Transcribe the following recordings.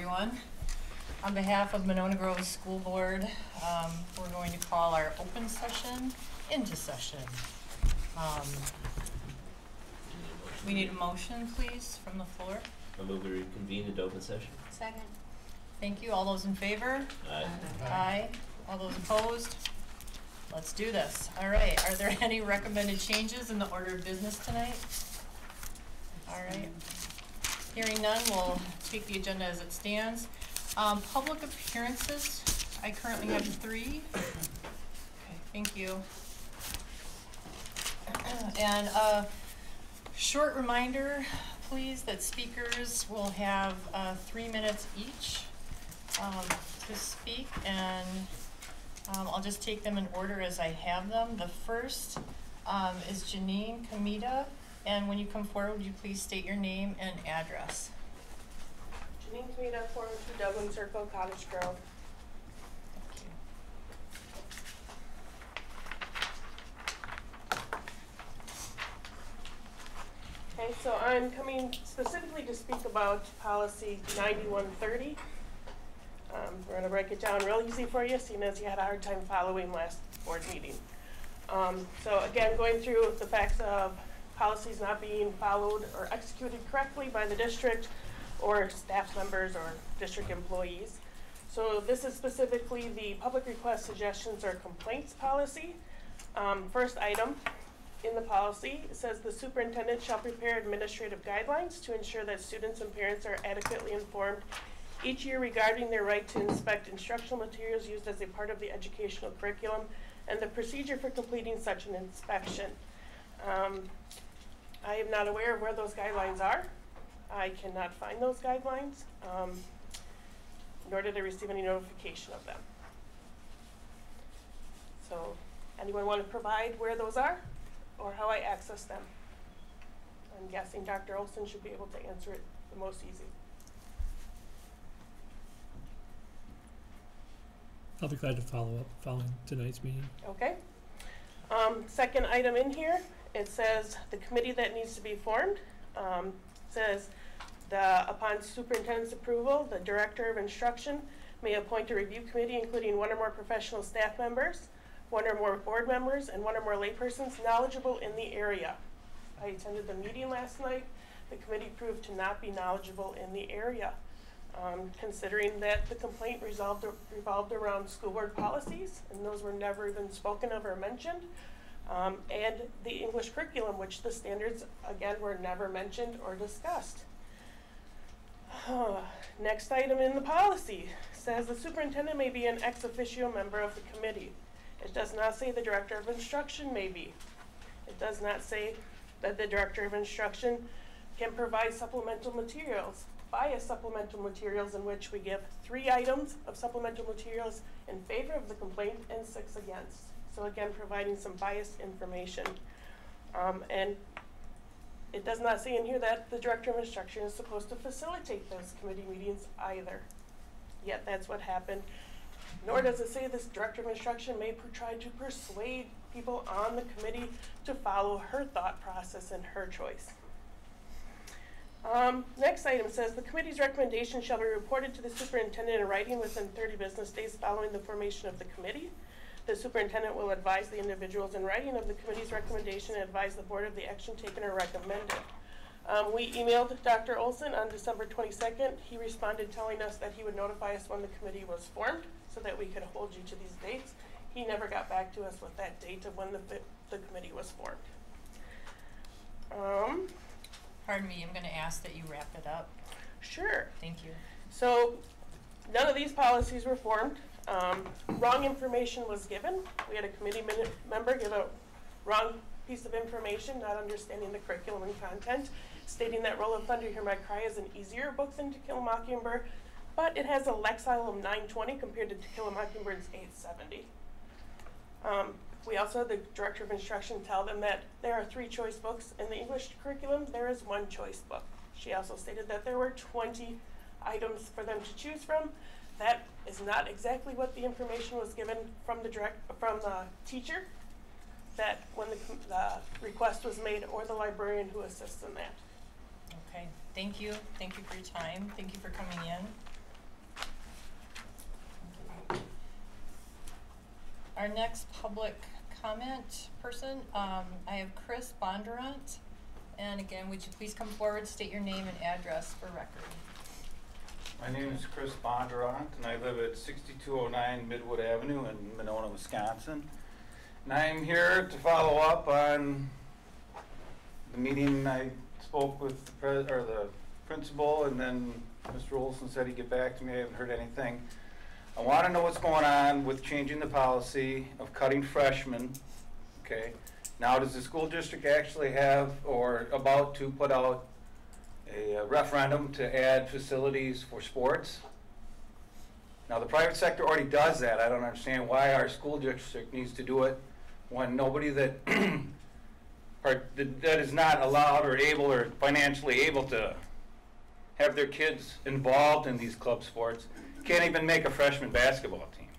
everyone. On behalf of Monona Grove School Board, we're going to call our open session into session. We need a motion, please, from the floor. I move we reconvene into open session. Second. Thank you. All those in favor? Aye. Aye. All those opposed? Let's do this. All right. Are there any recommended changes in the order of business tonight? All right. Hearing none, we'll take the agenda as it stands. Public appearances, I currently have 3. Okay, thank you. And a short reminder, please, that speakers will have 3 minutes each to speak, and I'll just take them in order as I have them. The first is Janine Kamita, and when you come forward, would you please state your name and address? Janine Kamita, 402 Dublin Circle, Cottage Grove. Thank you. Okay, so I'm coming specifically to speak about policy 9130. We're going to break it down real easy for you, seeing as you had a hard time following last board meeting. So again, going through the facts of policies not being followed or executed correctly by the district or staff members or district employees. So this is specifically the public request, suggestions, or complaints policy. First item in the policy, it says the superintendent shall prepare administrative guidelines to ensure that students and parents are adequately informed each year regarding their right to inspect instructional materials used as a part of the educational curriculum and the procedure for completing such an inspection. I am not aware of where those guidelines are. I cannot find those guidelines, nor did I receive any notification of them. So, anyone want to provide where those are or how I access them? I'm guessing Dr. Olson should be able to answer it the most easy. I'll be glad to follow up following tonight's meeting. Okay. Second item in here, it says the committee that needs to be formed. Says upon superintendent's approval, the director of instruction may appoint a review committee including 1 or more professional staff members, 1 or more board members, and 1 or more laypersons knowledgeable in the area. I attended the meeting last night. The committee proved to not be knowledgeable in the area. Considering that the complaint revolved around school board policies, and those were never even spoken of or mentioned, and the English curriculum, which the standards, again, were never mentioned or discussed. Next item in the policy says the superintendent may be an ex officio member of the committee. It does not say the director of instruction may be. It does not say that the director of instruction can provide supplemental materials. Bias supplemental materials, in which we give 3 items of supplemental materials in favor of the complaint and 6 against. So again, providing some biased information. And it does not say in here that the director of instruction is supposed to facilitate those committee meetings either. Yet that's what happened. Nor does it say this director of instruction may try to persuade people on the committee to follow her thought process and her choice. Next item says the committee's recommendation shall be reported to the superintendent in writing within 30 business days following the formation of the committee. The superintendent will advise the individuals in writing of the committee's recommendation and advise the board of the action taken or recommended. We emailed Dr. Olson on December 22nd. He responded telling us that he would notify us when the committee was formed so that we could hold you to these dates. He never got back to us with that date of when the committee was formed. Pardon me, I'm going to ask that you wrap it up. Sure. Thank you. So none of these policies were formed. Wrong information was given. We had a committee member give a wrong piece of information, not understanding the curriculum and content, stating that Roll of Thunder, Hear My Cry is an easier book than To Kill a Mockingbird, but it has a Lexile of 920 compared to Kill a Mockingbird's 870. We also had the director of instruction tell them that there are 3 choice books in the English curriculum. There is 1 choice book. She also stated that there were 20 items for them to choose from. That is not exactly what the information was given from the teacher, that when the request was made, or the librarian who assists in that. Okay, thank you. Thank you for your time. Thank you for coming in. Our next public comment person, I have Chris Bondurant. And again, would you please come forward, state your name and address for record. My name is Chris Bondurant, and I live at 6209 Midwood Avenue in Monona, Wisconsin. And I'm here to follow up on the meeting I spoke with the principal, and then Mr. Olson said he'd get back to me. I haven't heard anything. I want to know what's going on with changing the policy of cutting freshmen. Okay. Now, does the school district actually have or about to put out a referendum to add facilities for sports? Now, the private sector already does that. I don't understand why our school district needs to do it when nobody that that is not allowed or able or financially able to have their kids involved in these club sports can't even make a freshman basketball team.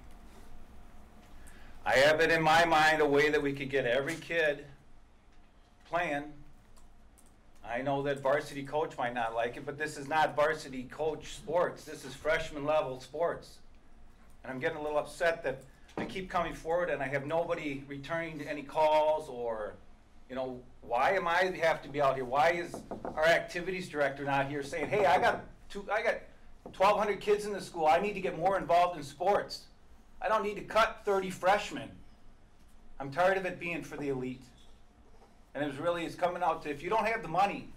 I have it in my mind a way that we could get every kid playing. I know that varsity coach might not like it, but this is not varsity coach sports. This is freshman level sports. And I'm getting a little upset that I keep coming forward and I have nobody returning any calls, or, you know, why am I have to be out here? Why is our activities director not here saying, hey, I got 1,200 kids in the school. I need to get more involved in sports. I don't need to cut 30 freshmen. I'm tired of it being for the elite. And it's coming out to, if you don't have the money,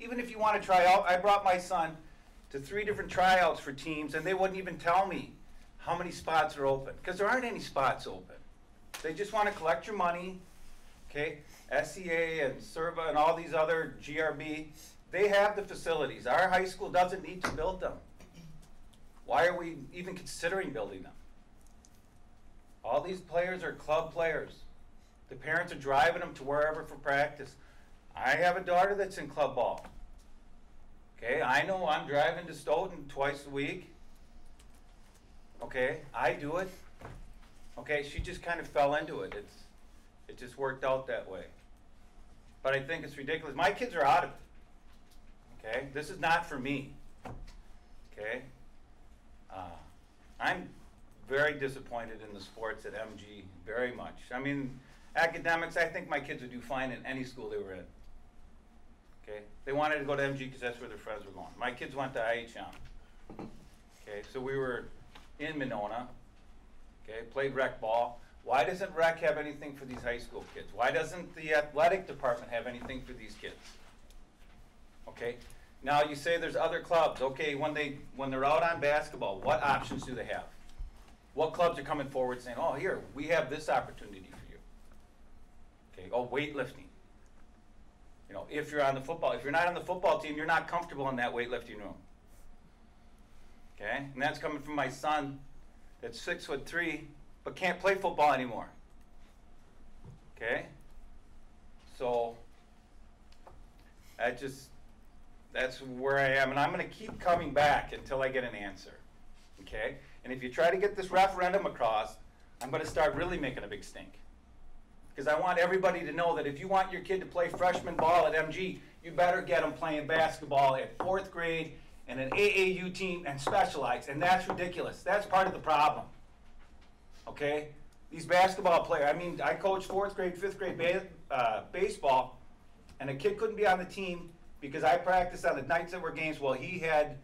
even if you want to try out, I brought my son to 3 different tryouts for teams, and they wouldn't even tell me how many spots are open, because there aren't any spots open. They just want to collect your money, okay? SEA and SERVA and all these other GRB, they have the facilities. Our high school doesn't need to build them. Why are we even considering building them? All these players are club players. The parents are driving them to wherever for practice. I have a daughter that's in club ball. Okay, I know I'm driving to Stoughton twice a week. Okay, I do it. Okay, she just kind of fell into it. It just worked out that way. But I think it's ridiculous. My kids are out of it. Okay, this is not for me. Okay, I'm very disappointed in the sports at MG, very much. I mean, academics, I think my kids would do fine in any school they were in. Okay, they wanted to go to MG because that's where their friends were going. My kids went to IHM. Okay, so we were in Monona. Okay, played rec ball. Why doesn't rec have anything for these high school kids? Why doesn't the athletic department have anything for these kids? Okay, now you say there's other clubs. Okay, when they're out on basketball, what options do they have? What clubs are coming forward saying, oh, here, we have this opportunity for you? Okay, oh, weightlifting. You know, if you're on the football, if you're not on the football team, you're not comfortable in that weightlifting room. Okay, and that's coming from my son that's 6'3", but can't play football anymore. Okay, so that's where I am, and I'm going to keep coming back until I get an answer. Okay, and if you try to get this referendum across, I'm going to start really making a big stink. Because I want everybody to know that if you want your kid to play freshman ball at MG, you better get them playing basketball at 4th grade and an AAU team and specialized. And that's ridiculous. That's part of the problem. Okay? These basketball players, I mean, I coached 4th grade, 5th grade baseball, and a kid couldn't be on the team because I practiced on the nights that were games while he had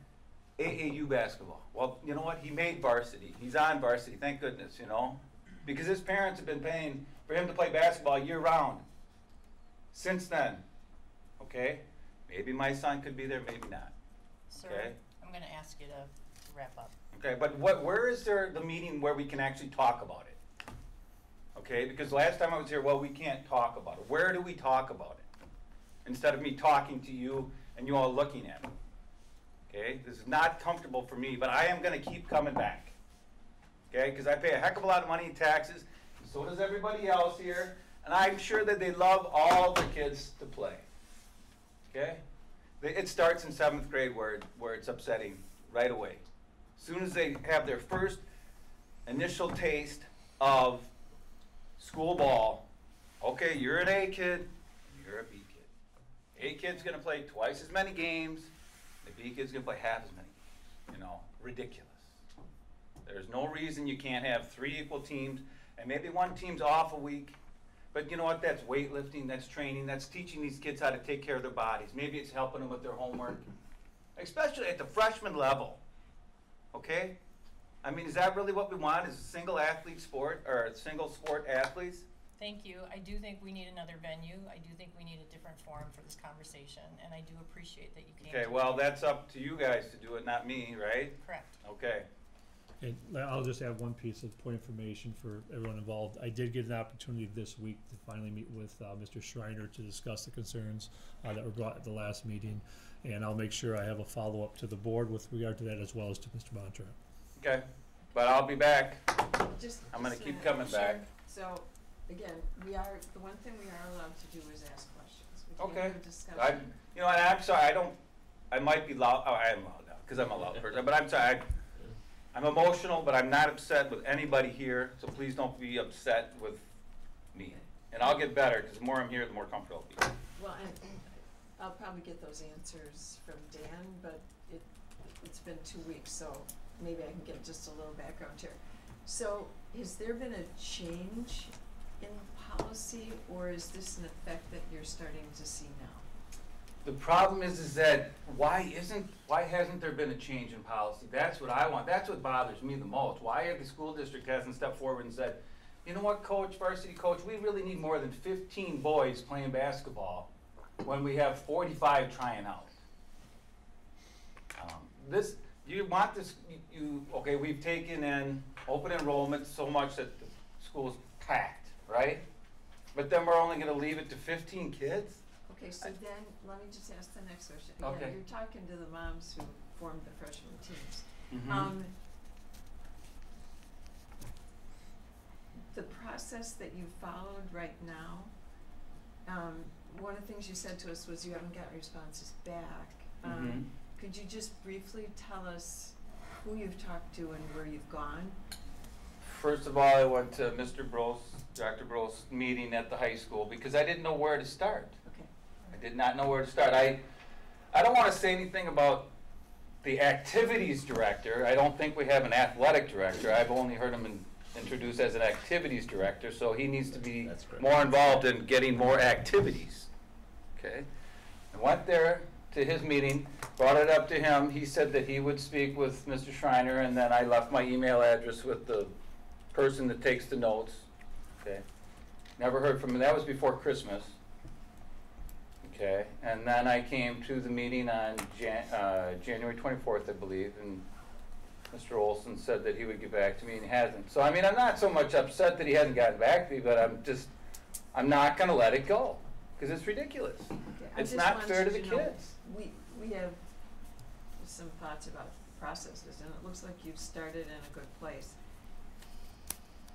AAU basketball. Well, you know what? He made varsity. He's on varsity, thank goodness, you know? Because his parents have been paying for him to play basketball year-round since then. Okay? Maybe my son could be there, maybe not. Sir, okay? I'm going to ask you to wrap up. Okay, but where is there the meeting where we can actually talk about it? Okay, because last time I was here, well, we can't talk about it. Where do we talk about it? Instead of me talking to you and you all looking at me. Okay, this is not comfortable for me, but I am going to keep coming back. Okay, because I pay a heck of a lot of money in taxes, and so does everybody else here, and I'm sure that they love all the kids to play. Okay, it starts in 7th grade where it's upsetting right away. As soon as they have their first initial taste of school ball, okay, you're an A kid, you're a B kid. A kid's going to play twice as many games. The B kid's going to play half as many. You know, ridiculous. There's no reason you can't have 3 equal teams And maybe one team's off a week, but you know what, that's weightlifting, that's training, that's teaching these kids how to take care of their bodies. Maybe it's helping them with their homework, especially at the freshman level, okay? I mean, is that really what we want, is a single athlete sport, or single sport athletes? Thank you. I do think we need another venue. I do think we need a different forum for this conversation, and I do appreciate that you came. Okay, well, that's up to you guys to do it, not me, right? Correct. Okay. And I'll just add one piece of point information for everyone involved. I did get an opportunity this week to finally meet with Mr. Schreiner to discuss the concerns that were brought at the last meeting, and I'll make sure I have a follow-up to the board with regard to that as well as to Mr. Montra. Okay, but I'll be back. I'm gonna Just a keep minute. coming back. So, again, the one thing we are allowed to do is ask questions. We can't Okay. have a discussion. You know, and I'm sorry, I might be loud, oh, I am loud now, because I'm a loud person, but I'm sorry, I'm emotional, but I'm not upset with anybody here, so please don't be upset with me. And I'll get better, because the more I'm here, the more comfortable I'll be. Well, and I'll probably get those answers from Dan, but it's been 2 weeks, so maybe I can get just a little background here. So, has there been a change in policy, or is this an effect that you're starting to see now? The problem is that why hasn't there been a change in policy? That's what I want, that's what bothers me the most. Why the school district hasn't stepped forward and said, you know what, coach, varsity coach, we really need more than 15 boys playing basketball when we have 45 trying out. You want this, okay, we've taken in open enrollment so much that the school's packed, right? But then we're only gonna leave it to 15 kids? Okay, so then, let me just ask the next question. Okay. Again, you're talking to the moms who formed the freshman teams. Mhm. The process that you followed right now, one of the things you said to us was you haven't gotten responses back. Mhm. Could you just briefly tell us who you've talked to and where you've gone? First of all, I went to Mr. Dr. Bro's meeting at the high school because I didn't know where to start. Okay. I did not know where to start. I don't want to say anything about the activities director. I don't think we have an athletic director. I've only heard him introduced as an activities director, so he needs to be That's correct. more involved in getting more activities. Okay? I went there to his meeting, brought it up to him. He said that he would speak with Mr. Schreiner, and then I left my email address with the person that takes the notes. Okay? Never heard from him. That was before Christmas. Okay? And then I came to the meeting on January 24th, I believe, and Mr. Olson said that he would get back to me, and he hasn't. So, I mean, I'm not so much upset that he hasn't gotten back to me, but I'm not going to let it go, because it's ridiculous. Okay, I It's just not wanted fair to the know, kids. We have some thoughts about processes, and it looks like you've started in a good place.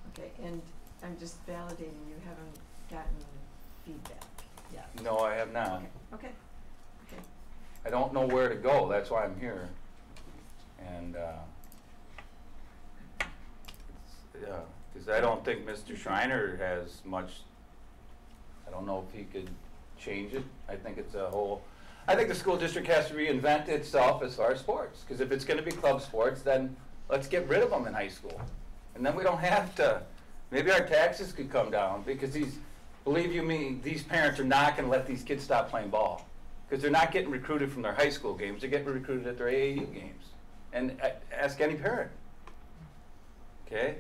Okay, and I'm just validating you haven't gotten feedback yet. No, I have not. Okay. I don't know where to go, that's why I'm here. And, yeah, because I don't think Mr. Schreiner has much, I don't know if he could change it. I think I think the school district has to reinvent itself as far as sports. Because if it's going to be club sports, then let's get rid of them in high school. And then we don't have to, maybe our taxes could come down, because believe you me, these parents are not going to let these kids stop playing ball. Because they're not getting recruited from their high school games, they're getting recruited at their AAU games. And ask any parent. Okay?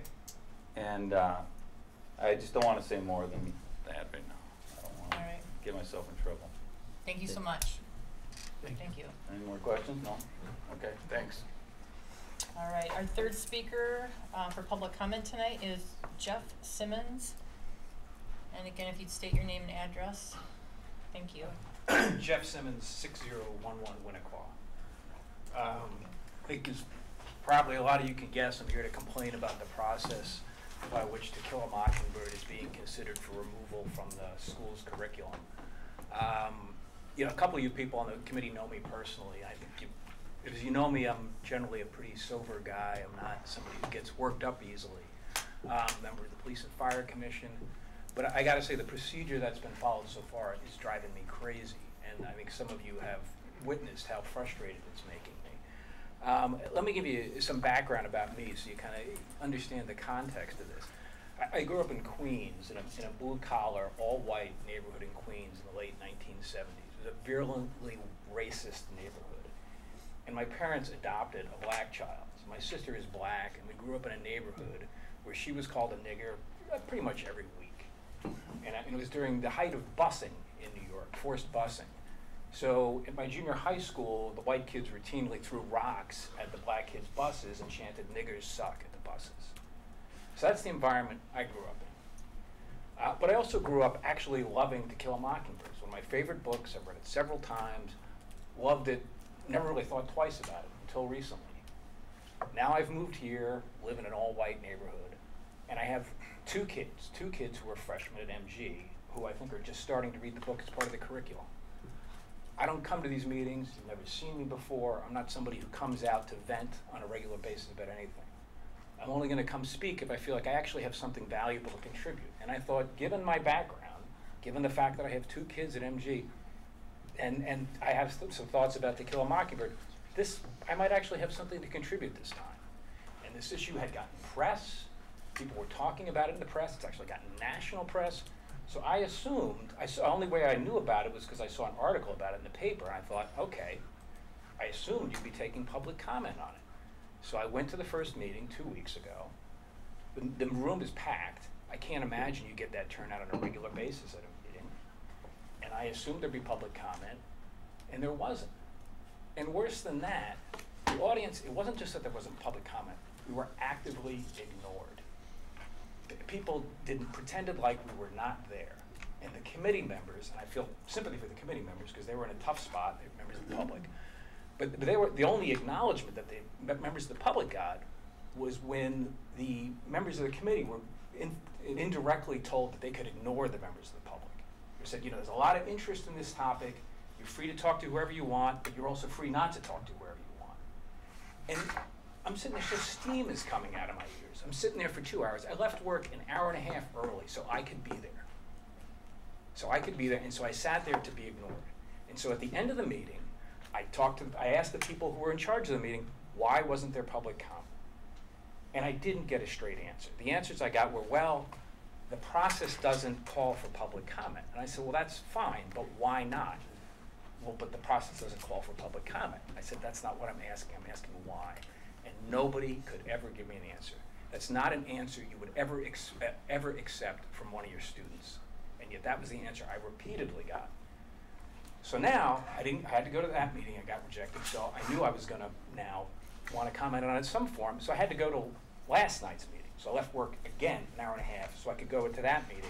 And I just don't want to say more than that right now. I don't want to All right. get myself in trouble. Thank you so much. Thank you. Any more questions? No? Okay, thanks. All right, our third speaker for public comment tonight is Jeff Simmons. And again, if you'd state your name and address. Thank you. Jeff Simmons, 6011 Winnequa. I think as probably a lot of you can guess, I'm here to complain about the process by which To Kill a Mockingbird is being considered for removal from the school's curriculum. You know, a couple of you people on the committee know me personally. I think as you know me, I'm generally a pretty sober guy. I'm not somebody who gets worked up easily. Member of the Police and Fire Commission. But I gotta say, the procedure that's been followed so far is driving me crazy. And I think some of you have witnessed how frustrated it's making me. Let me give you some background about me so you kind of understand the context of this. I grew up in Queens, in a blue-collar, all-white neighborhood in Queens in the late 1970s. It was a virulently racist neighborhood. And my parents adopted a black child. So my sister is black, and we grew up in a neighborhood where she was called a nigger pretty much every week. And it was during the height of busing in New York, forced busing. So in my junior high school, the white kids routinely threw rocks at the black kids' buses and chanted, "Niggers suck" at the buses. So that's the environment I grew up in. But I also grew up actually loving To Kill a Mockingbird. It's one of my favorite books. I've read it several times, loved it, never really thought twice about it until recently. Now I've moved here, live in an all-white neighborhood, and I have two kids who are freshmen at MG, who I think are just starting to read the book as part of the curriculum. I don't come to these meetings, you've never seen me before, I'm not somebody who comes out to vent on a regular basis about anything. I'm only going to come speak if I feel like I actually have something valuable to contribute. And I thought, given my background, given the fact that I have two kids at MG, and I have some thoughts about To Kill a Mockingbird, I might actually have something to contribute this time. And this issue had gotten press, people were talking about it in the press, it's actually gotten national press. So I assumed, the only way I knew about it was because I saw an article about it in the paper, and I thought, okay, I assumed you'd be taking public comment on it. So I went to the first meeting 2 weeks ago. The room is packed. I can't imagine you get that turnout on a regular basis at a meeting. And I assumed there'd be public comment, and there wasn't. And worse than that, the audience, it wasn't just that there wasn't public comment, we were actively ignored. People pretended like we were not there. And the committee members, and I feel sympathy for the committee members because they were in a tough spot, they were members of the public. But they were, the only acknowledgement that the members of the public got was when the members of the committee were indirectly told that they could ignore the members of the public. They said, there's a lot of interest in this topic, you're free to talk to whoever you want, but you're also free not to talk to whoever you want. And I'm sitting there, so steam is coming out of my ears. I'm sitting there for 2 hours. I left work an hour and a half early so I could be there. And so I sat there to be ignored. And so at the end of the meeting, I asked the people who were in charge of the meeting, why wasn't there public comment? And I didn't get a straight answer. The answers I got were, well, the process doesn't call for public comment. And I said, well, that's fine, but why not? Well, but the process doesn't call for public comment. I said, that's not what I'm asking why. And nobody could ever give me an answer. That's not an answer you would ever accept from one of your students. And yet that was the answer I repeatedly got. So now, I had to go to that meeting, I got rejected, so I knew I was gonna now want to comment on it in some form, so I had to go to last night's meeting. So I left work again, an hour and a half, so I could go to that meeting,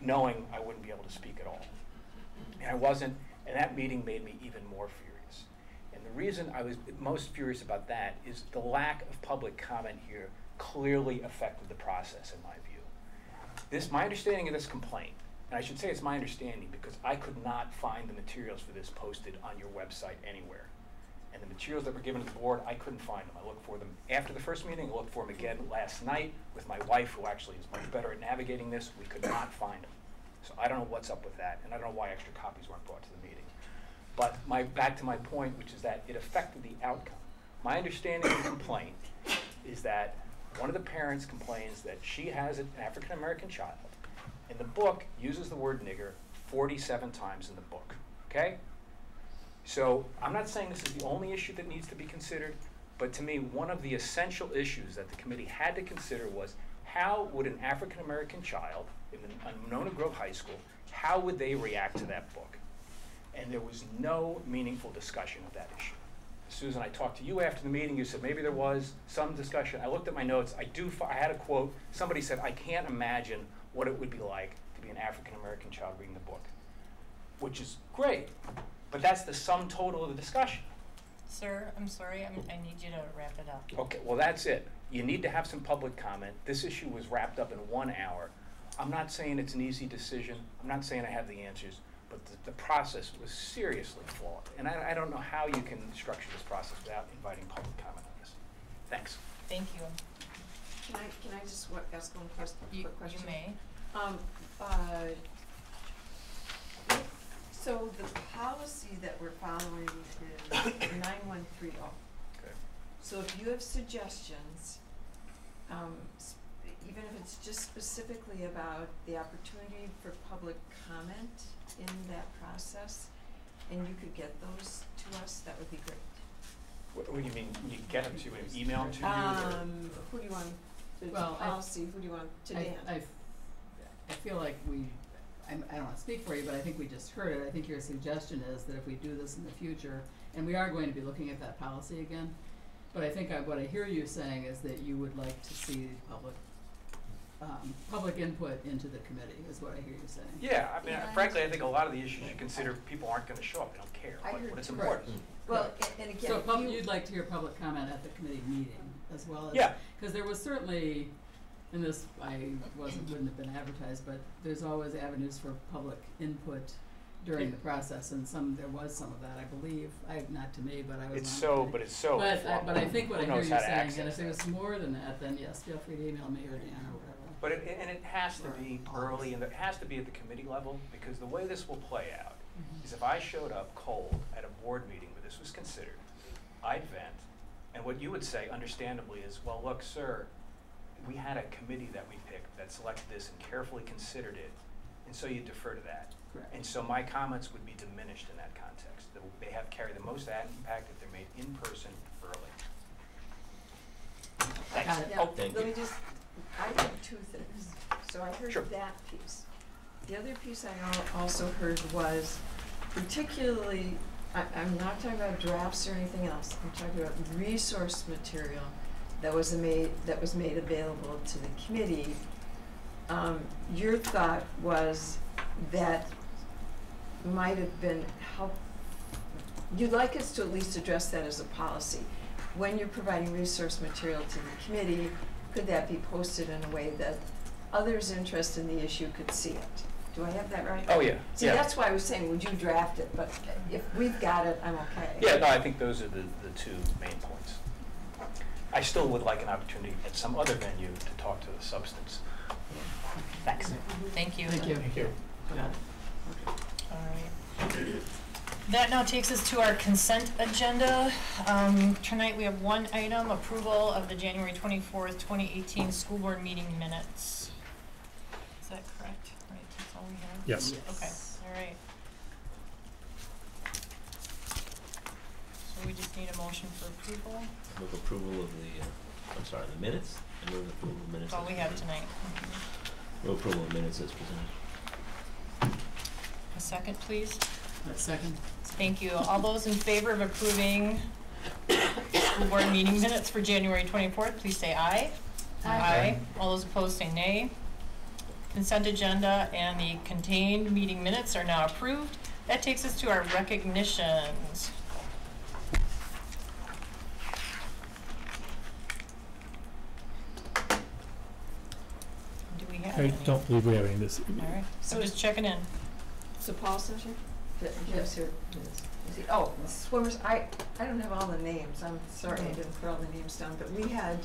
knowing I wouldn't be able to speak at all. And I wasn't, and that meeting made me even more furious. And the reason I was most furious about that is the lack of public comment here clearly affected the process in my view. My understanding of this complaint, and I should say it's my understanding because I could not find the materials for this posted on your website anywhere. And the materials that were given to the board, I couldn't find them. I looked for them after the first meeting, I looked for them again last night with my wife, who actually is much better at navigating this. We could not find them. So I don't know what's up with that, and I don't know why extra copies weren't brought to the meeting. But back to my point, which is that it affected the outcome. My understanding of the complaint is that one of the parents complains that she has an African-American child. And the book uses the word nigger 47 times in the book, okay? So I'm not saying this is the only issue that needs to be considered, but to me, one of the essential issues that the committee had to consider was how would an African-American child in Monona Grove High School, how would they react to that book? And there was no meaningful discussion of that issue. Susan, I talked to you after the meeting, you said maybe there was some discussion. I looked at my notes, I had a quote, somebody said, I can't imagine what it would be like to be an African-American child reading the book, which is great, but that's the sum total of the discussion. Sir, I'm sorry, I need you to wrap it up. Okay, well that's it. You need to have some public comment. This issue was wrapped up in 1 hour. I'm not saying it's an easy decision. I'm not saying I have the answers, but the process was seriously flawed. And I don't know how you can structure this process without inviting public comment on this. Thanks. Thank you. Can I just ask one quick question? You may. So the policy that we're following is 9130. Okay. So if you have suggestions, even if it's just specifically about the opportunity for public comment in that process, and you could get those to us, that would be great. What do you mean, you get them to you, and email them to you, or? Who do you want, Well, policy, who do you want, to Dan? I feel like I don't want to speak for you, but I think we just heard it. I think your suggestion is that if we do this in the future, and we are going to be looking at that policy again, but I think what I hear you saying is that you would like to see public input into the committee, is what I hear you saying. Yeah, I mean, Yeah, I frankly, I think a lot of the issues you consider, people aren't gonna show up, they don't care, I but heard when it's too. important. Well, and again, So if you- you'd like to hear public comment at the committee meeting as well as? Yeah. Because there was certainly, and this wouldn't have been advertised, but there's always avenues for public input during the process, and there was some of that, I believe. Not to me, but I was It's on so, the but it's so But informal. I think what I Who hear knows you how to saying, and access if there was that? more than that, then yes, feel free to email me or Dan or whatever. But it has to be early, and it has to be at the committee level, because the way this will play out is if I showed up cold at a board meeting where this was considered, I'd vent, and what you would say, understandably, is, well, look, sir, we had a committee that we picked that selected this and carefully considered it, and so you defer to that. Correct. And so my comments would be diminished in that context. They have carry the most impact if they're made in person early. Thanks. Got it. Now, thank let you. me just, I have two things. So I heard Sure. that piece. The other piece I also heard was particularly, I'm not talking about drafts or anything else. I'm talking about resource material that was made available to the committee. Your thought was that might have been you'd like us to at least address that as a policy. When you're providing resource material to the committee, could that be posted in a way that others interested in the issue could see it? Do I have that right? Oh, yeah. See, that's why I was saying, would you draft it? But if we've got it, I'm okay. Yeah, no, I think those are the two main points. I still would like an opportunity at some other venue to talk to the substance. Thanks. Thank you. Thank you. Thank you. Got it. All right. That now takes us to our consent agenda. Tonight we have one item, approval of the January 24th, 2018 school board meeting minutes. Is that correct? Right, that's all we have? Yes. Okay, all right. So we just need a motion for approval. Move approval of the minutes, and move approval of minutes. That's all as we have presented. tonight. Move approval of minutes as presented. A second, please. Second. Thank you. All those in favor of approving school board meeting minutes for January 24th, please say aye. Aye. All those opposed say nay. Consent agenda and the contained meeting minutes are now approved. That takes us to our recognitions. Do we have I any? don't believe we have any this All evening. right, so just checking in. So Paul's not here? Yes, here. Is he? Oh, swimmers, I don't have all the names, I'm sorry I didn't put all the names down, but we had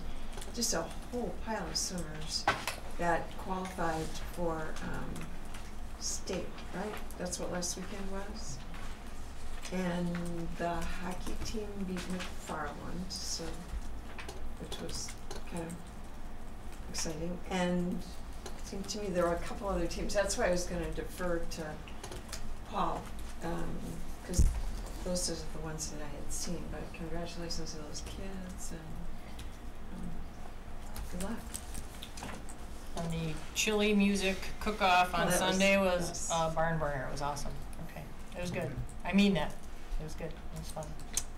just a whole pile of swimmers that qualified for, state, right? That's what last weekend was? And the hockey team beat McFarland, so, which was kind of exciting. And it seemed to me there were a couple other teams, that's why I was gonna defer to Paul, because those are the ones that I had seen, but congratulations to those kids and good luck. And the chili music cook-off on that was- Sunday was yes. barn burner. It was awesome. Okay, it was good. I mean that. It was good. It was fun.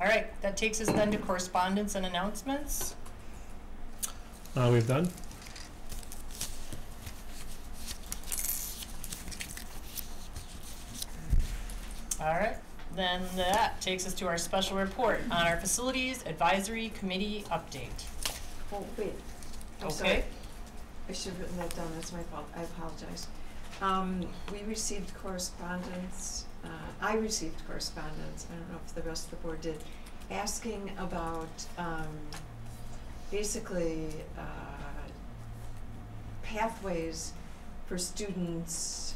All right, that takes us then to correspondence and announcements. We've done. All right, then that takes us to our special report on our facilities advisory committee update. Oh, wait, I'm Okay. sorry. I should have written that down, that's my fault, I apologize. We received correspondence, I received correspondence, I don't know if the rest of the board did, asking about, basically, pathways for students,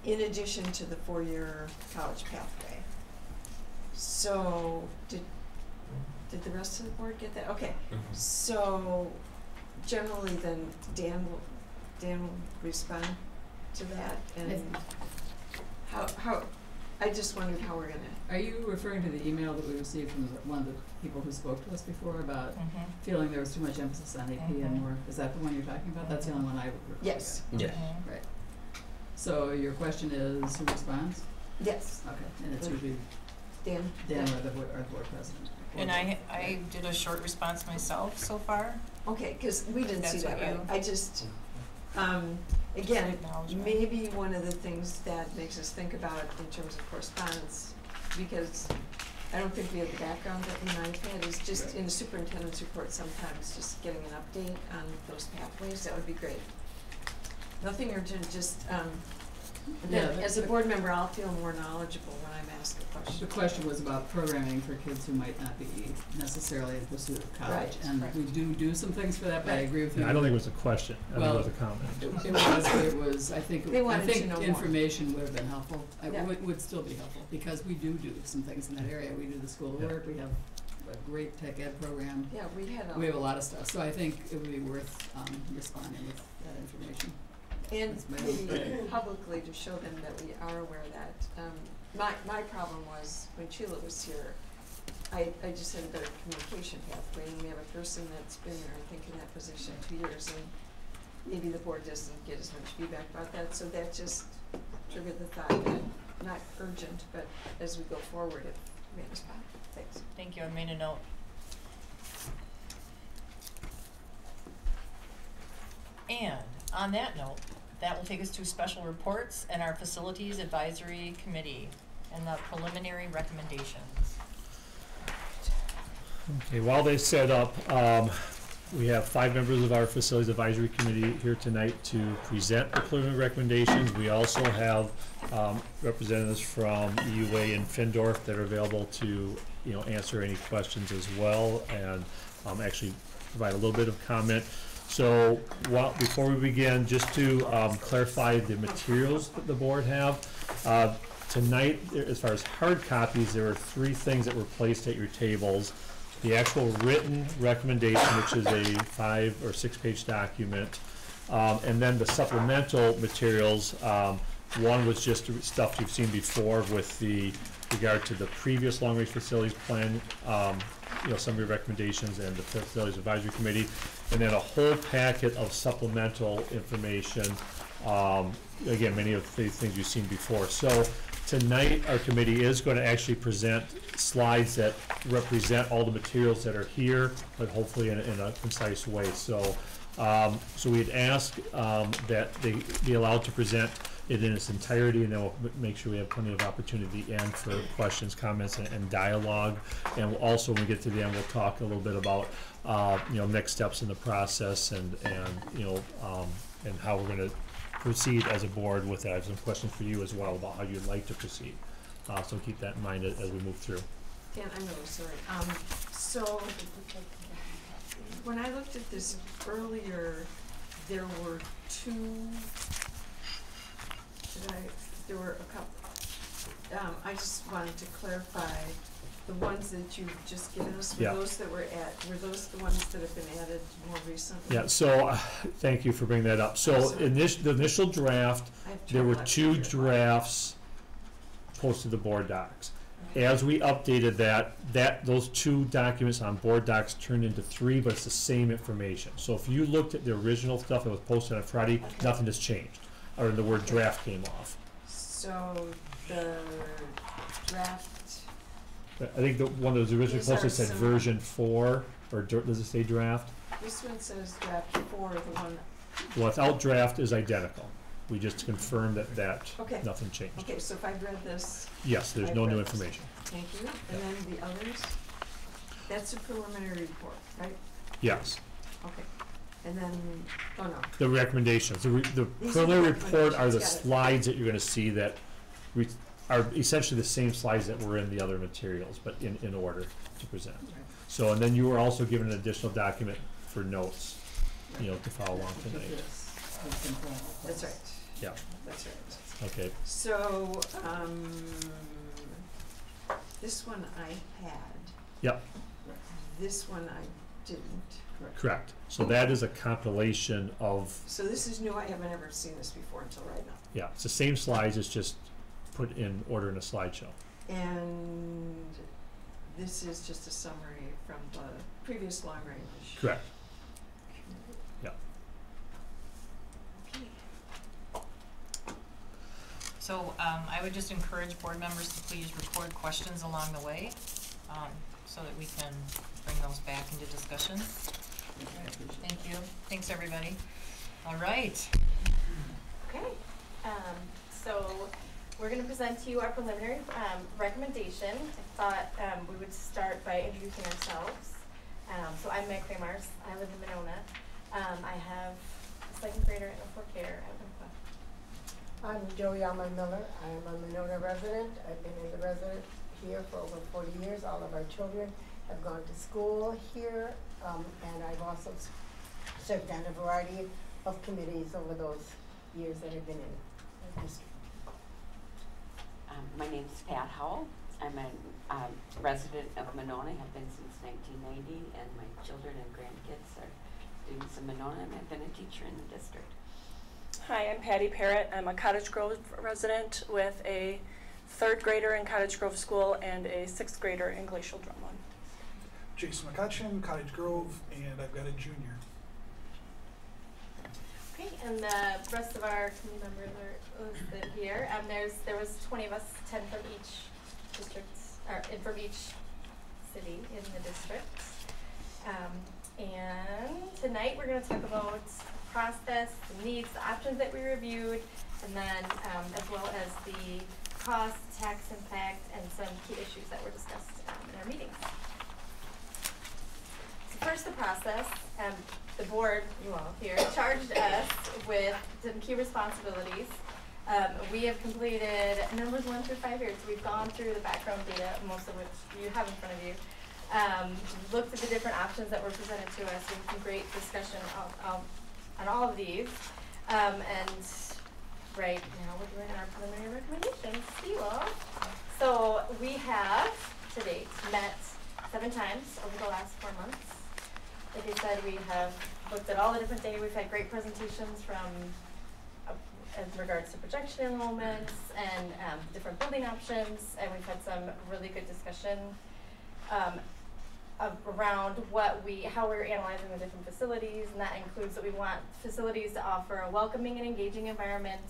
in addition to the four-year college pathway. So, did the rest of the board get that? Okay, so generally then Dan will respond to that, and how, I just wondered how we're gonna. Are you referring to the email that we received from one of the people who spoke to us before about feeling there was too much emphasis on AP and more, is that the one you're talking about? That's the only one I would refer to. Yes. Yeah. Right. So your question is, who responds? Yes. Okay, and it's usually Dan. Dan or the board president. And I did a short response myself so far. Okay, because we didn't see That's that, what right? you- I just, again, Acknowledgement. maybe one of the things that makes us think about in terms of correspondence, because I don't think we have the background that we might have had, is just in the superintendent's report sometimes, just getting an update on those pathways, that would be great. Nothing urgent, just, Yeah, as a board member, I'll feel more knowledgeable when I'm asked a question. The question was about programming for kids who might not be necessarily in pursuit of college. Right, And right. we do some things for that, but I Right. agree with you. Yeah, I don't think it was a question, I think it Well, was a comment. It was, but it was, I think They wanted to know more. information would have been helpful. Yeah. Would still be helpful, because we do some things in that area. We do the school of Yeah. work, we have a great tech ed program. Yeah, we had We have a lot of stuff, so I think it would be worth responding with that information. And That's my maybe own- publicly to show them that we are aware of that. My problem was, when Sheila was here, I just had a better communication pathway, and we have a person that's been there, I think, in that position 2 years, and maybe the board doesn't get as much feedback about that, so that just triggered the thought that, not urgent, but as we go forward, if we respond. Thanks. Thank you, I made a note. And on that note, that will take us to special reports and our Facilities Advisory Committee and the preliminary recommendations. Okay, while they set up, we have 5 members of our Facilities Advisory Committee here tonight to present the preliminary recommendations. We also have representatives from EUA and Findorf that are available to, answer any questions as well, and actually provide a little bit of comment. So before we begin, just to clarify the materials that the board have, tonight, as far as hard copies, there are 3 things that were placed at your tables. The actual written recommendation, which is a 5 or 6 page document, and then the supplemental materials. One was just stuff you've seen before with regard to the previous long-range facilities plan, some of your recommendations, and the Facilities Advisory Committee, and then a whole packet of supplemental information. Again, many of these things you've seen before. So tonight, our committee is going to actually present slides that represent all the materials that are here, but hopefully in a concise way. So, so we had asked that they be allowed to present it in its entirety, and then we'll make sure we have plenty of opportunity at the end for questions, comments, and dialogue. And we'll also, when we get to the end, we'll talk a little bit about next steps in the process, and how we're going to proceed as a board with that. I have some questions for you as well about how you'd like to proceed. So keep that in mind as we move through. Dan, I'm really sorry. So, when I looked at this earlier, there were 2, there were a couple. I just wanted to clarify, the ones that you've just given us, were Yeah. those the ones that have been added more recently? Yeah, so thank you for bringing that up. So Sorry. the initial draft, I have there were trouble 2 actually hearing. drafts posted to board docs. As we updated those 2 documents on board docs turned into 3, but it's the same information. So if you looked at the original stuff that was posted on Friday, Okay. nothing has changed, or the word draft came off. So, the draft, I think the one that was originally These are posted said similar. version 4, or does it say draft? this one says draft 4, the one, Without draft is identical. We just confirmed that Okay. nothing changed. okay, so if I've read this, Yes, there's I've no new read this. information. thank you. And then the others, that's a preliminary report, right? Yes. Okay. And then, oh no, The recommendations, the These are the preliminary report are the recommendations, got it. slides that you're gonna see that are essentially the same slides that were in the other materials, but in order to present. So, and then you were also given an additional document for notes, to follow along Look at tonight. this. It's in front of us. that's right. Yeah. That's right. Okay, So, this one I had. Yep. This one I didn't. Correct. So that is a compilation of, So this is new, I haven't ever seen this before until right now. yeah, it's the same slides, it's just put in order in a slideshow. And this is just a summary from the previous long range. Correct. Yeah. Okay. So I would just encourage board members to please record questions along the way, so that we can bring those back into discussion. I appreciate it. Thank you. Thanks, everybody. All right. Okay, so we're gonna present to you our preliminary recommendation. I thought we would start by introducing ourselves. So I'm Meg Kramars, I live in Monona. I have a second grader and a fourth grader at Winqua. I'm Joeyama Miller. I am a Monona resident. I've been in the resident here for over 40 years. All of our children have gone to school here, and I've also served on a variety of committees over those years that I've been in the district. My name is Pat Howell. I'm a resident of Monona, have been since 1990, and my children and grandkids are students of Monona, and I've been a teacher in the district. Hi, I'm Patty Parrott. I'm a Cottage Grove resident with a 3rd grader in Cottage Grove School and a 6th grader in Glacial Drumlin. Jason McCutcheon, Cottage Grove, and I've got a junior. Okay, and the rest of our committee members are listed here. There was 20 of us, 10 from each district, or from each city in the district. And tonight we're going to talk about process, the needs, the options that we reviewed, and then as well as the cost, tax impact, and some key issues that were discussed in our meetings. So first, the process. The board, you all here, charged us with some key responsibilities. We have completed numbers 1 through 5 years. We've gone through the background data, most of which you have in front of you. Looked at the different options that were presented to us. We had some great discussion on all of these. And right now we're doing our preliminary recommendations to you all. So we have, to date, met 7 times over the last 4 months. Like I said, we have looked at all the different data. We've had great presentations from in regards to projection enrollments and different building options, and we've had some really good discussion around how we're analyzing the different facilities, and that includes that we want facilities to offer a welcoming and engaging environment.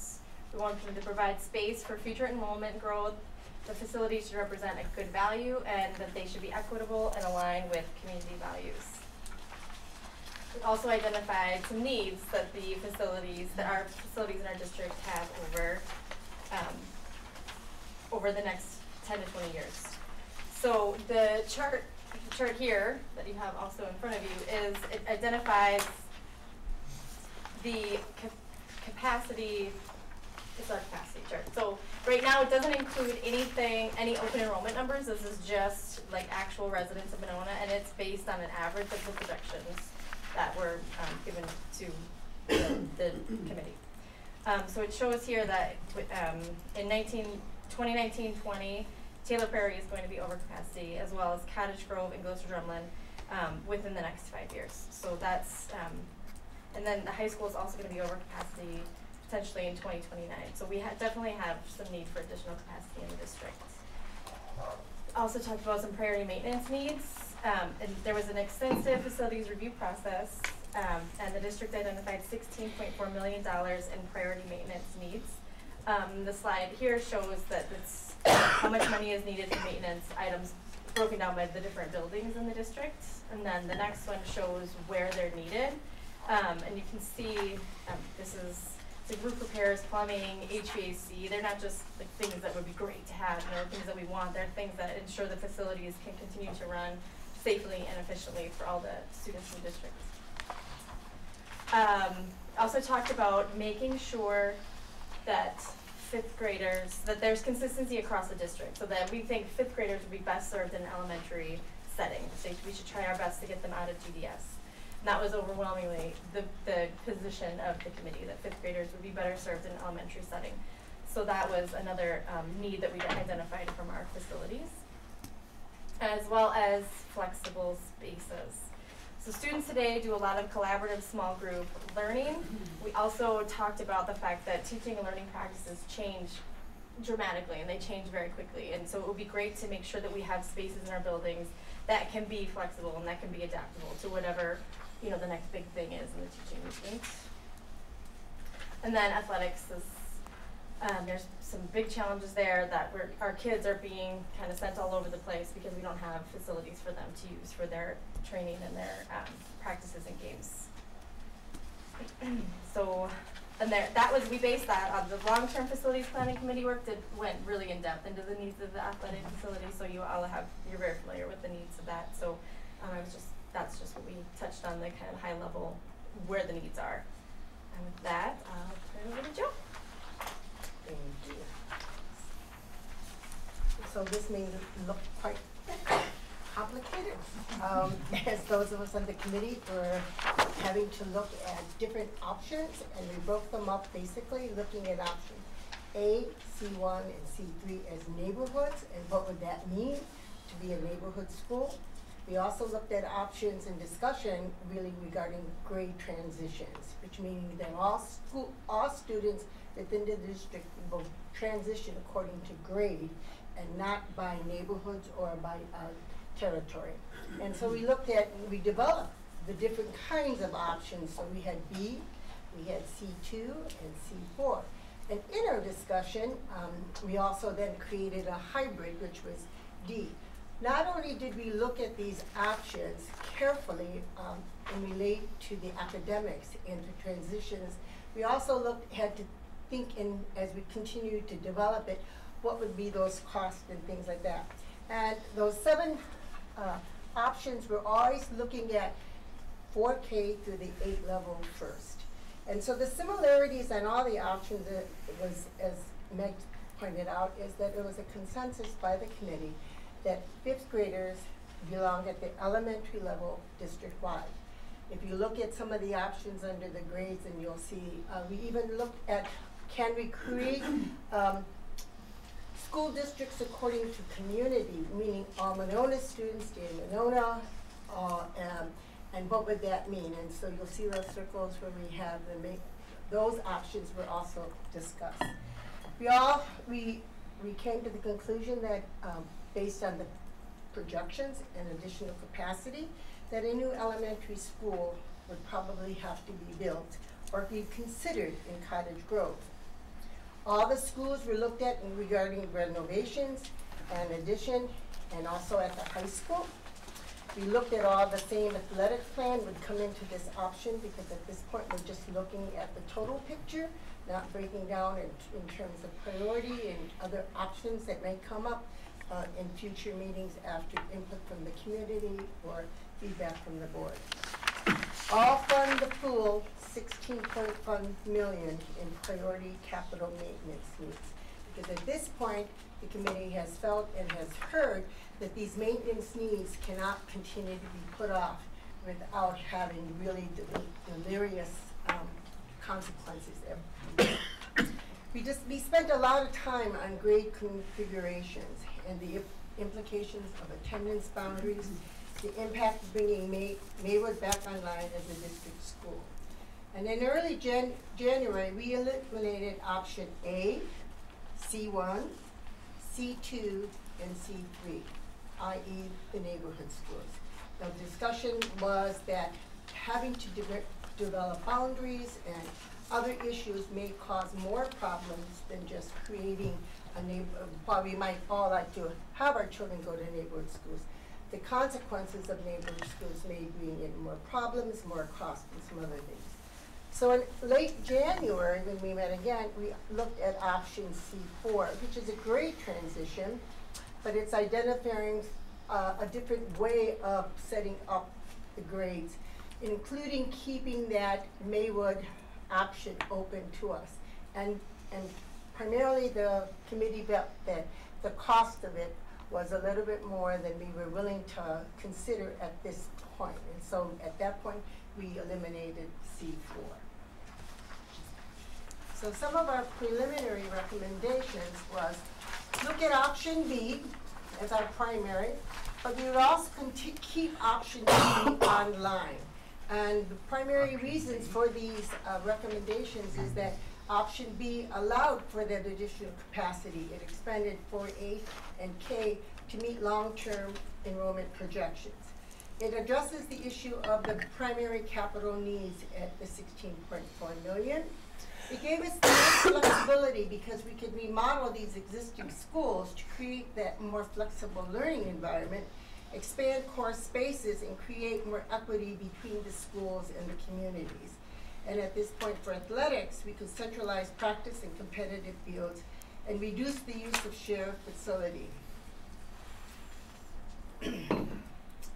We want them to provide space for future enrollment growth. The facilities should represent a good value, and that they should be equitable and aligned with community values. We also identified some needs that our facilities in our district have over the next 10 to 20 years. So the chart here that you have also in front of you it identifies the capacity. It's our capacity chart. So right now it doesn't include any open enrollment numbers. This is just like actual residents of Monona, and it's based on an average of the projections that were given to the committee. So it shows here that in 2019-20, Taylor Prairie is going to be over capacity, as well as Cottage Grove and Glacial Drumlin within the next 5 years. So that's, and then the high school is also going to be over capacity potentially in 2029. So we definitely have some need for additional capacity in the district. Also talked about some priority maintenance needs. And there was an extensive facilities review process, and the district identified $16.4 million in priority maintenance needs. The slide here shows that it's how much money is needed for maintenance items broken down by the different buildings in the district. And then the next one shows where they're needed. And you can see this is the roof repairs, plumbing, HVAC. They're not just like things that would be great to have, things that we want. They're things that ensure the facilities can continue to run safely and efficiently for all the students in the district. Also talked about making sure that that there's consistency across the district, so that we think 5th graders would be best served in an elementary setting. So we should try our best to get them out of GDS. And that was overwhelmingly the position of the committee, that 5th graders would be better served in an elementary setting. So that was another need that we identified from our facilities, as well as flexible spaces. So students today do a lot of collaborative small group learning. We also talked about the fact that teaching and learning practices change dramatically, and they change very quickly. And so it would be great to make sure that we have spaces in our buildings that can be flexible and that can be adaptable to whatever, you know, the next big thing is in the teaching movement. And then athletics is, there's some big challenges there that our kids are being kind of sent all over the place because we don't have facilities for them to use for their training and their practices and games. So, and we based that on the long-term facilities planning committee work that went really in depth into the needs of the athletic facility. So you're very familiar with the needs of that. So that's just what we touched on, the kind of high level where the needs are. And with that, I'll turn it over to Joe. Thank you. So this may look quite complicated, as those of us on the committee were having to look at different options, and we broke them up basically looking at option A, C1, and C3 as neighborhoods, and what would that mean to be a neighborhood school. We also looked at options and discussion really regarding grade transitions, which meaning that all students within the district will transition according to grade and not by neighborhoods or by territory. And so we developed the different kinds of options. So we had B, we had C2, and C4. And in our discussion, we also then created a hybrid, which was D. Not only did we look at these options carefully and relate to the academics and the transitions, we also had to think as we continued to develop it, what would be those costs and things like that. And those 7 options were always looking at 4K through the 8 level first. And so the similarities on all the options was, as Meg pointed out, is that there was a consensus by the committee that 5th graders belong at the elementary level district-wide. If you look at some of the options under the grades, and you'll see, we even looked at, can we create school districts according to community, meaning all Monona students stay in Monona, and what would that mean? And so you'll see those circles where we have those options were also discussed. We came to the conclusion that based on the projections and additional capacity, that a new elementary school would probably have to be built or be considered in Cottage Grove. All the schools were looked at regarding renovations and addition, and also at the high school. We looked at all the same athletic plan would come into this option, because at this point we're just looking at the total picture, not breaking down in terms of priority and other options that may come up in future meetings after input from the community or feedback from the board. All fund the pool $16.1 million in priority capital maintenance needs. Because at this point, the committee has felt and has heard that these maintenance needs cannot continue to be put off without having really delirious consequences there. We spent a lot of time on grade configurations and the implications of attendance boundaries, the impact of bringing Maywood back online as a district school. And in early January, we eliminated option A, C1, C2, and C3, i.e. the neighborhood schools. The discussion was that having to develop boundaries and other issues may cause more problems than just creating while we might all like to have our children go to neighborhood schools. The consequences of neighborhood schools may bring in more problems, more costs, and some other things. So in late January, when we met again, we looked at option C4, which is a great transition, but it's identifying a different way of setting up the grades, including keeping that Maywood option open to us. And primarily the committee felt that the cost of it was a little bit more than we were willing to consider at this point. And so at that point, we eliminated C4. So some of our preliminary recommendations was look at option B as our primary, but we would also keep option D online. And the primary reasons for these recommendations is that option B allowed for that additional capacity. It expanded 4A and K to meet long-term enrollment projections. It addresses the issue of the primary capital needs at the $16.4 million. It gave us the most flexibility because we could remodel these existing schools to create that more flexible learning environment, expand core spaces, and create more equity between the schools and the communities. And at this point for athletics, we could centralize practice in competitive fields and reduce the use of shared facility.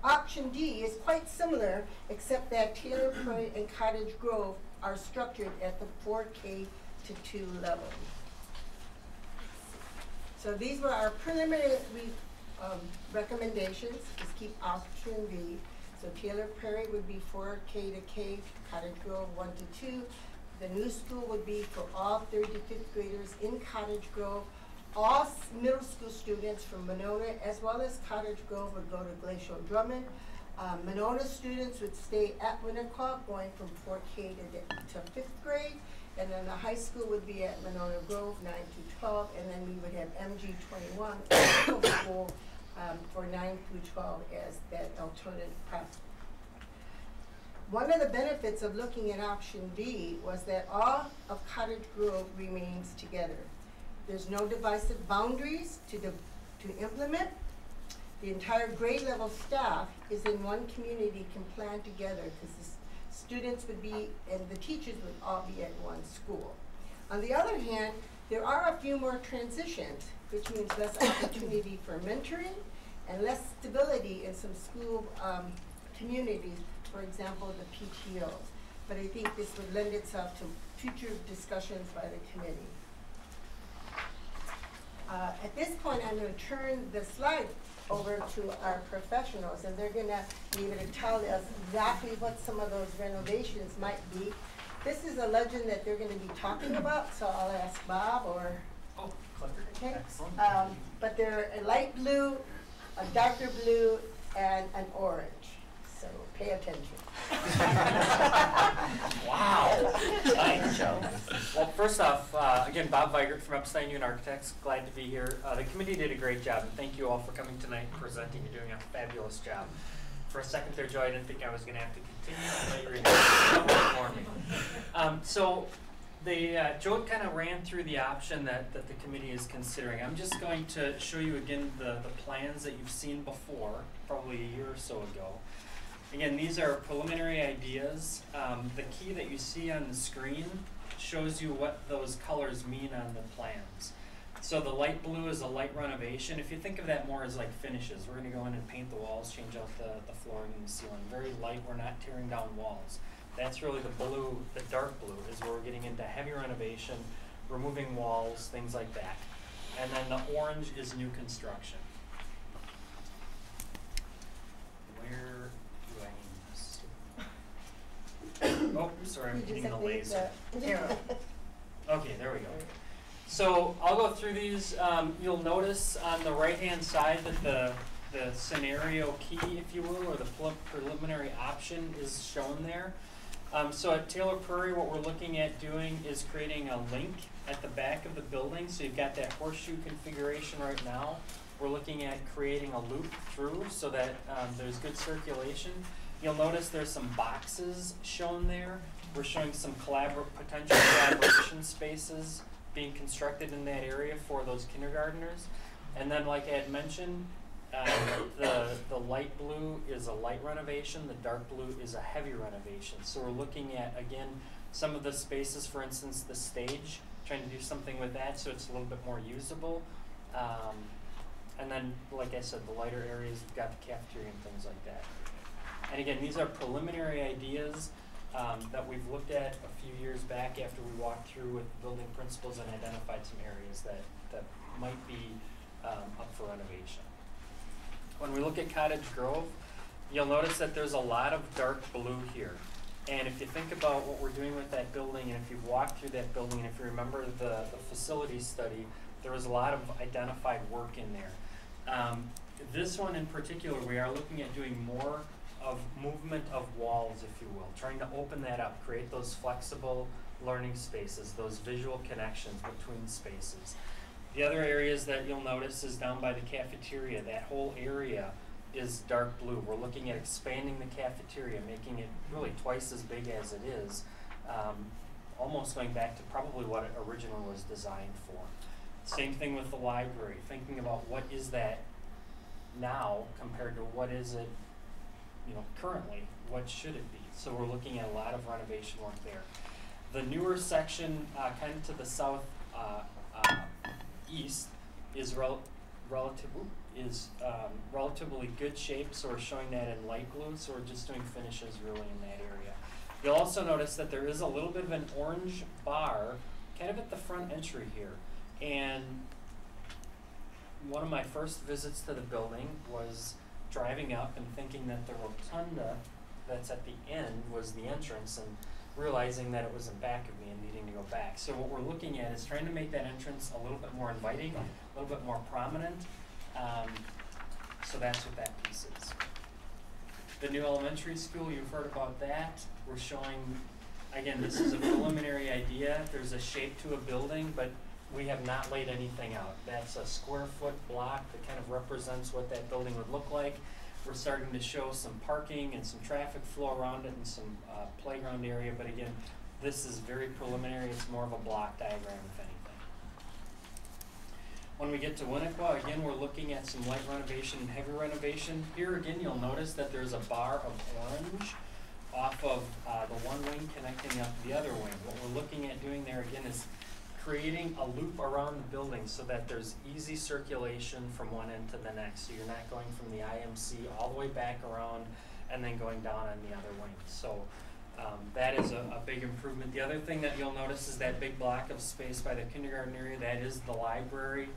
Option D is quite similar, except that Taylor, Prairie, and Cottage Grove are structured at the 4K to 2 level. So these were our preliminary recommendations. Just keep option B. So Taylor, Prairie would be 4K to K, Cottage Grove 1 to 2. The new school would be for all 3rd to 5th graders in Cottage Grove. All middle school students from Monona as well as Cottage Grove would go to Glacial Drummond. Monona students would stay at Winnicott, going from 4K to 5th grade. And then the high school would be at Monona Grove, 9 to 12. And then we would have MG 21 school for 9 through 12 as that alternative path. One of the benefits of looking at option B was that all of Cottage Grove remains together. There's no divisive boundaries to implement. The entire grade level staff is in one community, can plan together because the students would be, and the teachers would all be at one school. On the other hand, there are a few more transitions, which means less opportunity for mentoring and less stability in some school communities, for example, the PTOs. But I think this would lend itself to future discussions by the committee. At this point, I'm going to turn the slide over to our professionals, and they're going to be able to tell us exactly what some of those renovations might be. This is a legend that they're going to be talking about, so I'll ask Bob or... Oh, clever. Okay. Excellent. But they're a light blue, a darker blue, and an orange. So pay attention. Wow. Nice, Joe. Well, first off, again, Bob Weigert from Epstein Union Architects. Glad to be here. The committee did a great job, and thank you all for coming tonight and presenting. You're doing a fabulous job. For a second there, Joe, I didn't think I was going to have to continue. I thought you were going to for me. Joe kind of ran through the option that the committee is considering. I'm just going to show you again the plans that you've seen before, probably a year or so ago. Again, these are preliminary ideas. The key that you see on the screen shows you what those colors mean on the plans. So the light blue is a light renovation. If you think of that more as like finishes, we're going to go in and paint the walls, change out the flooring and the ceiling. Very light, we're not tearing down walls. That's really the blue, the dark blue is where we're getting into heavy renovation, removing walls, things like that. And then the orange is new construction. Where do I need this? Oh, sorry, I'm hitting the laser. Okay, there we go. So I'll go through these. You'll notice on the right-hand side that the scenario key, if you will, or the preliminary option is shown there. So at Taylor Prairie, what we're looking at doing is creating a link at the back of the building. So you've got that horseshoe configuration right now. We're looking at creating a loop through so that there's good circulation. You'll notice there's some boxes shown there. We're showing some potential collaboration spaces being constructed in that area for those kindergartners. And then like I had mentioned, the light blue is a light renovation, the dark blue is a heavy renovation. So we're looking at, again, some of the spaces, for instance, the stage, trying to do something with that so it's a little bit more usable. And then, like I said, the lighter areas, we've got the cafeteria and things like that. And again, these are preliminary ideas that we've looked at a few years back after we walked through with building principals and identified some areas that might be up for renovation. When we look at Cottage Grove, you'll notice that there's a lot of dark blue here. And if you think about what we're doing with that building, and if you've walked through that building, and if you remember the facilities study, there was a lot of identified work in there. This one in particular, we are looking at doing more of movement of walls, if you will, trying to open that up, create those flexible learning spaces, those visual connections between spaces. The other areas that you'll notice is down by the cafeteria. That whole area is dark blue. We're looking at expanding the cafeteria, making it really twice as big as it is, almost going back to probably what it originally was designed for. Same thing with the library, thinking about what is that now compared to what is it, currently, what should it be? So we're looking at a lot of renovation work there. The newer section, kind of to the south east, is relatively good shape, so we're showing that in light blue, so we're just doing finishes really in that area. You'll also notice that there is a little bit of an orange bar kind of at the front entry here, and one of my first visits to the building was driving up and thinking that the rotunda that's at the end was the entrance, and realizing that it was in back of me and needing to go back. So what we're looking at is trying to make that entrance a little bit more inviting, a little bit more prominent. So that's what that piece is. The new elementary school, you've heard about that. We're showing, again, this is a preliminary idea. There's a shape to a building, but we have not laid anything out. That's a square foot block that kind of represents what that building would look like. We're starting to show some parking and some traffic flow around it and some playground area, but again, this is very preliminary. It's more of a block diagram, if anything. When we get to Winnequa, again, we're looking at some light renovation and heavy renovation. Here again, you'll notice that there's a bar of orange off of the one wing connecting up the other wing. What we're looking at doing there again is creating a loop around the building so that there's easy circulation from one end to the next. So you're not going from the IMC all the way back around and then going down on the other wing. So that is a big improvement. The other thing that you'll notice is that big block of space by the kindergarten area. That is the library.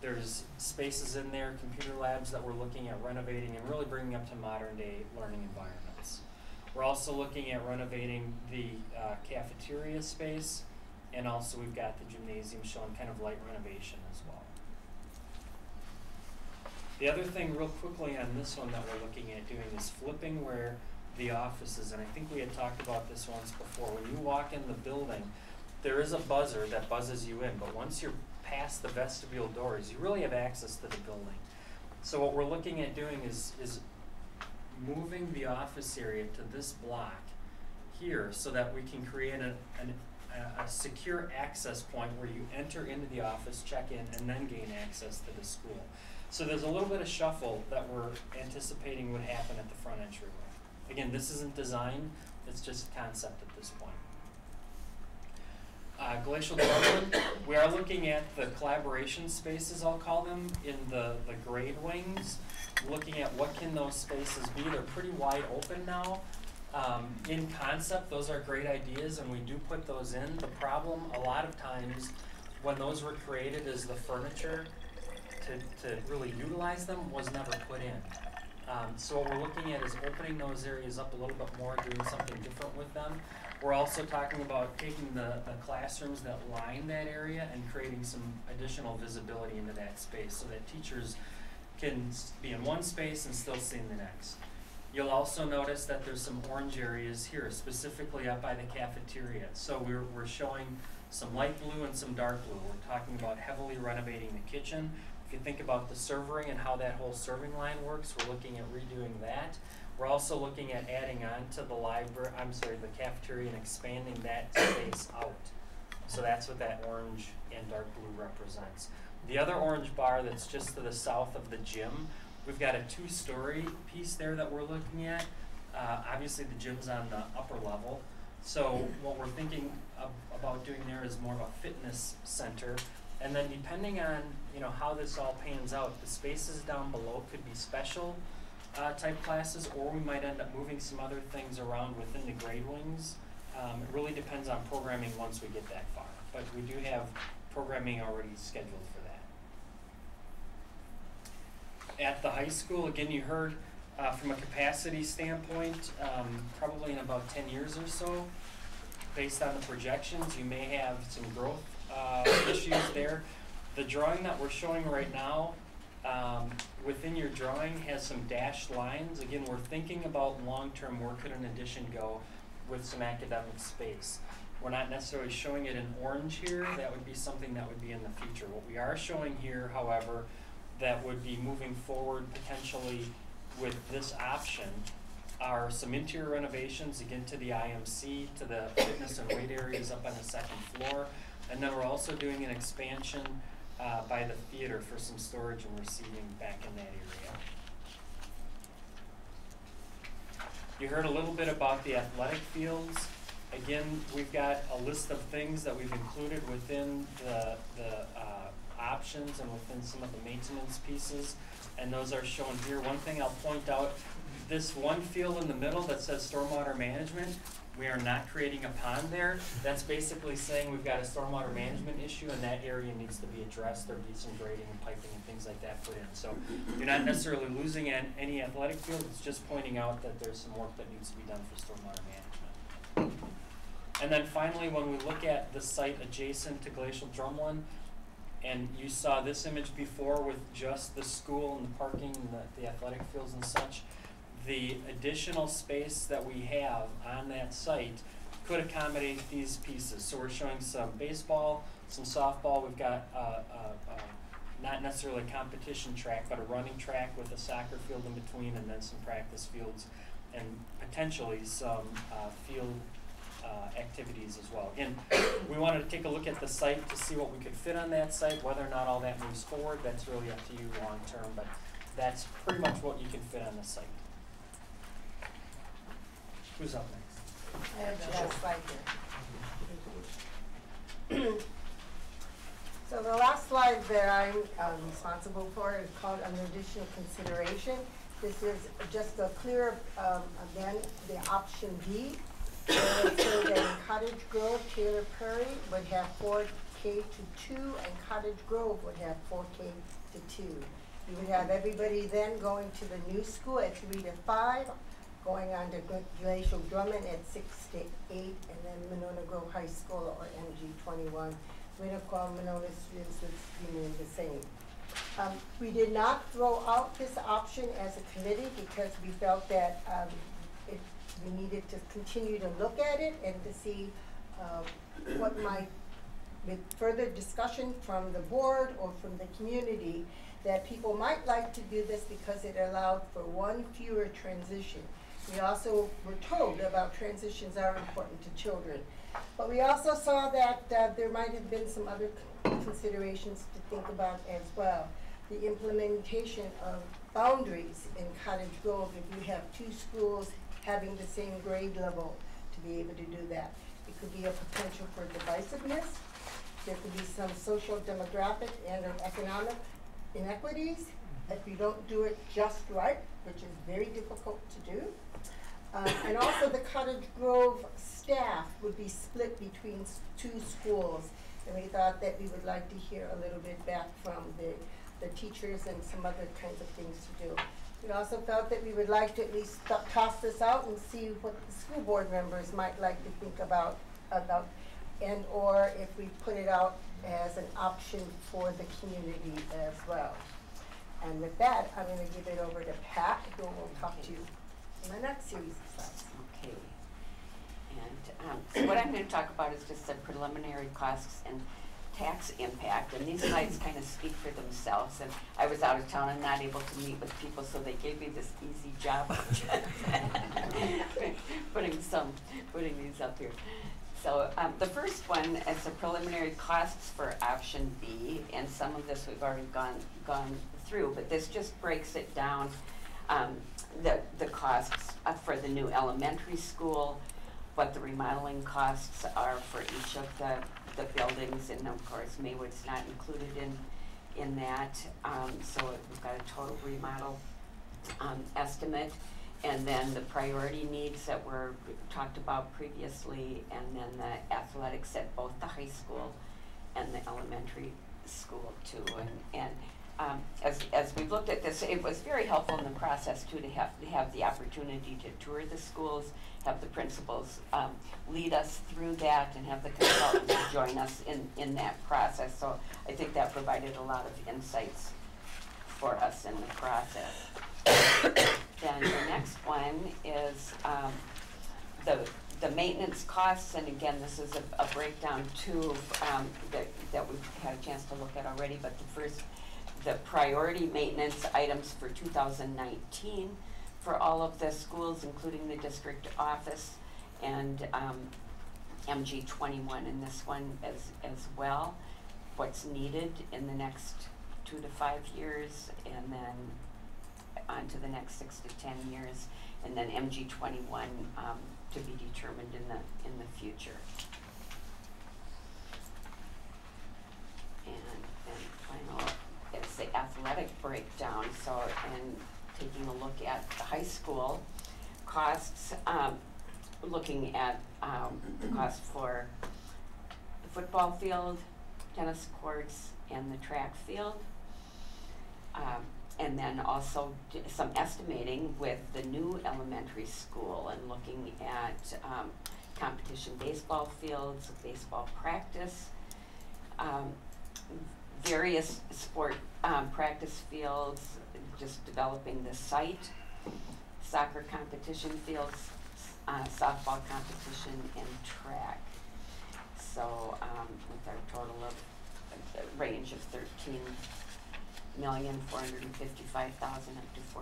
There's spaces in there, computer labs that we're looking at renovating and really bringing up to modern day learning environments. We're also looking at renovating the cafeteria space. And also we've got the gymnasium showing kind of light renovation as well. The other thing real quickly on this one that we're looking at doing is flipping where the office is. And I think we had talked about this once before. When you walk in the building, there is a buzzer that buzzes you in. But once you're past the vestibule doors, you really have access to the building. So what we're looking at doing is moving the office area to this block here so that we can create a secure access point where you enter into the office, check in, and then gain access to the school. So there's a little bit of shuffle that we're anticipating would happen at the front entryway. Again, this isn't designed, it's just a concept at this point. Glacial Development, we are looking at the collaboration spaces, I'll call them, in the grade wings, looking at what can those spaces be. They're pretty wide open now. In concept, those are great ideas, and we do put those in. The problem, a lot of times, when those were created, is the furniture to really utilize them was never put in. So what we're looking at is opening those areas up a little bit more, doing something different with them. We're also talking about taking the classrooms that line that area and creating some additional visibility into that space so that teachers can be in one space and still see in the next. You'll also notice that there's some orange areas here, specifically up by the cafeteria. So we're showing some light blue and some dark blue. We're talking about heavily renovating the kitchen. If you think about the servering and how that whole serving line works, we're looking at redoing that. We're also looking at adding on to the cafeteria and expanding that space out. So that's what that orange and dark blue represents. The other orange bar that's just to the south of the gym, we've got a 2-story piece there that we're looking at. Obviously the gym's on the upper level. So what we're thinking about doing there is more of a fitness center. And then depending on how this all pans out, the spaces down below could be special type classes, or we might end up moving some other things around within the grade wings. It really depends on programming once we get that far. But we do have programming already scheduled for that. At the high school, again, you heard from a capacity standpoint, probably in about 10 years or so, based on the projections, you may have some growth issues there. The drawing that we're showing right now within your drawing has some dashed lines. Again, we're thinking about long-term where could an addition go with some academic space. We're not necessarily showing it in orange here. That would be something that would be in the future. What we are showing here, however, that would be moving forward potentially with this option are some interior renovations, again to the IMC, to the fitness and weight areas up on the second floor. And then we're also doing an expansion by the theater for some storage and receiving back in that area. You heard a little bit about the athletic fields. Again, we've got a list of things that we've included within the options and within some of the maintenance pieces, and those are shown here. One thing I'll point out, this one field in the middle that says stormwater management, we are not creating a pond there. That's basically saying we've got a stormwater management issue and that area needs to be addressed. There'll be some grading and piping and things like that put in. So you're not necessarily losing any athletic field, it's just pointing out that there's some work that needs to be done for stormwater management. And then finally, when we look at the site adjacent to Glacial Drumlin, and you saw this image before with just the school and the parking and the athletic fields and such, the additional space that we have on that site could accommodate these pieces. So we're showing some baseball, some softball. We've got not necessarily a competition track, but a running track with a soccer field in between, and then some practice fields, and potentially some field activities as well. Again, we wanted to take a look at the site to see what we could fit on that site. Whether or not all that moves forward, that's really up to you long term, but that's pretty much what you can fit on the site. Who's up next? I have the last slide here. So the last slide that I'm responsible for is called Under Additional Consideration. This is just a clear, again, the option B. Where it says that in Cottage Grove, Taylor Prairie would have 4K to 2, and Cottage Grove would have 4K to 2. You would have everybody then going to the new school at 3 to 5, going on to Glacial Drummond at 6 to 8, and then Monona Grove High School or MG21. Winnequa, Monona students would remain the same. We did not throw out this option as a committee because we felt that we needed to continue to look at it and to see what might, with further discussion from the board or from the community, that people might like to do this because it allowed for one fewer transition. We also were told about transitions are important to children. But we also saw that there might have been some other considerations to think about as well. The implementation of boundaries in Cottage Grove, if you have two schools having the same grade level, to be able to do that. It could be a potential for divisiveness. There could be some social demographic and economic inequities if you don't do it just right, which is very difficult to do. And also the Cottage Grove staff would be split between two schools. And we thought that we would like to hear a little bit back from the teachers and some other kinds of things to do. We also felt that we would like to at least toss this out and see what the school board members might like to think about and or if we put it out as an option for the community as well. And with that, I'm going to give it over to Pat, who will talk to you in the next series of slides. Okay. And so what I'm going to talk about is just the preliminary costs and tax impact, and these slides kind of speak for themselves. And I was out of town and not able to meet with people, so they gave me this easy job of putting these up here. So the first one is the preliminary costs for option B, and some of this we've already gone through, but this just breaks it down. The costs for the new elementary school, what the remodeling costs are for each of the buildings, and of course Maywood's not included in that. So we've got a total remodel estimate, and then the priority needs that were talked about previously, and then the athletics at both the high school and the elementary school too. And as we've looked at this, it was very helpful in the process too to have the opportunity to tour the schools, have the principals lead us through that, and have the consultants join us in that process. So I think that provided a lot of insights for us in the process. Then the next one is the maintenance costs, and again, this is a breakdown too that we've had a chance to look at already, but the priority maintenance items for 2019 for all of the schools, including the district office, and MG 21 in this one as well, what's needed in the next 2 to 5 years, and then on to the next 6 to 10 years, and then MG 21 to be determined in the future. And final is the athletic breakdown. So, and taking a look at the high school costs, looking at the cost for the football field, tennis courts, and the track field. And then also some estimating with the new elementary school and looking at competition baseball fields, baseball practice, various sport practice fields, just developing the site, soccer competition fields, softball competition, and track. So with our total of a range of 13,455,000 up to 14,835,000.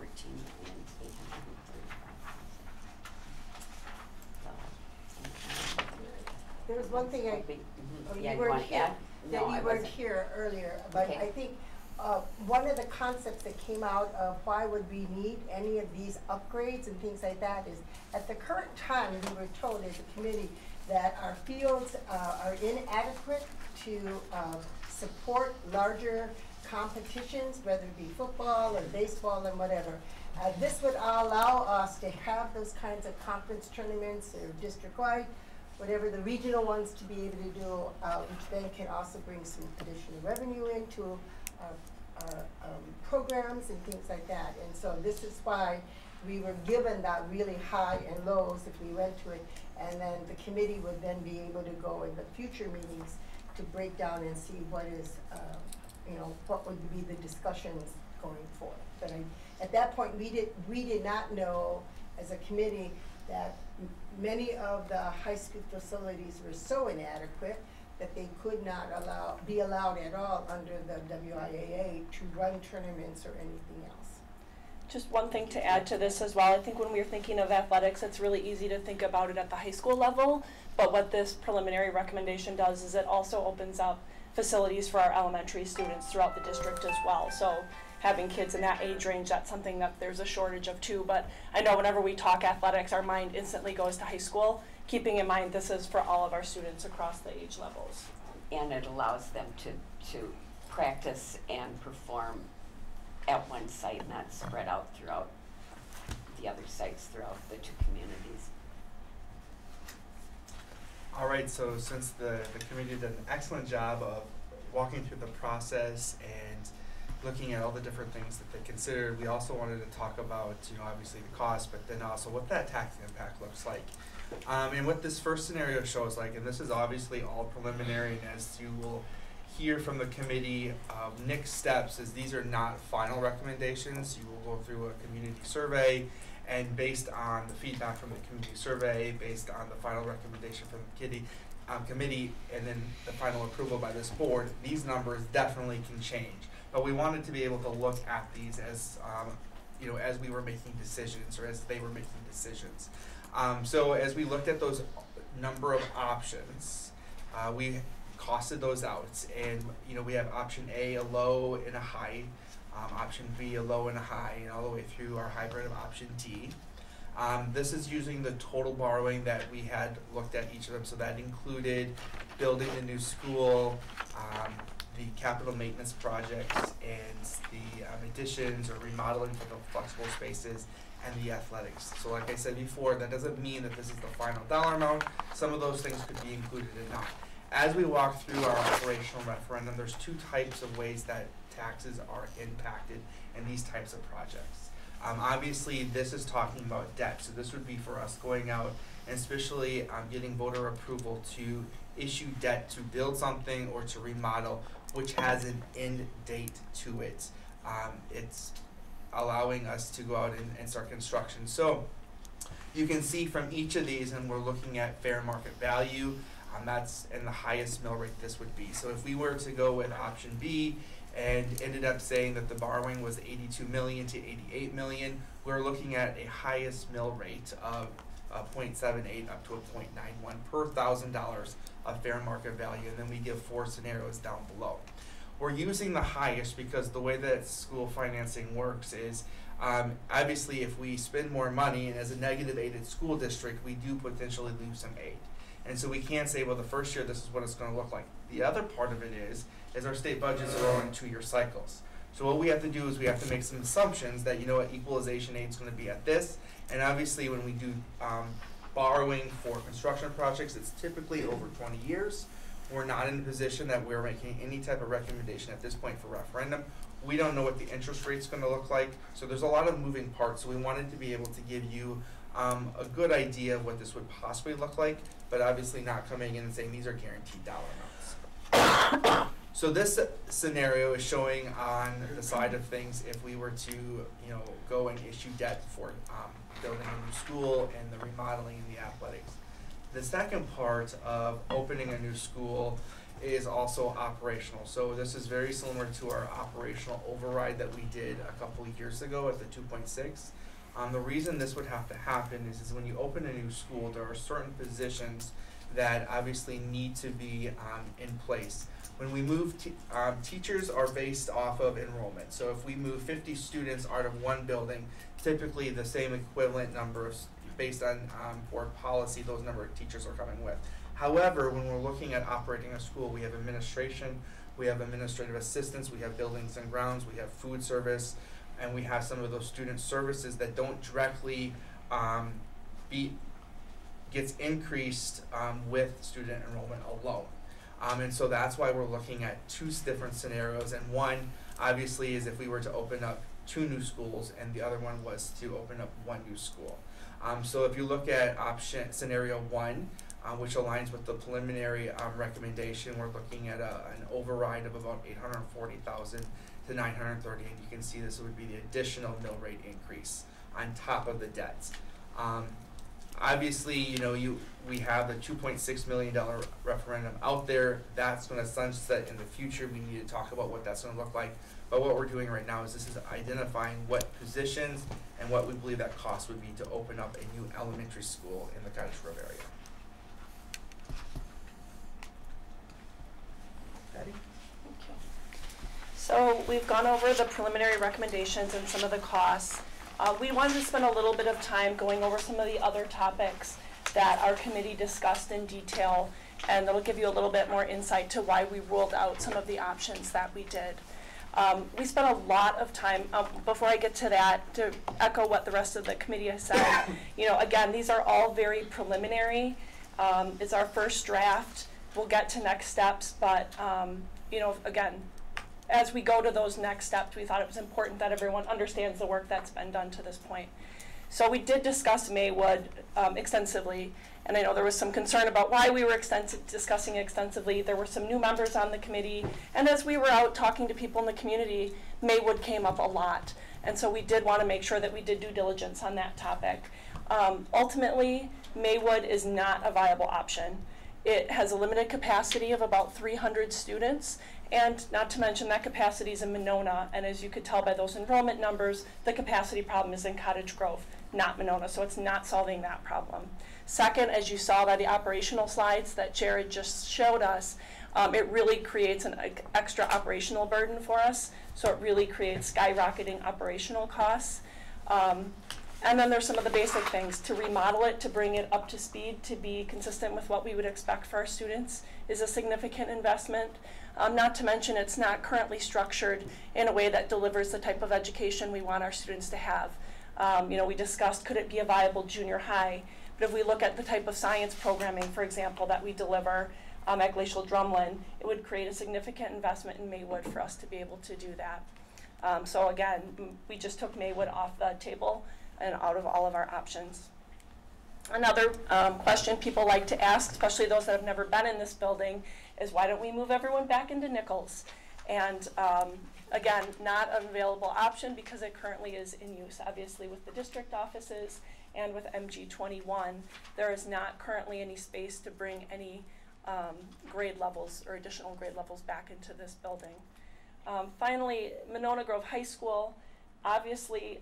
There was one thing Yeah, you weren't here, No, that I you weren't wasn't. here earlier, but Okay. I think one of the concepts that came out of why would we need any of these upgrades and things like that is, at the current time, we were told as a committee that our fields are inadequate to support larger competitions, whether it be football or baseball and whatever. This would allow us to have those kinds of conference tournaments or district-wide, whatever the regional ones to be able to do, which then can also bring some additional revenue into our programs and things like that. And so this is why we were given that really high and lows if we went to it, and then the committee would then be able to go in the future meetings to break down and see what is, what would be the discussions going forward. But at that point, we did not know as a committee that many of the high school facilities were so inadequate that they could not be allowed at all under the WIAA to run tournaments or anything else. Just one thing to add to this as well, I think when we're thinking of athletics, it's really easy to think about it at the high school level, but what this preliminary recommendation does is it also opens up facilities for our elementary students throughout the district as well. So having kids in that age range, that's something that there's a shortage of too, but I know whenever we talk athletics, our mind instantly goes to high school, keeping in mind this is for all of our students across the age levels. And it allows them to practice and perform at one site, not spread out throughout the other sites throughout the two communities. All right, so since the committee did an excellent job of walking through the process and looking at all the different things that they considered, we also wanted to talk about, obviously the cost, but then also what that tax impact looks like. And what this first scenario shows like, and this is obviously all preliminary, and as you will hear from the committee, next steps is these are not final recommendations. You will go through a community survey, and based on the feedback from the community survey, based on the final recommendation from the committee, and then the final approval by this board, these numbers definitely can change. But we wanted to be able to look at these as, as we were making decisions or as they were making decisions. So as we looked at those number of options, we costed those out, and we have option A, a low and a high, option B, a low and a high, and all the way through our hybrid of option D. This is using the total borrowing that we had looked at each of them, so that included building the new school, the capital maintenance projects, and the additions or remodeling for the flexible spaces, and the athletics. So like I said before, that doesn't mean that this is the final dollar amount. Some of those things could be included and not. As we walk through our operational referendum, there's two types of ways that taxes are impacted in these types of projects. Obviously, this is talking about debt, so this would be for us going out and especially getting voter approval to issue debt to build something or to remodel, which has an end date to it. it's allowing us to go out and start construction. So you can see from each of these, and we're looking at fair market value, that's in the highest mill rate this would be. So if we were to go with option B and ended up saying that the borrowing was 82 million to 88 million, we're looking at a highest mill rate of 0.78 up to a 0.91 per $1,000 of fair market value, and then we give 4 scenarios down below. We're using the highest because the way that school financing works is obviously if we spend more money, and as a negative aided school district, we do potentially lose some aid. And so we can't say, well, the first year this is what it's going to look like. The other part of it is our state budgets are all in 2-year cycles. So what we have to do is we have to make some assumptions that, you know what, equalization aid is going to be at this. And obviously when we do borrowing for construction projects, it's typically over 20 years. We're not in a position that we're making any type of recommendation at this point for referendum. We don't know what the interest rate's going to look like. So there's a lot of moving parts. So we wanted to be able to give you a good idea of what this would possibly look like, but obviously not coming in and saying these are guaranteed dollar amounts. So this scenario is showing on the side of things if we were to, you know, go and issue debt for building a new school and the remodeling and the athletics. The second part of opening a new school is also operational. So this is very similar to our operational override that we did a couple of years ago at the 2.6. The reason this would have to happen is when you open a new school, there are certain positions that obviously need to be in place. When we move, teachers are based off of enrollment. So if we move 50 students out of one building, typically the same equivalent number of, based on board policy, those number of teachers are coming with. However, when we're looking at operating a school, we have administration, we have administrative assistants, we have buildings and grounds, we have food service, and we have some of those student services that don't directly gets increased with student enrollment alone. And so that's why we're looking at 2 different scenarios, and one obviously is if we were to open up 2 new schools, and the other one was to open up 1 new school. So if you look at scenario 1, which aligns with the preliminary recommendation, we're looking at an override of about $840,000 to $930,000, and you can see this would be the additional mill rate increase on top of the debts. Obviously, you know, we have the $2.6 million referendum out there. That's going to sunset in the future. We need to talk about what that's going to look like. But what we're doing right now is this is identifying what positions and what we believe that cost would be to open up a new elementary school in the Cottage Grove area. Patty? Okay. So we've gone over the preliminary recommendations and some of the costs. We wanted to spend a little bit of time going over some of the other topics that our committee discussed in detail, and that'll give you a little bit more insight to why we ruled out some of the options that we did. We spent a lot of time, before I get to that, to echo what the rest of the committee has said. You know, again, these are all very preliminary. It's our first draft. We'll get to next steps, but you know, again, as we go to those next steps, we thought it was important that everyone understands the work that's been done to this point. So we did discuss Maywood extensively, and I know there was some concern about why we were discussing extensively. There were some new members on the committee, and as we were out talking to people in the community, Maywood came up a lot. And so we did want to make sure that we did due diligence on that topic. Ultimately, Maywood is not a viable option. It has a limited capacity of about 300 students, and not to mention that capacity is in Monona, and as you could tell by those enrollment numbers, the capacity problem is in Cottage Grove, not Monona, so it's not solving that problem. Second, as you saw by the operational slides that Jared just showed us, it really creates an extra operational burden for us, so it really creates skyrocketing operational costs. And then there's some of the basic things. To remodel it, to bring it up to speed, to be consistent with what we would expect for our students is a significant investment. Not to mention it's not currently structured in a way that delivers the type of education we want our students to have. You know, we discussed, could it be a viable junior high? But if we look at the type of science programming, for example, that we deliver at Glacial Drumlin, it would create a significant investment in Maywood for us to be able to do that. So again, we just took Maywood off the table and out of all of our options. Another question people like to ask, especially those that have never been in this building, is why don't we move everyone back into Nichols? And Again, not an available option because it currently is in use. Obviously with the district offices and with MG21, there is not currently any space to bring any grade levels or additional grade levels back into this building. Finally, Monona Grove High School, obviously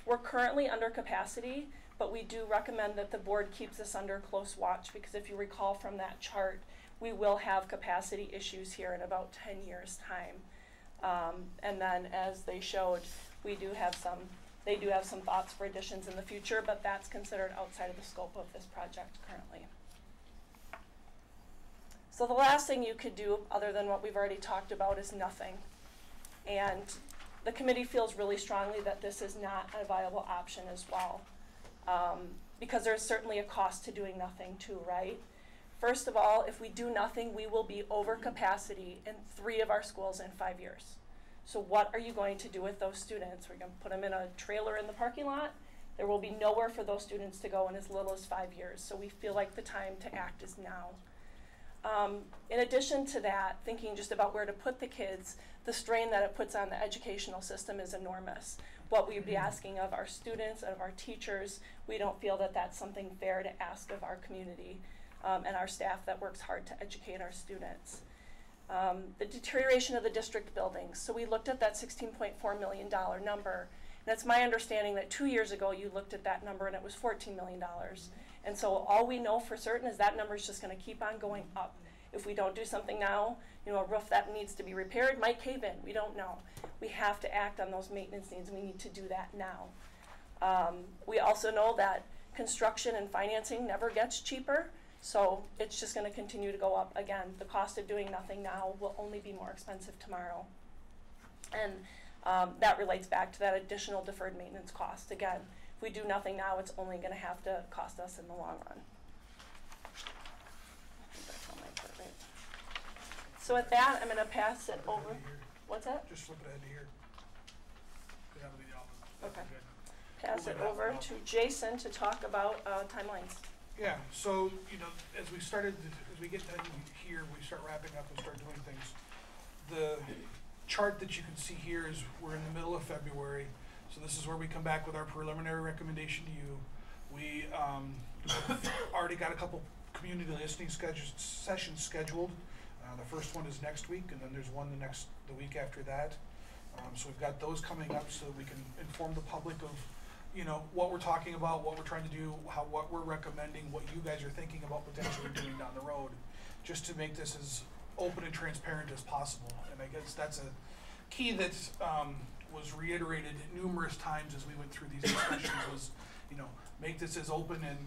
we're currently under capacity, but we do recommend that the board keeps this under close watch because if you recall from that chart, we will have capacity issues here in about 10 years' time. And then as they showed, they do have some thoughts for additions in the future, but that's considered outside of the scope of this project currently. So the last thing you could do, other than what we've already talked about, is nothing. And the committee feels really strongly that this is not a viable option as well. Because there's certainly a cost to doing nothing too, right? First of all, if we do nothing, we will be over capacity in 3 of our schools in 5 years. So what are you going to do with those students? We're going to put them in a trailer in the parking lot. There will be nowhere for those students to go in as little as 5 years. So we feel like the time to act is now. In addition to that, thinking just about where to put the kids, the strain that it puts on the educational system is enormous. What we'd be asking of our students and of our teachers, we don't feel that that's something fair to ask of our community and our staff that works hard to educate our students. The deterioration of the district buildings. So we looked at that $16.4 million number. And it's my understanding that 2 years ago you looked at that number and it was $14 million. And so all we know for certain is that number is just going to keep on going up. If we don't do something now, a roof that needs to be repaired might cave in. We don't know. We have to act on those maintenance needs, and we need to do that now. We also know that construction and financing never gets cheaper, so it's just going to continue to go up. Again, the cost of doing nothing now will only be more expensive tomorrow. And that relates back to that additional deferred maintenance cost. Again, if we do nothing now, it's only going to have to cost us in the long run. I think that's all my part, right? So with that, I'm going to pass it over. What's that? Just flip it ahead to here. That would be the opposite. Okay. Pass it over to Jason to talk about timelines. Yeah, so, as we get done here, we start wrapping up and start doing things. The chart that you can see here is we're in the middle of February, so this is where we come back with our preliminary recommendation to you. We already got a couple community listening sessions scheduled. The first one is next week, and then there's one the week after that. So we've got those coming up so that we can inform the public of what we're talking about, what we're trying to do, what we're recommending, what you guys are thinking about potentially doing down the road, just to make this as open and transparent as possible. And I guess that's a key that was reiterated numerous times as we went through these discussions was, make this as open and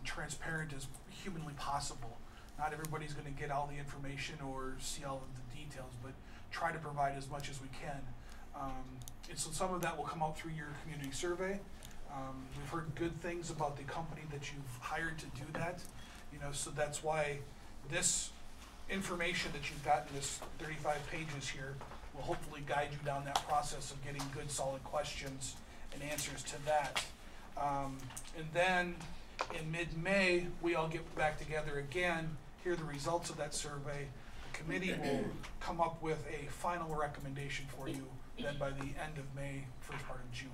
transparent as humanly possible. Not everybody's going to get all the information or see all of the details, but try to provide as much as we can. And so some of that will come out through your community survey. We've heard good things about the company that you've hired to do that. So that's why this information that you've got in this 35 pages here will hopefully guide you down that process of getting good, solid questions and answers to that. And then in mid-May, we all get back together again, hear the results of that survey. The committee will come up with a final recommendation for you then by the end of May, first part of June.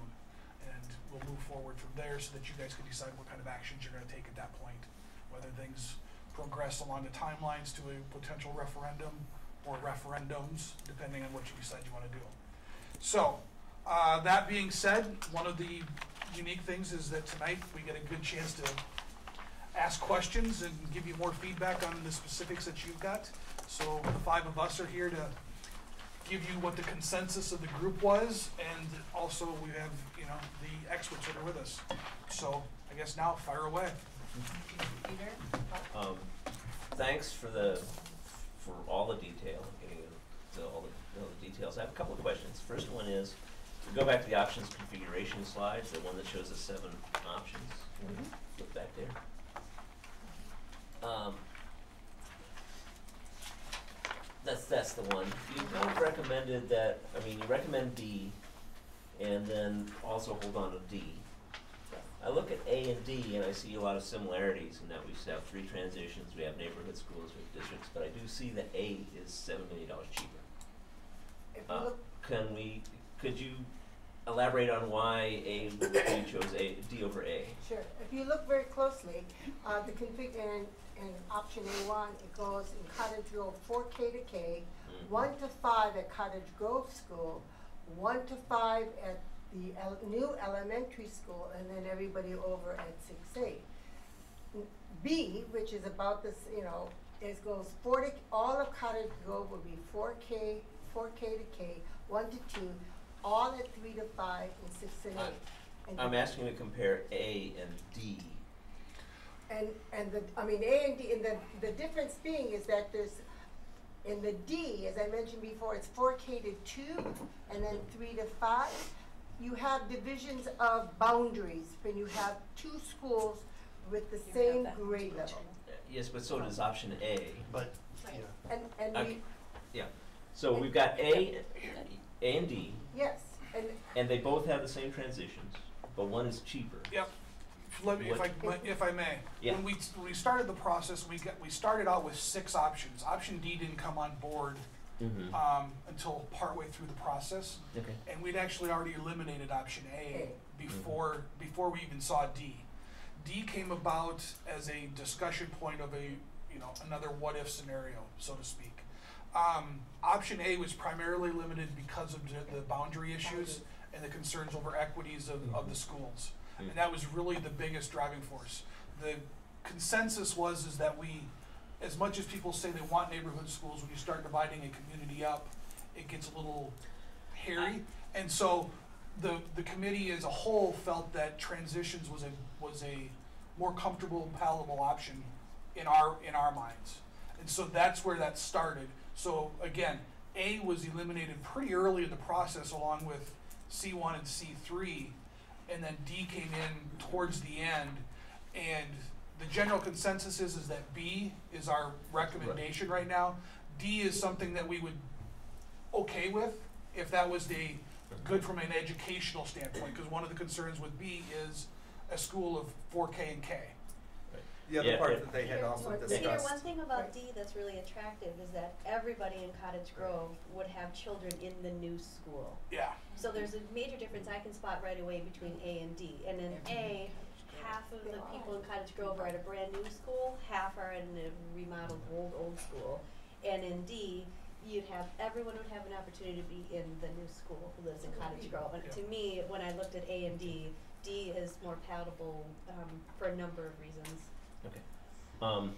And we'll move forward from there so that you guys can decide what kind of actions you're going to take at that point, whether things progress along the timelines to a potential referendum or referendums, depending on what you decide you want to do. So, that being said, one of the unique things is that tonight we get a good chance to ask questions and give you more feedback on the specifics that you've got. So the 5 of us are here to give you what the consensus of the group was, and also we have the experts that are with us. So I guess now fire away. Iger? Thanks for all the detail, getting to all the details. I have a couple of questions. First one is, we go back to the options configuration slides, the one that shows the 7 options. Flip back there. That's the one. You kind of recommended that, you recommend B, and then also hold on to D. I look at A and D, and I see a lot of similarities in that we have 3 transitions, we have neighborhood schools, we have districts, but I do see that A is $7 million cheaper. if you look, could you elaborate on why you chose D over A? sure, if you look very closely, the config in option A1, it goes in Cottage Grove 4K to K, 1 to 5 at Cottage Grove School, 1 to 5 at the new elementary school, and then everybody over at 6A. B, which is about this, it goes 4 to, all of Cottage Grove will be 4K to K, 1 to 2, all at 3 to 5, and 6 and 8. And I'm asking you to compare A and D. And A and D, and the difference being is that there's, in the D, as I mentioned before, it's 4K to 2, and then 3 to 5. You have divisions of boundaries, when you have two schools with the same grade level. Yes, but so does option A. But, yeah. And So we've got A and D, yes, and they both have the same transitions, but one is cheaper. Yep. Let me, if I may. Yeah. When we started the process, we started out with 6 options. Option D didn't come on board until partway through the process. Okay. And we'd actually already eliminated option A before we even saw D. D came about as a discussion point of another what if scenario, so to speak. Option A was primarily limited because of the boundary issues and the concerns over equities of the schools. And that was really the biggest driving force. The consensus is that as much as people say they want neighborhood schools, when you start dividing a community up, it gets a little hairy. And so the committee as a whole felt that transitions was a more comfortable and palatable option in our minds. And so that's where that started. So again, A was eliminated pretty early in the process along with C1 and C3, and then D came in towards the end. And the general consensus is that B is our recommendation right now. D is something that we would okay with if that was good from an educational standpoint, because one of the concerns with B is a school of 4K and K. The other part that they had also discussed. Peter, one thing about D that's really attractive is that everybody in Cottage Grove would have children in the new school. Yeah. So there's a major difference I can spot right away between A and D. And in A, half of the people in Cottage Grove are at a brand new school, half are in a remodeled old school. And in D, everyone would have an opportunity to be in the new school who lives in Cottage Grove. And to me, when I looked at A and D is more palatable for a number of reasons. Okay. All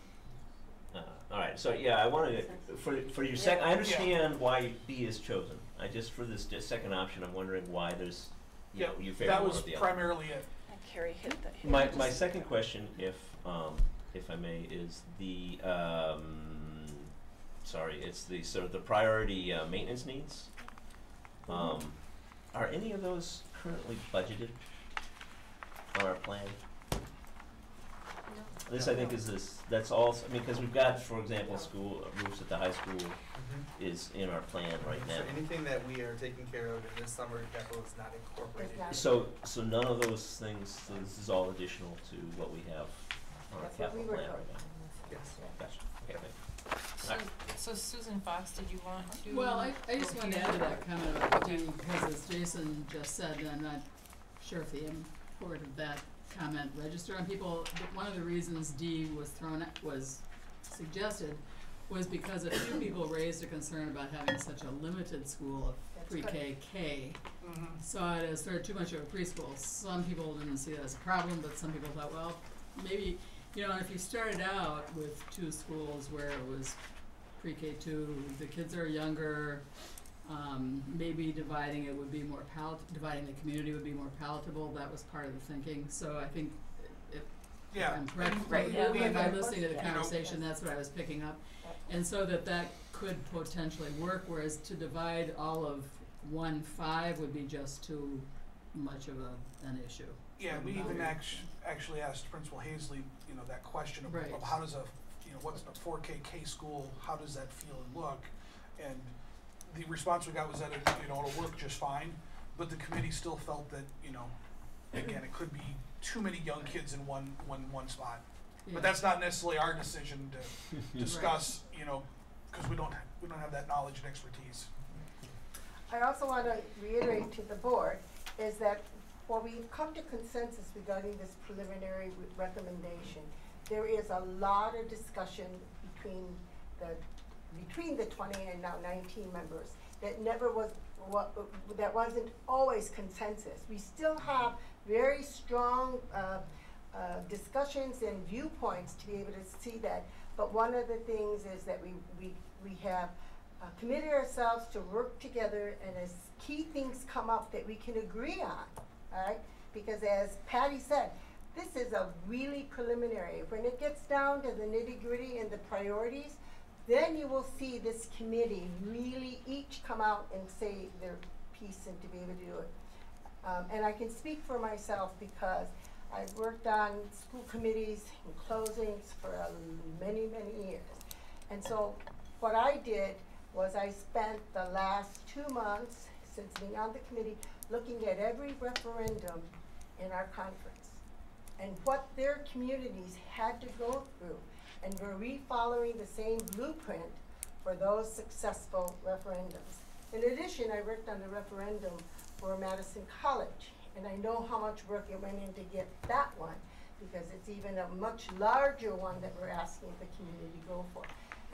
right. So yeah, I wanted to, for your second. I understand why B is chosen. I just for this second option, I'm wondering why there's you favor that one was or the primarily it. Carrie hit that. My second question, if I may, is the it's the sort of the priority maintenance needs. Are any of those currently budgeted on our plan? This I think that's all, because we've got, for example, school roofs at the high school is in our plan right now. So anything that we are taking care of in this summer capital is not incorporated. So none of those things, so this is all additional to what we have on our capital plan right now? Yes. Gotcha, okay, thank you. So Susan Fox, did you want to? Well, I just wanted to add to that comment about D, because as Jason just said, and I'm not sure if the import of that comment registered on people, but one of the reasons D was suggested was because a few people raised a concern about having such a limited school of pre-K, K. Saw it as sort of too much of a preschool. Some people didn't see that as a problem, but some people thought, well, maybe, if you started out with 2 schools where it was pre-K 2, the kids are younger, maybe dividing it would be more dividing the community would be more palatable. That was part of the thinking. So I think if I'm correct, by listening to the conversation, that's what I was picking up. And so that could potentially work, whereas to divide all of 1-5 would be just too much of an issue. Yeah, we even actually asked Principal Hazley, that question of how does what's a 4K K school, how does that feel and look? And the response we got was that it'll work just fine, but the committee still felt that, again, it could be too many young kids in one spot. Yeah. But that's not necessarily our decision to discuss, because we don't have that knowledge and expertise. I also want to reiterate to the board is that while we've come to consensus regarding this preliminary recommendation, there is a lot of discussion between the 20 and now 19 members that never was, that wasn't always consensus. We still have very strong discussions and viewpoints to be able to see that. But one of the things is that we have committed ourselves to work together, and as key things come up that we can agree on, all right? Because as Patty said, this is a really preliminary. When it gets down to the nitty-gritty and the priorities, then you will see this committee really each come out and say their piece and to be able to do it. And I can speak for myself because I've worked on school committees and closings for many, many years. And so what I did was I spent the last 2 months since being on the committee looking at every referendum in our conference and what their communities had to go through. And were we following the same blueprint for those successful referendums? In addition, I worked on the referendum for Madison College, and I know how much work it went in to get that one, because it's even a much larger one that we're asking the community to go for.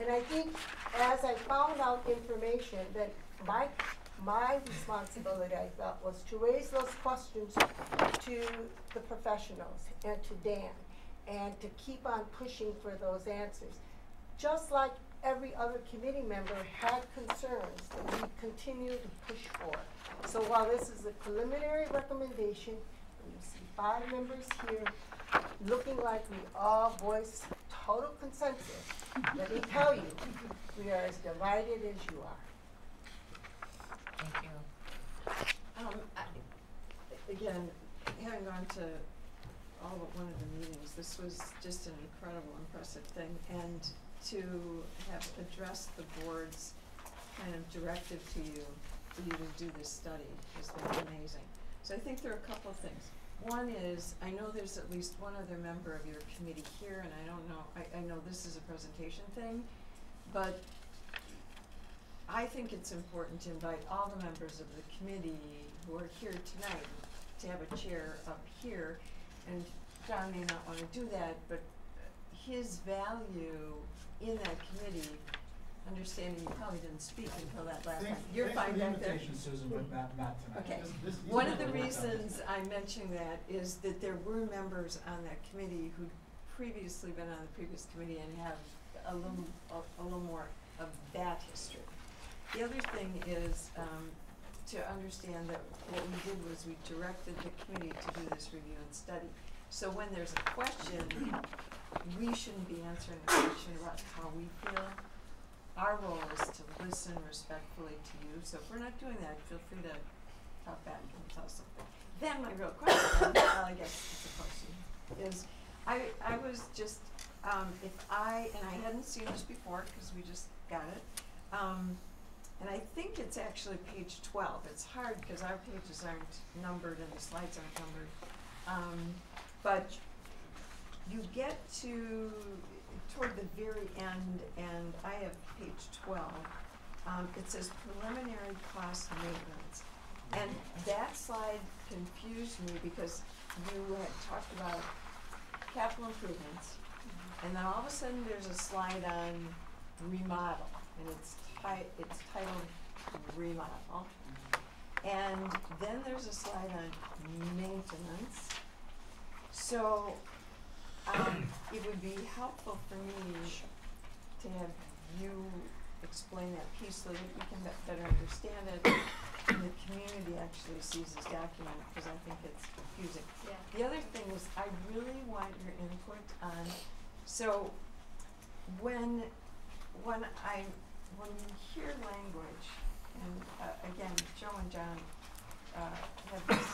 And I think as I found out information, that my responsibility, I felt, was to raise those questions to the professionals and to Dan, and to keep on pushing for those answers. Just like every other committee member had concerns that we continue to push for. So while this is a preliminary recommendation, and you see 5 members here looking like we all voice total consensus, let me tell you, we are as divided as you are. Thank you. Again, having gone to all but one of the meetings, this was just an incredible, impressive thing, and to have addressed the board's kind of directive to you for you to do this study has been amazing. So I think there are a couple of things. One is, I know there's at least one other member of your committee here, and I don't know, I know this is a presentation thing, but I think it's important to invite all the members of the committee who are here tonight to have a chair up here. And John may not want to do that, but his value in that committee, understanding you probably didn't speak until that last time. You're fine back there. Susan, but not tonight. Okay. One of the reasons I'm mentioning that is that there were members on that committee who'd previously been on the previous committee and have a little more of that history. The other thing is to understand that what we did was we directed the committee to do this review and study. So when there's a question, we shouldn't be answering the question about how we feel. Our role is to listen respectfully to you. So if we're not doing that, feel free to talk back and tell us something. Then my real question, well, I guess it's a question, is I was just, and I hadn't seen this before because we just got it. And I think it's actually page 12. It's hard because our pages aren't numbered and the slides aren't numbered. But you get to toward the very end, and I have page 12. It says preliminary cost maintenance. And that slide confused me because you had talked about capital improvements, and then all of a sudden there's a slide on remodel, and it's titled remodel. And then there's a slide on maintenance. So it would be helpful for me to have you explain that piece so that we can better understand it and the community actually sees this document, because I think it's confusing. Yeah. The other thing is I really want your input on, so when you hear language, and again, Joe and John have this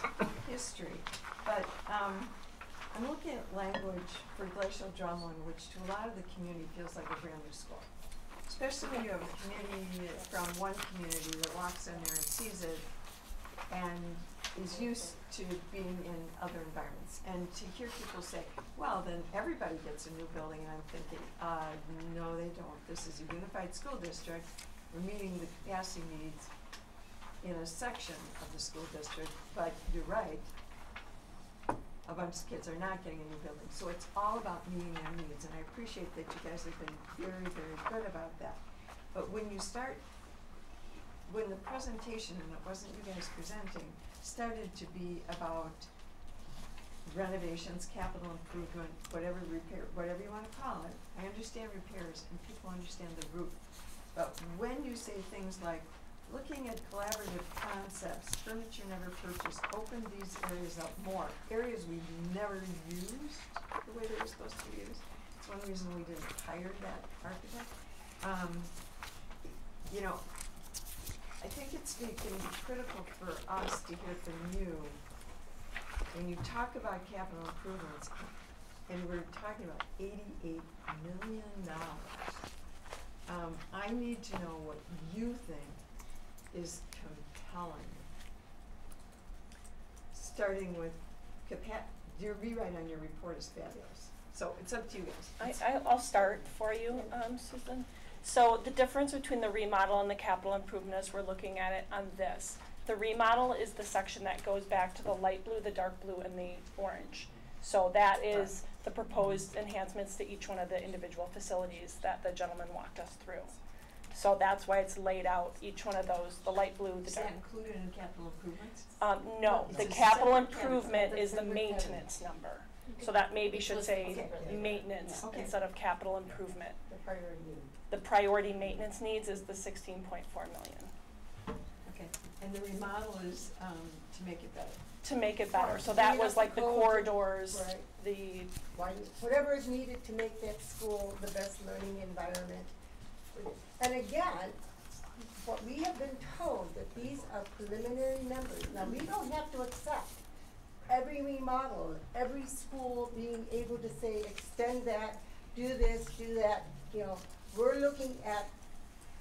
history, but I'm looking at language for Glacial Drumlin, which to a lot of the community feels like a brand new school. Especially when you have a community from one community that walks in there and sees it and is used to being in other environments. And to hear people say, well, then everybody gets a new building, and I'm thinking, no, they don't. This is a unified school district. We're meeting the capacity needs. in a section of the school district, but you're right, a bunch of kids are not getting a new building. So it's all about meeting their needs, and I appreciate that you guys have been very, very good about that. But when you start, when the presentation, and it wasn't you guys presenting, started to be about renovations, capital improvement, whatever repair, whatever you wanna call it, I understand repairs and people understand the roof. But when you say things like, looking at collaborative concepts, furniture never purchased, open these areas up more, areas we've never used the way they were supposed to be used. It's one reason we didn't hire that architect. You know, I think it's going to be critical for us to hear from you when you talk about capital improvements, and we're talking about $88 million. I need to know what you think is compelling. Starting with your rewrite on your report is fabulous. So it's up to you guys. I'll start for you, Susan. So the difference between the remodel and the capital improvement is we're looking at it on this. The remodel is the section that goes back to the light blue, the dark blue, and the orange. So that is the proposed enhancements to each one of the individual facilities that the gentleman walked us through. So that's why it's laid out, each one of those, the light blue, the Is dark. that included in capital improvements? No, It's the a capital separate improvement category. is the maintenance number. So that maybe should say maintenance Okay. instead of capital improvement. The priority need. The priority maintenance needs is the 16.4 million. Okay, and the remodel is to make it better. To make it better, so that was like the corridors, Right. the, Whatever is needed to make that school the best learning environment. And again, what we have been told that these are preliminary numbers. Now, we don't have to accept every remodel, every school being able to say, extend that, do this, do that. You know, we're looking at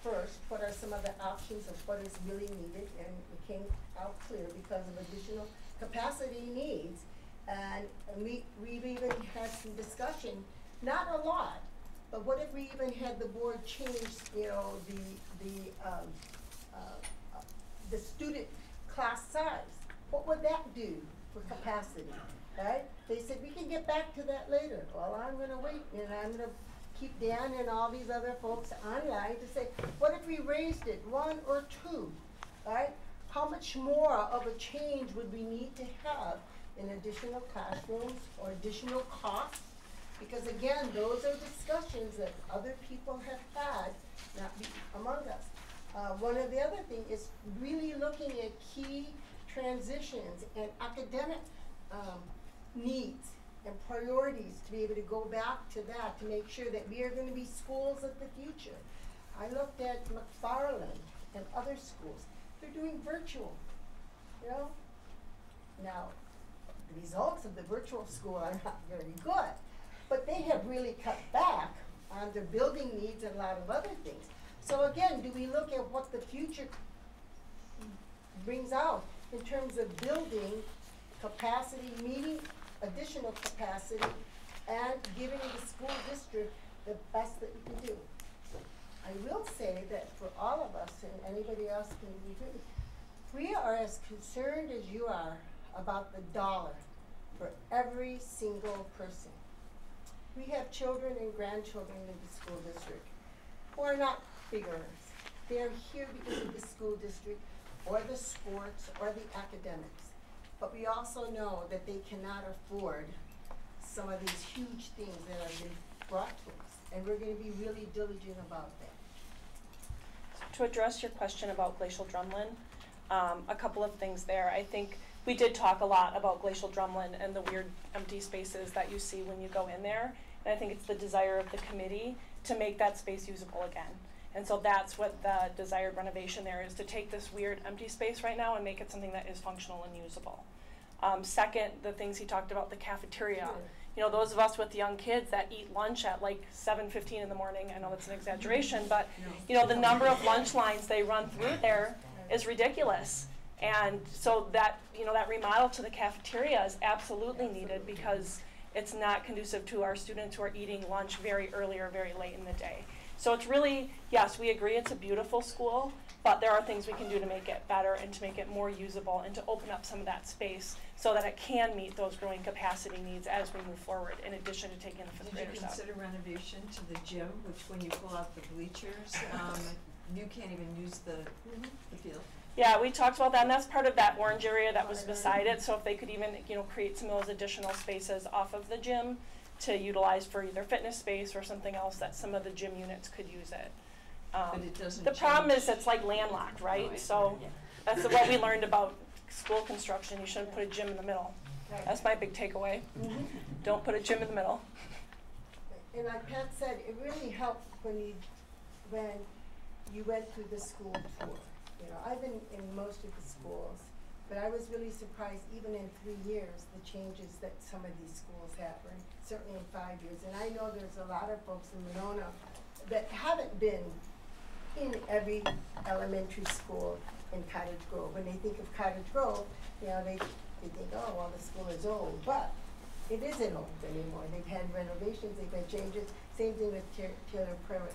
first, what are some of the options of what is really needed, and it came out clear because of additional capacity needs. And we've even had some discussion, not a lot, but what if we even had the board change, you know, the student class size? What would that do for capacity, right? They said, we can get back to that later. Well, I'm gonna wait, and I'm gonna keep Dan and all these other folks online to say, what if we raised it 1 or 2, right? How much more of a change would we need to have in additional classrooms or additional costs? Because again, those are discussions that other people have had, not among us. One of the other things is really looking at key transitions and academic needs and priorities to be able to go back to that, to make sure that we are going to be schools of the future. I looked at McFarland and other schools. They're doing virtual, you know? Now, the results of the virtual school are not very good, but they have really cut back on their building needs and a lot of other things. So again, do we look at what the future brings out in terms of building capacity, meeting additional capacity, and giving the school district the best that we can do? I will say that for all of us, and anybody else can agree, we are as concerned as you are about the dollar for every single person. We have children and grandchildren in the school district who are not big earners. They are here because of the school district or the sports or the academics. But we also know that they cannot afford some of these huge things that have been brought to us. And we're going to be really diligent about that. to address your question about Glacial Drumlin, a couple of things there. I think we did talk a lot about Glacial Drumlin and the weird empty spaces that you see when you go in there. And I think it's the desire of the committee to make that space usable again. And so that's what the desired renovation there is, to take this weird empty space right now and make it something that is functional and usable. Second, the things he talked about, the cafeteria. You know, those of us with young kids that eat lunch at like 7:15 in the morning, I know that's an exaggeration, but you know, the number of lunch lines they run through there is ridiculous. And so that, you know, that remodel to the cafeteria is absolutely needed because it's not conducive to our students who are eating lunch very early or very late in the day. So it's really, yes, we agree it's a beautiful school, but there are things we can do to make it better and to make it more usable and to open up some of that space so that it can meet those growing capacity needs as we move forward, in addition to taking the fifth Did you graders out. consider renovation to the gym, which when you pull out the bleachers, you can't even use the field? Yeah, we talked about that, and that's part of that orange area that was beside it. So if they could even, create some of those additional spaces off of the gym to utilize for either fitness space or something else, that some of the gym units could use it. But it doesn't The problem change. is it's like landlocked, right? Right. So Yeah. that's what we learned about school construction. You shouldn't put a gym in the middle. That's my big takeaway. Don't put a gym in the middle. And like Pat said, it really helped when you went through the school tour. I've been in most of the schools, but I was really surprised, even in 3 years, the changes that some of these schools have, and certainly in 5 years. And I know there's a lot of folks in Monona that haven't been in every elementary school in Cottage Grove. When they think of Cottage Grove, they think, oh, well, the school is old, but it isn't old anymore. They've had renovations, they've had changes, same thing with Taylor Prairie.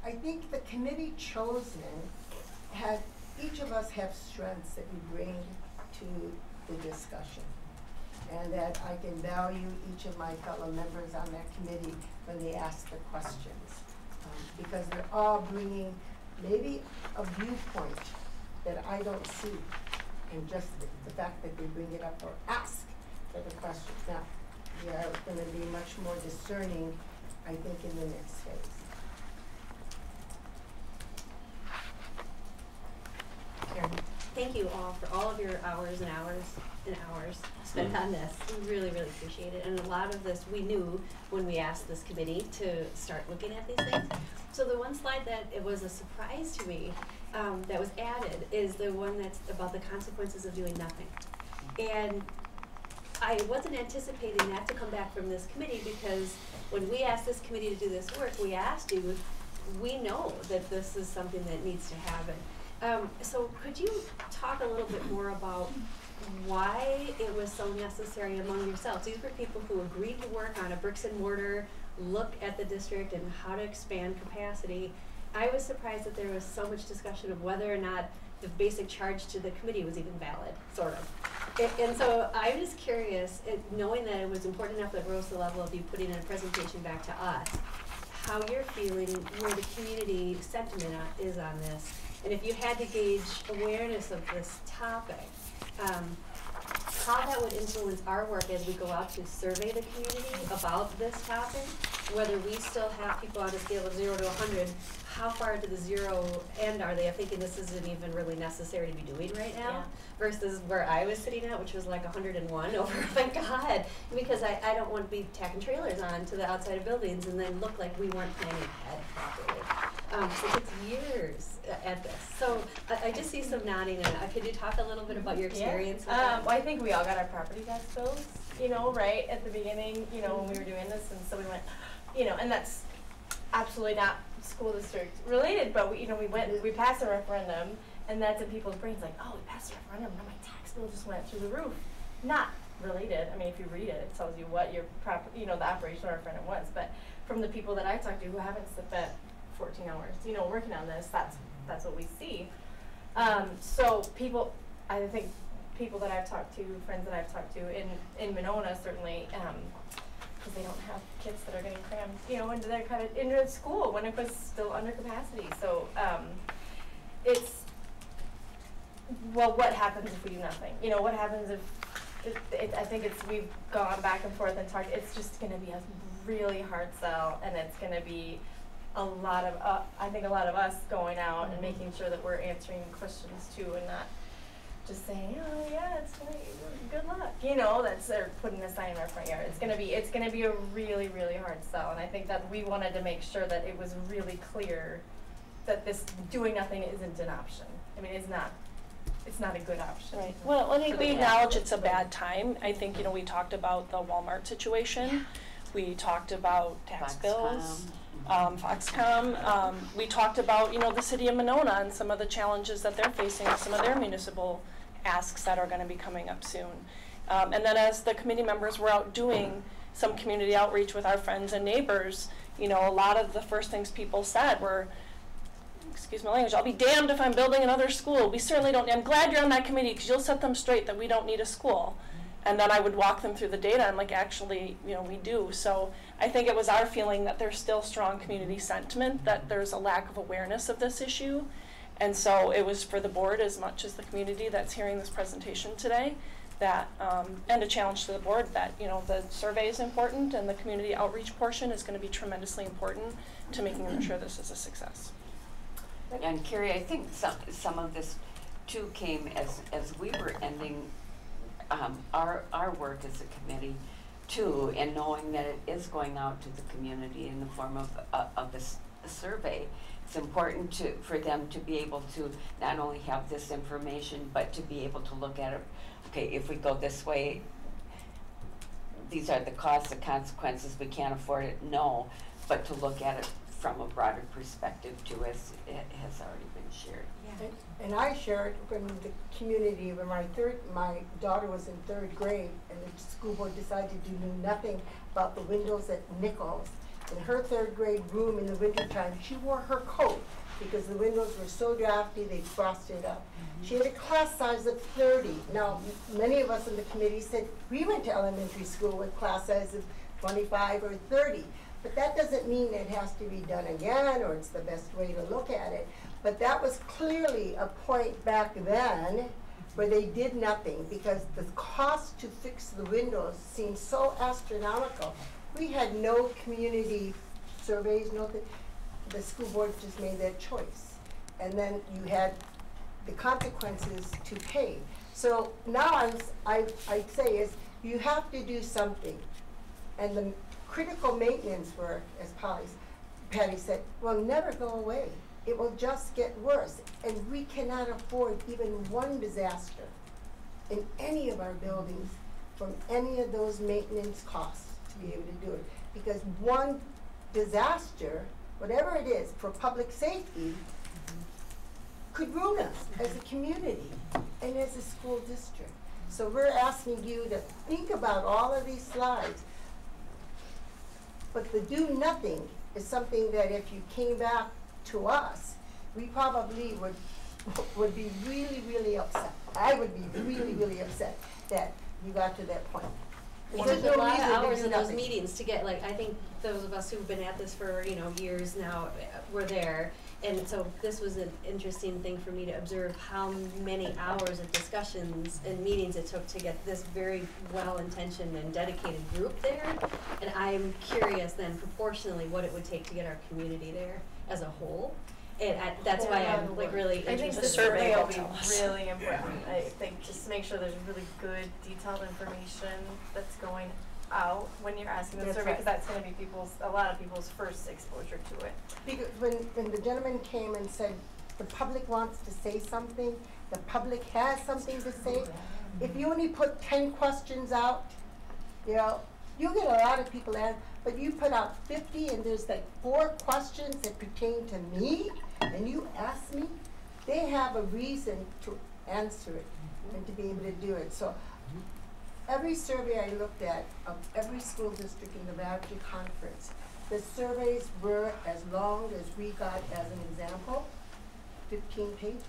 I think the committee chosen had, each of us have strengths that we bring to the discussion, and that I can value each of my fellow members on that committee when they ask the questions, because they're all bringing maybe a viewpoint that I don't see, and just the fact that they bring it up or ask for the questions. Now, we are going to be much more discerning, I think, in the next phase. Thank you all for all of your hours and hours and hours spent on this. We really, really appreciate it. And a lot of this we knew when we asked this committee to start looking at these things. So the one slide that it was a surprise to me that was added is the one that's about the consequences of doing nothing. And I wasn't anticipating that to come back from this committee, because when we asked this committee to do this work, we asked you, we know that this is something that needs to happen. So could you talk a little bit more about why it was so necessary among yourselves? These were people who agreed to work on a bricks and mortar look at the district and how to expand capacity. I was surprised that there was so much discussion of whether or not the basic charge to the committee was even valid, sort of. And so I'm just curious, knowing that it was important enough that rose to the level of you putting in a presentation back to us, how you're feeling, where the community sentiment is on this. And if you had to gauge awareness of this topic, how that would influence our work as we go out to survey the community about this topic, whether we still have people on a scale of 0 to 100, how far to the 0 end are they thinking this isn't even really necessary to be doing right now, versus where I was sitting at, which was like 101 over, oh my God, because I don't want to be tacking trailers on to the outside of buildings and then look like we weren't planning ahead properly. So it's years at this. So I just see some nodding, and could you talk a little bit about your experience with that? Well, I think we all got our property tax bills, right at the beginning, when we were doing this, and so we went, and that's absolutely not school district related, but we passed a referendum, and that's in people's brains, like, oh, we passed a referendum, and my tax bill just went through the roof. Not related. I mean, if you read it, it tells you what your the operation of the referendum was. But from the people that I talked to who haven't spent 14 hours, working on this, that's what we see. So I think people that I've talked to, friends that I've talked to in Monona, certainly, because they don't have kids that are getting crammed, into their into school when it was still under capacity. So it's, well, what happens if we do nothing? What happens if I think we've gone back and forth and talked. It's just going to be a really hard sell, and it's going to be a lot of us going out and making sure that we're answering questions too, and not just saying, oh yeah, it's good luck. That's they're putting a sign in our front yard. It's gonna be a really, really hard sell, and I think that we wanted to make sure that it was really clear that this doing nothing isn't an option. I mean, it's not a good option. Right. Well, I think we acknowledge it's a bad time. I think, we talked about the Walmart situation. Yeah. We talked about tax bills. Foxcom. We talked about, the city of Monona and some of the challenges that they're facing, some of their municipal asks that are going to be coming up soon. And then as the committee members were out doing some community outreach with our friends and neighbors, You know, a lot of the first things people said were, excuse my language, I'll be damned if I'm building another school. We certainly don't, I'm glad you're on that committee because you'll set them straight that we don't need a school. And then I would walk them through the data and like, actually, you know, we do. So I think it was our feeling that there's still strong community sentiment, that there's a lack of awareness of this issue. And so it was for the board as much as the community that's hearing this presentation today, that, and a challenge to the board that, you know, the survey is important and the community outreach portion is going to be tremendously important to making sure this is a success. And Carrie, I think some of this too came as we were ending our work as a committee too, and knowing that it is going out to the community in the form of a survey. It's important for them to be able to not only have this information, but to be able to look at it. Okay, if we go this way, these are the costs, the consequences, we can't afford it, no, but to look at it from a broader perspective too, as it has already been shared. Yeah. And I shared when the community, when my daughter was in 3rd grade and the school board decided to do nothing about the windows at Nichols. In her 3rd grade room in the wintertime, she wore her coat because the windows were so drafty they frosted up. She had a class size of 30. Now, many of us in the committee said we went to elementary school with class size of 25 or 30. But that doesn't mean it has to be done again or it's the best way to look at it. But that was clearly a point back then where they did nothing because the cost to fix the windows seemed so astronomical. We had no community surveys, nothing. The school board just made that choice. And then you had the consequences to pay. So now I'd say is you have to do something. And the critical maintenance work, as Patty said, will never go away. It will just get worse. And we cannot afford even one disaster in any of our buildings from any of those maintenance costs to be able to do it. Because one disaster, whatever it is, for public safety, could ruin us as a community and as a school district. So we're asking you to think about all of these slides. But the do nothing is something that if you came back to us, we probably would be really, really upset. I would be really, really upset that you got to that point. There's a lot of hours in those meetings to get, like, I think those of us who've been at this for, you know, years now, were there. And so this was an interesting thing for me to observe how many hours of discussions and meetings it took to get this very well-intentioned and dedicated group there. And I'm curious then proportionally what it would take to get our community there as a whole. And that's why I'm like really interested. I think the survey will be really important. I think just to make sure there's really good detailed information that's going out when you're asking the survey, because that's going to be a lot of people's first exposure to it. Because when the gentleman came and said the public wants to say something, the public has something to say, if you only put 10 questions out, you know, you get a lot of people in, but you put out 50 and there's like 4 questions that pertain to me, and you ask me, they have a reason to answer it and to be able to do it. So every survey I looked at of every school district in the Badger Conference, the surveys were as long as we got as an example, 15 pages.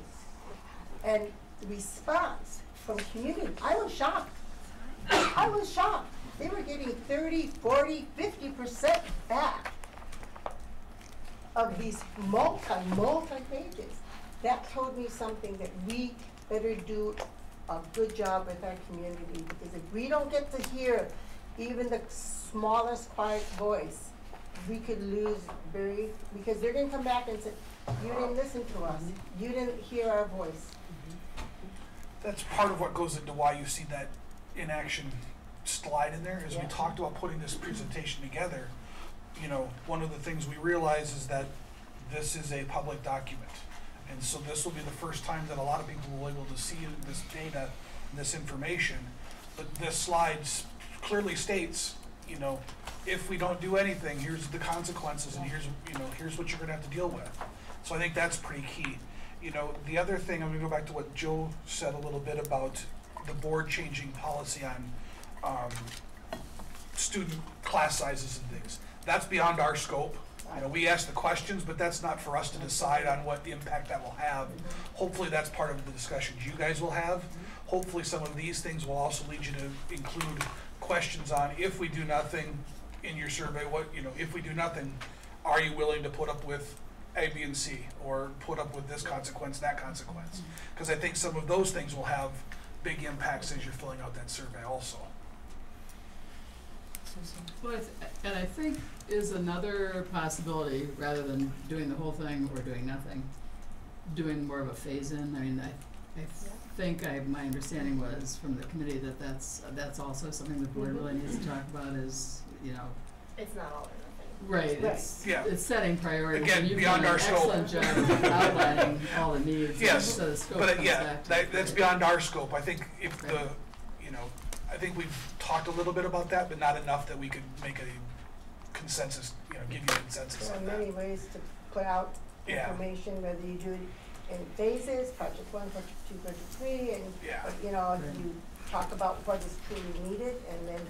And the response from community, I was shocked. I was shocked. They were getting 30, 40, 50% back of these multi pages. That told me something that we better do a good job with our community, because if we don't get to hear even the smallest quiet voice, we could lose because they're gonna come back and say, you didn't listen to us, you didn't hear our voice. That's part of what goes into why you see that in action slide in there, is we talked about putting this presentation together. You know, one of the things we realize is that this is a public document. And so this will be the first time that a lot of people will be able to see this data and this information. But this slide clearly states, you know, if we don't do anything, here's the consequences, and here's what you're gonna have to deal with. So I think that's pretty key. You know, the other thing, I'm gonna go back to what Joe said a little bit about the board changing policy on student class sizes and things. that's beyond our scope. You know, we ask the questions, but that's not for us to decide on what the impact that will have. Hopefully that's part of the discussions you guys will have. Hopefully some of these things will also lead you to include questions on, if we do nothing in your survey, what, you know, if we do nothing, are you willing to put up with A, B, and C, or put up with this consequence, that consequence? Because I think some of those things will have big impacts as you're filling out that survey also. Well, and I think is another possibility, rather than doing the whole thing or doing nothing, doing more of a phase-in. I mean, I think my understanding was from the committee that that's also something the board really needs to talk about is, you know. It's not all or nothing. Right, it's setting priorities. Again, and you've beyond done our an scope. excellent job of outlining all the needs. Yes, so the scope but comes yeah, back to that's beyond our scope. I think if the, you know, I think we've talked a little bit about that, but not enough that we could make a consensus, you know, give you a consensus There on are that. many ways to put out Yeah. information, whether you do it in phases, project 1, project 2, project 3, and, Yeah. you know, you talk about what is truly needed, and then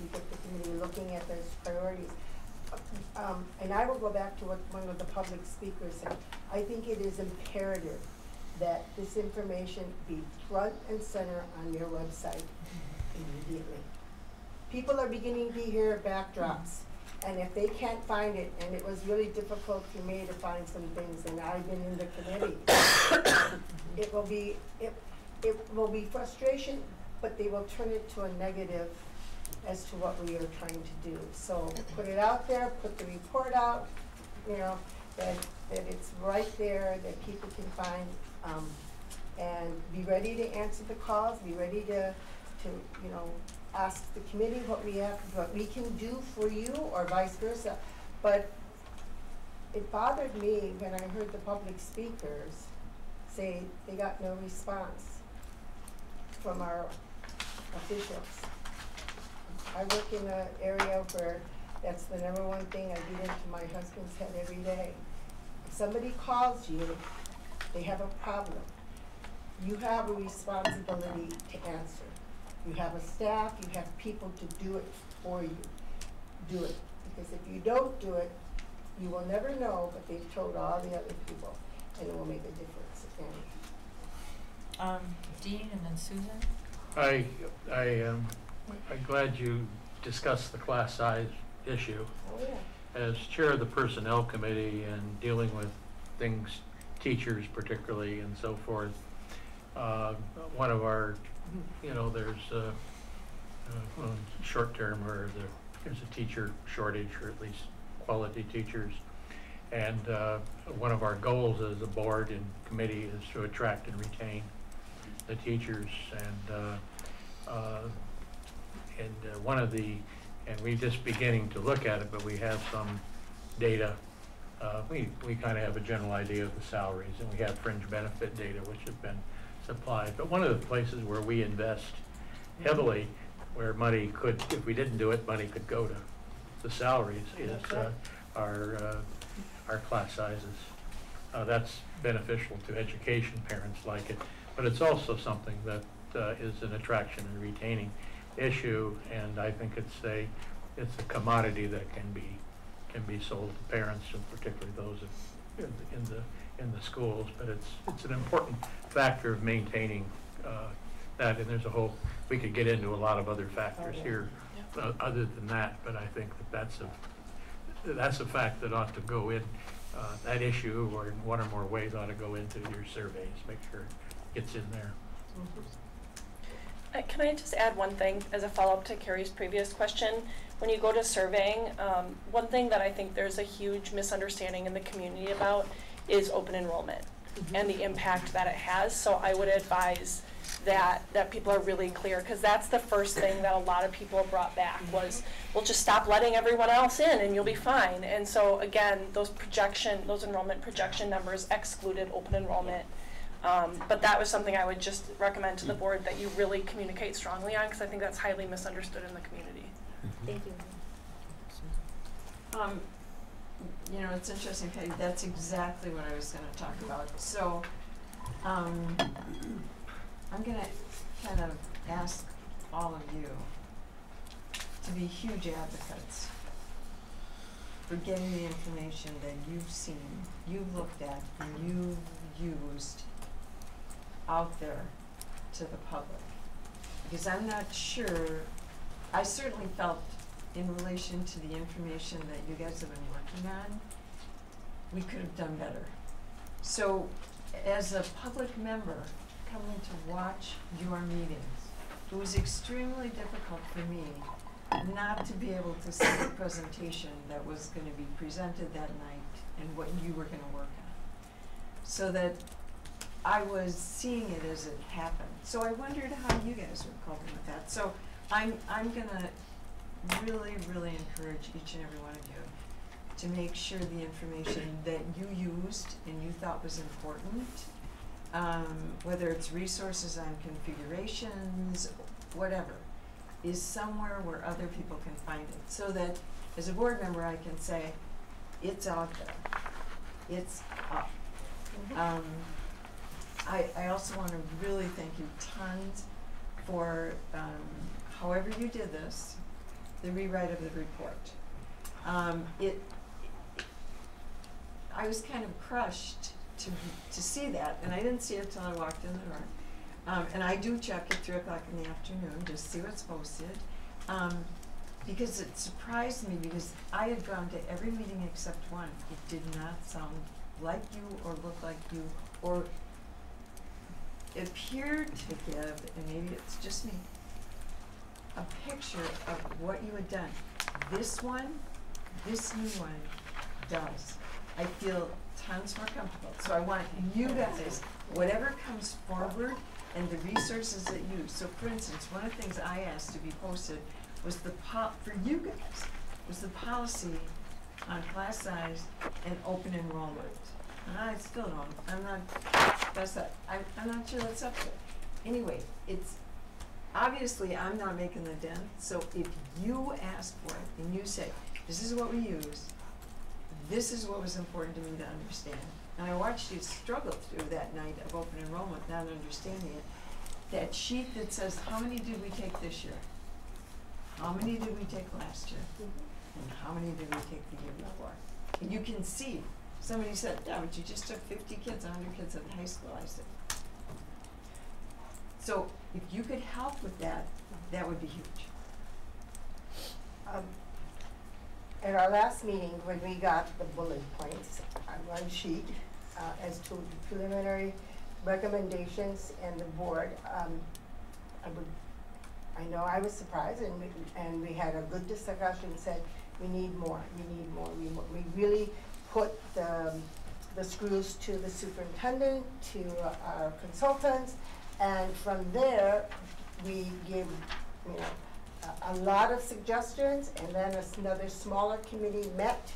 you get the committee looking at those priorities. And I will go back to what one of the public speakers said. I think it is imperative that this information be front and center on your website immediately. People are beginning to hear backdrops, and if they can't find it, and it was really difficult for me to find some things, and I've been in the committee, it will be frustration, but they will turn it to a negative as to what we are trying to do. So put it out there, put the report out, you know, that it's right there, that people can find, and be ready to answer the calls, be ready to you know, ask the committee what we can do for you, or vice versa. But it bothered me when I heard the public speakers say they got no response from our officials. I work in an area where that's the #1 thing I beat into my husband's head every day. If somebody calls you, they have a problem. You have a responsibility to answer. You have a staff, you have people to do it for you. Do it. Because if you don't do it, you will never know, but they've told all the other people, and it will make a difference. Dean and then Susan? I'm glad you discussed the class size issue. Oh, yeah. As chair of the personnel committee and dealing with things, teachers particularly and so forth, one of our, you know, there's short term where there's a teacher shortage, or at least quality teachers. And one of our goals as a board and committee is to attract and retain the teachers. And one of the, and we're just beginning to look at it, but we have some data. We kind of have a general idea of the salaries, and we have fringe benefit data which have been supplied. But one of the places where we invest heavily, where money could, if we didn't do it, money could go to the salaries, is our class sizes. That's beneficial to education, parents like it, but it's also something that is an attraction and retaining issue, and I think it's a commodity that can be sold to parents, and particularly those in the schools. But it's an important factor of maintaining that, and there's a whole, we could get into a lot of other factors here other than that, but I think that's a fact that ought to go in, that issue, or in one or more ways ought to go into your surveys, make sure it gets in there. Can I just add one thing as a follow-up to Carrie's previous question? When you go to surveying, one thing that I think there's a huge misunderstanding in the community about is open enrollment and the impact that it has. So I would advise that people are really clear, because that's the first thing that a lot of people brought back was, well, just stop letting everyone else in and you'll be fine. And so again, those enrollment projection numbers excluded open enrollment. But that was something I would just recommend to the board that you really communicate strongly on, because I think that's highly misunderstood in the community. Thank you. You know, it's interesting, Patty, that's exactly what I was gonna talk about. So, I'm gonna kind of ask all of you to be huge advocates for getting the information that you've seen, you've looked at, and you've used out there to the public. Because I'm not sure, I certainly felt in relation to the information that you guys have been working on, we could have done better. So as a public member coming to watch your meetings, it was extremely difficult for me not to be able to see the presentation that was going to be presented that night and what you were going to work on. So that I was seeing it as it happened. So I wondered how you guys were coping with that. So I'm going to really, really encourage each and every one of you to make sure the information that you used and you thought was important, whether it's resources on configurations, whatever, is somewhere where other people can find it. So that as a board member I can say, it's out there, it's up. I also want to really thank you tons for however you did this, the rewrite of the report. I was kind of crushed to see that, and I didn't see it till I walked in the door. And I do check at 3 o'clock in the afternoon just to see what's posted, because it surprised me because I had gone to every meeting except one. It did not sound like you or look like you, or it appeared to give, and maybe it's just me, a picture of what you had done. This one, this new one does. I feel tons more comfortable. So I want you guys, whatever comes forward and the resources that you use. So for instance, one of the things I asked to be posted was for you guys, was the policy on class size and open enrollment. And I still don't, I'm not sure that's up to it. Anyway, it's, obviously I'm not making the dent, so if you ask for it and you say, this is what we use, this is what was important to me to understand. And I watched you struggle through that night of open enrollment, not understanding it. That sheet that says, how many did we take this year? How many did we take last year? And how many did we take the year before? And you can see, somebody said, yeah, but you just took 50 kids, 100 kids at the high school. I said, so if you could help with that, that would be huge. At our last meeting, when we got the bullet points on one sheet as to the preliminary recommendations and the board, I know I was surprised, and we had a good discussion, said we need more, we really put the screws to the superintendent, to our consultants, and from there we give, a lot of suggestions, and then another smaller committee met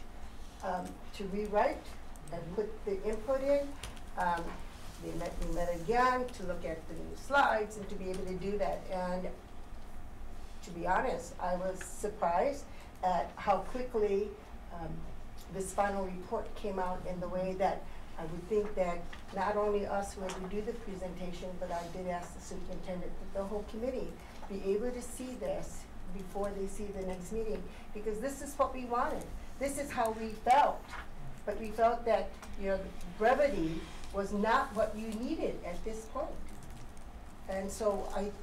to rewrite and put the input in. We met again to look at the new slides and to be able to do that. And to be honest, I was surprised at how quickly this final report came out in the way that I would think that not only us who had to do the presentation, but I did ask the superintendent that the whole committee be able to see this before they see the next meeting, because this is what we wanted. This is how we felt. But we felt that brevity was not what you needed at this point. And so I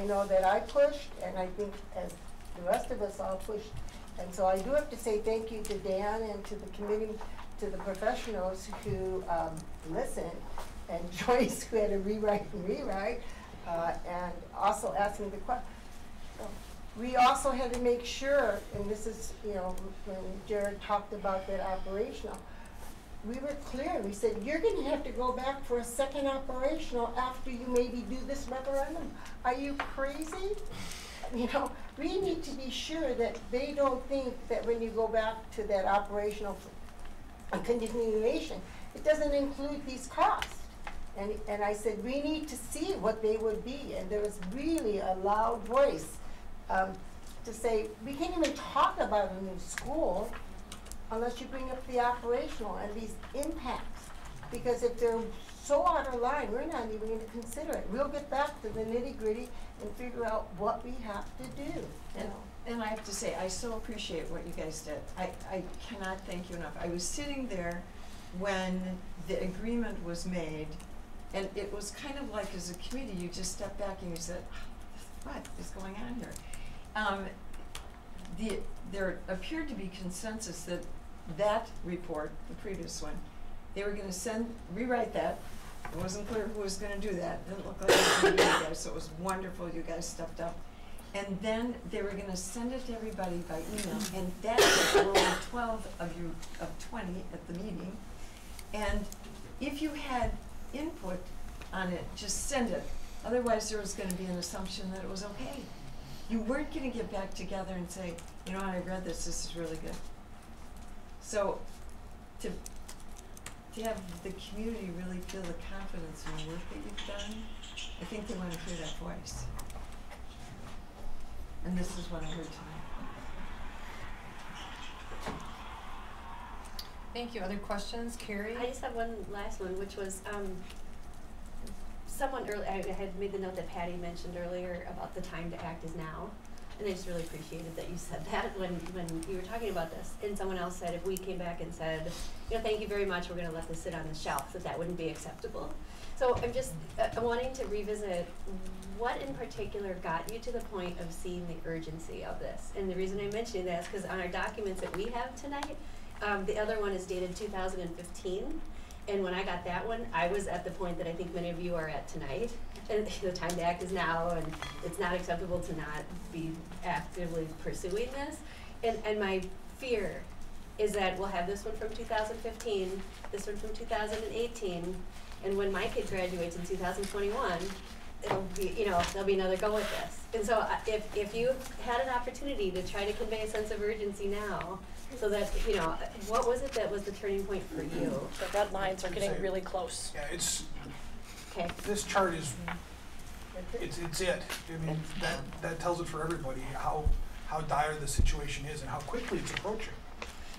know that I pushed, and I think as the rest of us all pushed. And so I do have to say thank you to Dan and to the committee, to the professionals who listened, and Joyce, who had to rewrite, and also asking the question. We also had to make sure, and this is, when Jared talked about that operational, we were clear. We said, you're going to have to go back for a second operational after you maybe do this referendum. Are you crazy? We need to be sure that they don't think that when you go back to that operational continuation, it doesn't include these costs. And I said, we need to see what they would be. And there was really a loud voice to say, we can't even talk about a new school unless you bring up the operational and these impacts. Because if they're so out of line, we're not even going to consider it. We'll get back to the nitty-gritty and figure out what we have to do. And I have to say, I so appreciate what you guys did. I cannot thank you enough. I was sitting there when the agreement was made, and it was kind of like, as a committee, you just stepped back and you said, what is going on here? There appeared to be consensus that that report, the previous one, they were gonna rewrite that. It wasn't clear who was gonna do that. Didn't look like it was gonna be you guys, so it was wonderful you guys stepped up. And then they were gonna send it to everybody by email, and that there were only 12 of you, of 20 at the meeting. And if you had input on it, just send it. Otherwise, there was gonna be an assumption that it was okay. You weren't gonna get back together and say, you know, I read this is really good. So, to have the community really feel the confidence in the work that you've done, I think they wanna hear that voice. And this is what I heard tonight. Thank you. Other questions? Carrie? I just have one last one, which was, someone earlier, I had made the note that Patty mentioned earlier about the time to act is now. And I just really appreciated that you said that when you were talking about this. And someone else said if we came back and said, you know, thank you very much, we're gonna let this sit on the shelf, that wouldn't be acceptable. So I'm just wanting to revisit what in particular got you to the point of seeing the urgency of this. And the reason I'm mentioning that is because on our documents that we have tonight, the other one is dated 2015. And when I got that one, I was at the point that I think many of you are at tonight. And the time to act is now, and it's not acceptable to not be actively pursuing this. And my fear is that we'll have this one from 2015, this one from 2018, and when my kid graduates in 2021, it'll be, you know, there'll be another go with this. And so if you had an opportunity to try to convey a sense of urgency now, so that, you know, what was it that was the turning point for you? The deadlines are getting really close. Yeah, it's, Okay. this chart is, it's it. I mean, that tells it for everybody, how dire the situation is and how quickly it's approaching.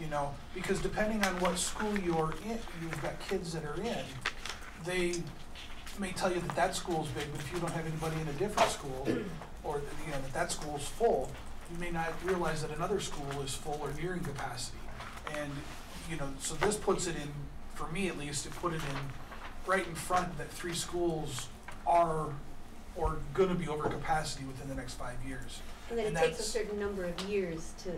You know, because depending on what school you're in, you've got kids that are in, they may tell you that that school's big, but if you don't have anybody in a different school, or, you know, that school's full, you may not realize that another school is full or nearing capacity. And, you know, so this puts it in, for me at least, it put it in right in front that 3 schools are or gonna be over capacity within the next 5 years. And then it takes a certain number of years to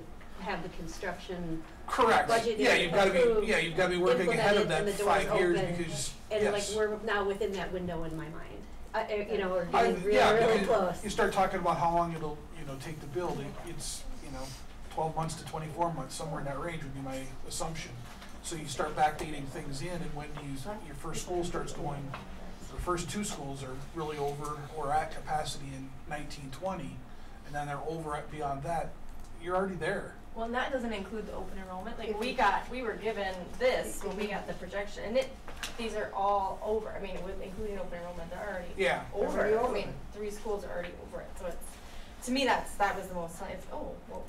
have the construction correct. budgeted, Yeah, you've got to approved, be. Yeah, you've got to be working ahead of that and the 5 years open, because. and yes. like we're now within that window in my mind. You know, we're I, getting really, yeah, really because close. you start talking about how long it'll, you know, take to build. It's, you know, 12 months to 24 months, somewhere in that range would be my assumption. So you start backdating things in, and when your first school starts going, the first 2 schools are really over or at capacity in 1920, and then they're over at beyond that, you're already there. Well, and that doesn't include the open enrollment. Like we were given this when we got the projection, and these are all over. I mean, with including open enrollment, they're already over. Already over. I mean, 3 schools are already over it. So it's, to me, that was the most. It's, oh, well.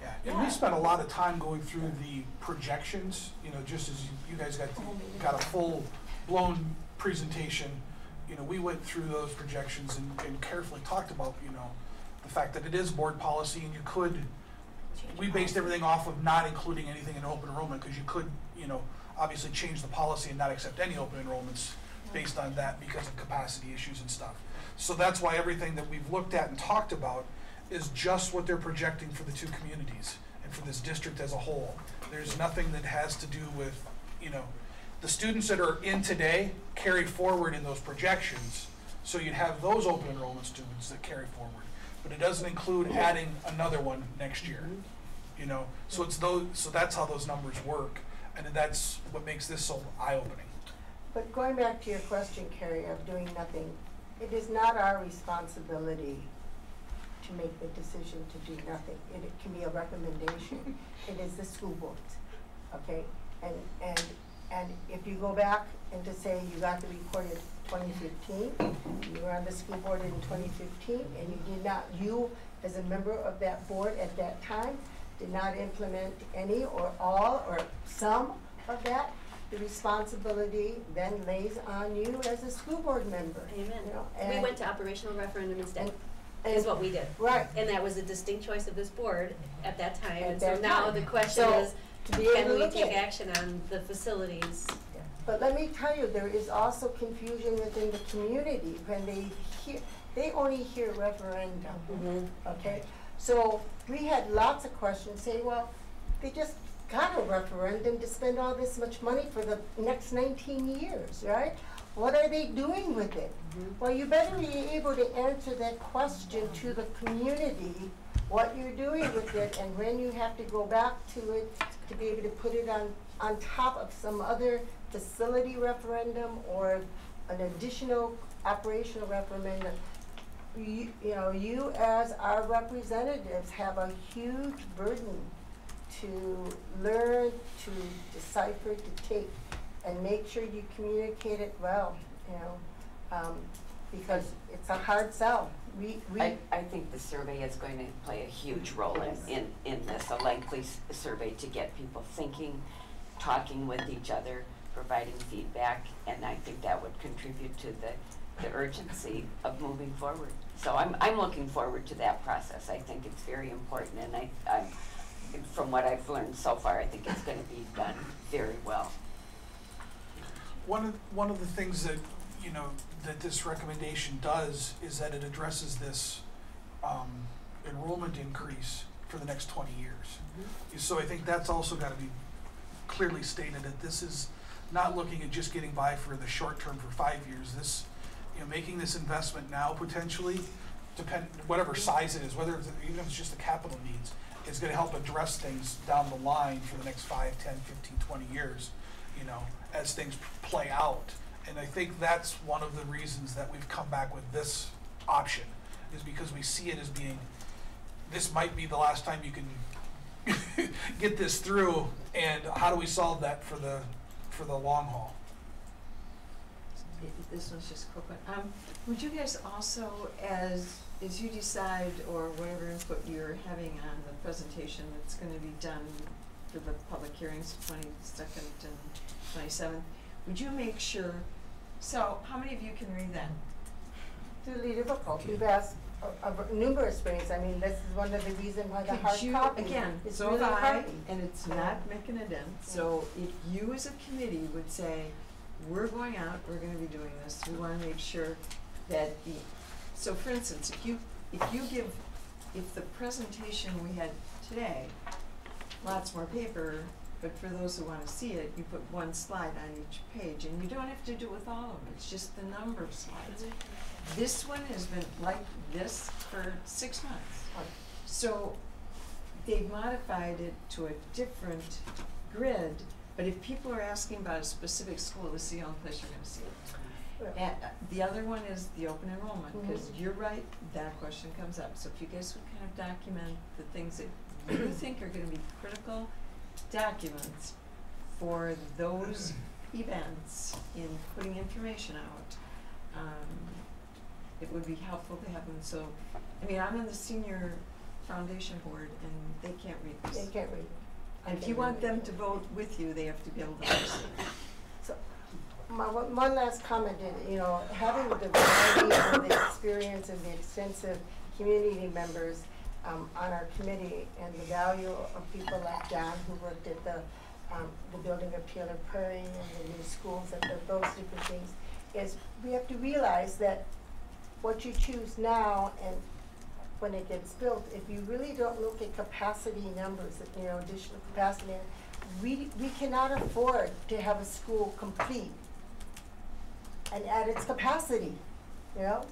Yeah, and we spent a lot of time going through the projections. You know, just as you guys got a full blown presentation. You know, we went through those projections and carefully talked about, you know, the fact that it is board policy, and you could. We based everything off of not including anything in open enrollment because you could, you know, obviously change the policy and not accept any open enrollments based on that because of capacity issues and stuff. So that's why everything that we've looked at and talked about is just what they're projecting for the 2 communities and for this district as a whole. There's nothing that has to do with, you know, the students that are in today carry forward in those projections. So you'd have those open enrollment students that carry forward. But it doesn't include adding another one next year, you know. So it's those. So that's how those numbers work, and that's what makes this so eye-opening. But going back to your question, Carrie, of doing nothing, it is not our responsibility to make the decision to do nothing. It can be a recommendation. It is the school board's, okay? And if you go back and to say you got the report in 2015, you were on the school board in 2015, and you did not, you as a member of that board at that time, did not implement any or all or some of that, the responsibility then lays on you as a school board member. Amen. You know, we went to operational referendum instead. is what we did. Right. And that was a distinct choice of this board at that time. At And so that now time. the question So, is, to be able can to we look take at it. action on the facilities? But let me tell you, there is also confusion within the community when they only hear referendum, okay? So we had lots of questions say, well, they just got a referendum to spend all this much money for the next 19 years, right? What are they doing with it? Well, you better be able to answer that question to the community, what you're doing with it, and when you have to go back to it to be able to put it on top of some other facility referendum or an additional operational referendum. You know, you as our representatives have a huge burden to learn, to decipher, to take, and make sure you communicate it well, you know, because it's a hard sell. I think the survey is going to play a huge role in this, a lengthy survey to get people thinking, talking with each other, providing feedback, and I think that would contribute to the urgency of moving forward. So I'm looking forward to that process. I think it's very important, and I from what I've learned so far, I think it's going to be done very well. One of the things that, you know, that this recommendation does is that it addresses this enrollment increase for the next 20 years. So I think that's also got to be clearly stated, that this is not looking at just getting by for the short term for 5 years. This, you know, making this investment now potentially, whatever size it is, whether it's, even if it's just the capital needs, is going to help address things down the line for the next 5, 10, 15, 20 years, you know, as things play out. And I think that's one of the reasons that we've come back with this option, is because we see it as being, this might be the last time you can get this through, and how do we solve that for the long haul? This one's just a quick one. Would you guys also, as you decide, or whatever input you're having on the presentation that's going to be done for the public hearings, 22nd and 27th, would you make sure, so how many of you can read that? It's really difficult. We've asked numerous ways. I mean, this is one of the reasons why the hard copy is so really hard. and it's not making a dent. So if you as a committee would say, we're going out, we're going to be doing this, we want to make sure that so for instance, if the presentation we had today, lots more paper, but for those who want to see it, you put one slide on each page, and you don't have to do it with all of them, it's just the number of slides. This one has been like this for 6 months. So they've modified it to a different grid, but if people are asking about a specific school, this is the only place you're going to see it. And the other one is the open enrollment, because you're right, that question comes up. So if you guys would kind of document the things that you think are going to be critical documents for those events in putting information out, it would be helpful to have them. So, I mean, I'm on the senior foundation board, and they can't read this. They can't read it. And if you want them to vote with you, they have to be able to understand. So, one last comment, you know, having the variety of the experience and the extensive community members on our committee, and the value of people like John, who worked at the building of Taylor Prairie and the new schools and those different things, is we have to realize that what you choose now and when it gets built, if you really don't look at capacity numbers, you know, additional capacity, we cannot afford to have a school complete and at its capacity, you know,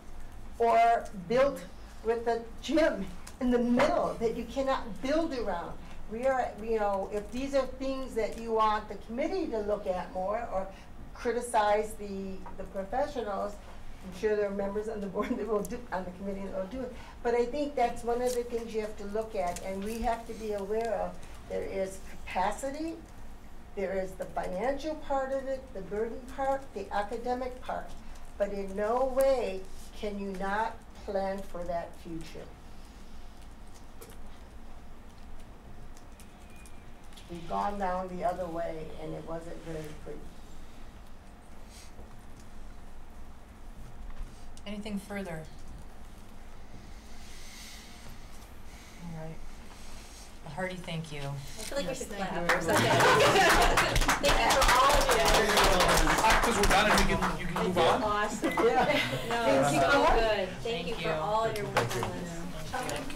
or built with a gym in the middle that you cannot build around. We are, you know, if these are things that you want the committee to look at more, or criticize the professionals, I'm sure there are members on the board that will do, on the committee that will do it. But I think that's one of the things you have to look at, and we have to be aware of. There is capacity, there is the financial part of it, the burden part, the academic part. But in no way can you not plan for that future. We've gone down the other way, and it wasn't very pretty. Anything further? All right. A hearty thank you. I feel like we should thank clap you or very something. much. Thank you for all of you. Because we're done and you can move on. Awesome. Yeah. No, Thank so you. good. Thank you for all your work on this. Thank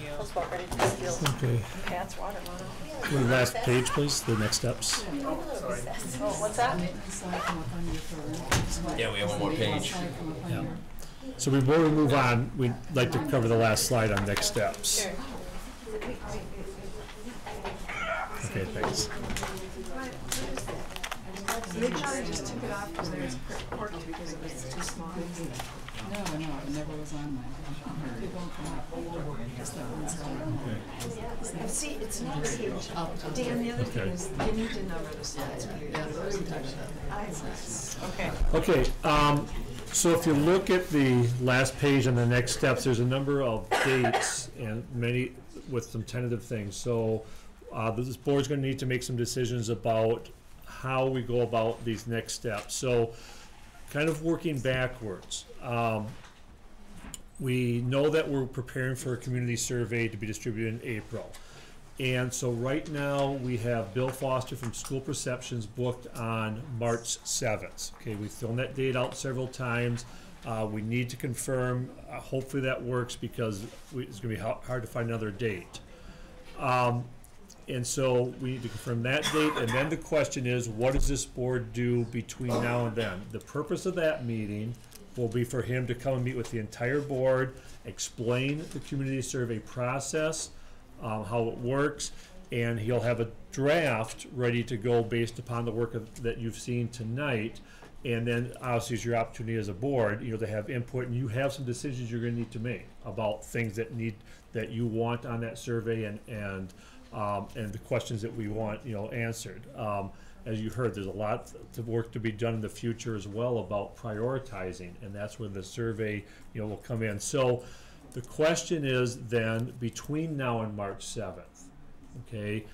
you. I was about ready to steal Okay. Pat's water bottle. The last page, please, the next steps. Oh, what's that? Yeah, we have one more page. Yeah. So before we move on, we'd like to cover the last slide on next steps. Sure. Okay, thanks. Make sure I just took it off because there's quirky because it was too small. No, it never was on mine. It won't come up. Just that one side. See, it's not a huge. Dan, the other thing is you need to number the slides. Okay. Okay, so if you look at the last page on the next steps, there's a number of dates and many with some tentative things. So this board's going to need to make some decisions about how we go about these next steps. So kind of working backwards. We know that we're preparing for a community survey to be distributed in April. And so right now we have Bill Foster from School Perceptions booked on March 7th. Okay, we've thrown that date out several times. We need to confirm, hopefully that works because it's going to be hard to find another date. And so we need to confirm that date, and then the question is, what does this board do between now and then? The purpose of that meeting will be for him to come and meet with the entire board, explain the community survey process, how it works, and he'll have a draft ready to go based upon the work that you've seen tonight. And then obviously it's your opportunity as a board, to have input, and you have some decisions you're going to need to make about things that you want on that survey and the questions that we want, answered. As you heard, there's a lot of work to be done in the future as well about prioritizing, and that's where the survey, will come in. So the question is then, between now and March 7th, okay,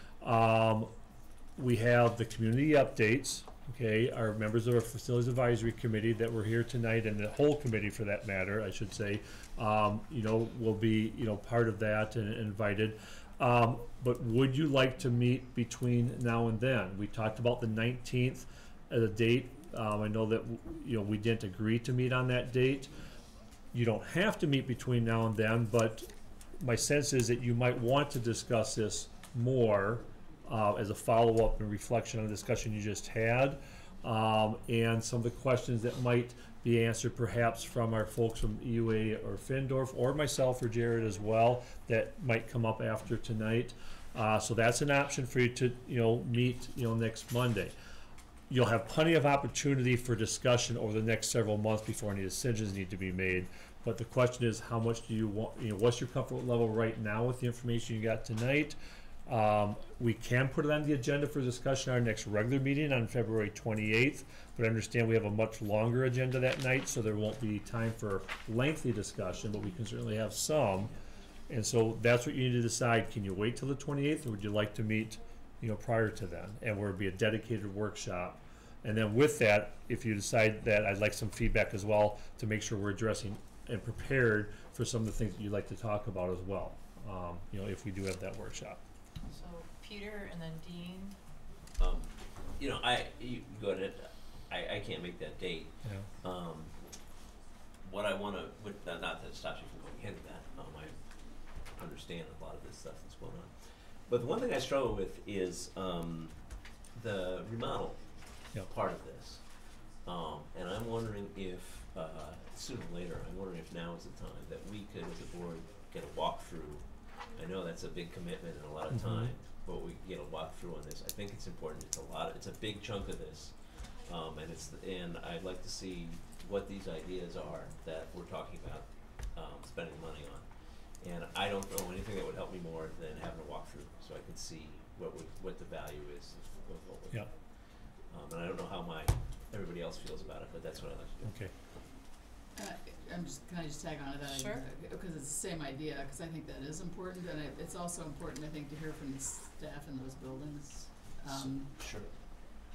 we have the community updates, okay, our members of our Facilities Advisory Committee that were here tonight, and the whole committee for that matter, I should say, will be, part of that and invited. But would you like to meet between now and then? We talked about the 19th as a date. I know that we didn't agree to meet on that date. You don't have to meet between now and then, but my sense is that you might want to discuss this more as a follow-up and reflection on the discussion you just had, and some of the questions that might be answered perhaps from our folks from EUA or Findorf, or myself or Jared as well, that might come up after tonight. So that's an option for you to meet next Monday. You'll have plenty of opportunity for discussion over the next several months before any decisions need to be made. But the question is, how much do you want? What's your comfort level right now with the information you got tonight? We can put it on the agenda for discussion at our next regular meeting on February 28th, but I understand we have a much longer agenda that night, so there won't be time for lengthy discussion, but we can certainly have some. And so that's what you need to decide. Can you wait till the 28th, or would you like to meet prior to then? And where it'd be a dedicated workshop. And then with that, if you decide that, I'd like some feedback as well to make sure we're addressing and prepared for some of the things that you'd like to talk about as well, if we do have that workshop. So Peter and then Dean. You go ahead. I can't make that date. Yeah. What I want to, not that it stops you from going ahead with that. I understand a lot of this stuff that's going on. But the one thing I struggle with is the remodel part of this. And I'm wondering if, sooner or later, I'm wondering if now is the time that we could, as a board, get a walkthrough. I know that's a big commitment and a lot of time, but we get a walkthrough on this. I think it's important. It's a big chunk of this, and I'd like to see what these ideas are that we're talking about spending money on. And I don't know anything that would help me more than having a walkthrough, so I can see what the value is of what we're doing. And I don't know how everybody else feels about it, but that's what I like to do. Okay. Can I just tag on to that? Sure. Because it's the same idea, because I think that is important, and it's also important, I think, to hear from the staff in those buildings. Sure.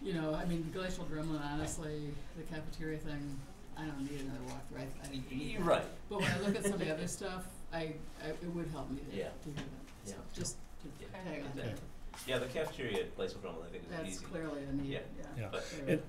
The glacial drumlin, honestly, the cafeteria thing, I don't need another walkthrough. I think you need that. Right. But when I look at some of the other stuff, it would help me to Yeah. hear that, so Yeah. just to Yeah. tag on Okay. that. Yeah, the cafeteria at Glacial Drumlin, I think is That's easy. clearly a need, Yeah. yeah. Yeah. But- Clearly.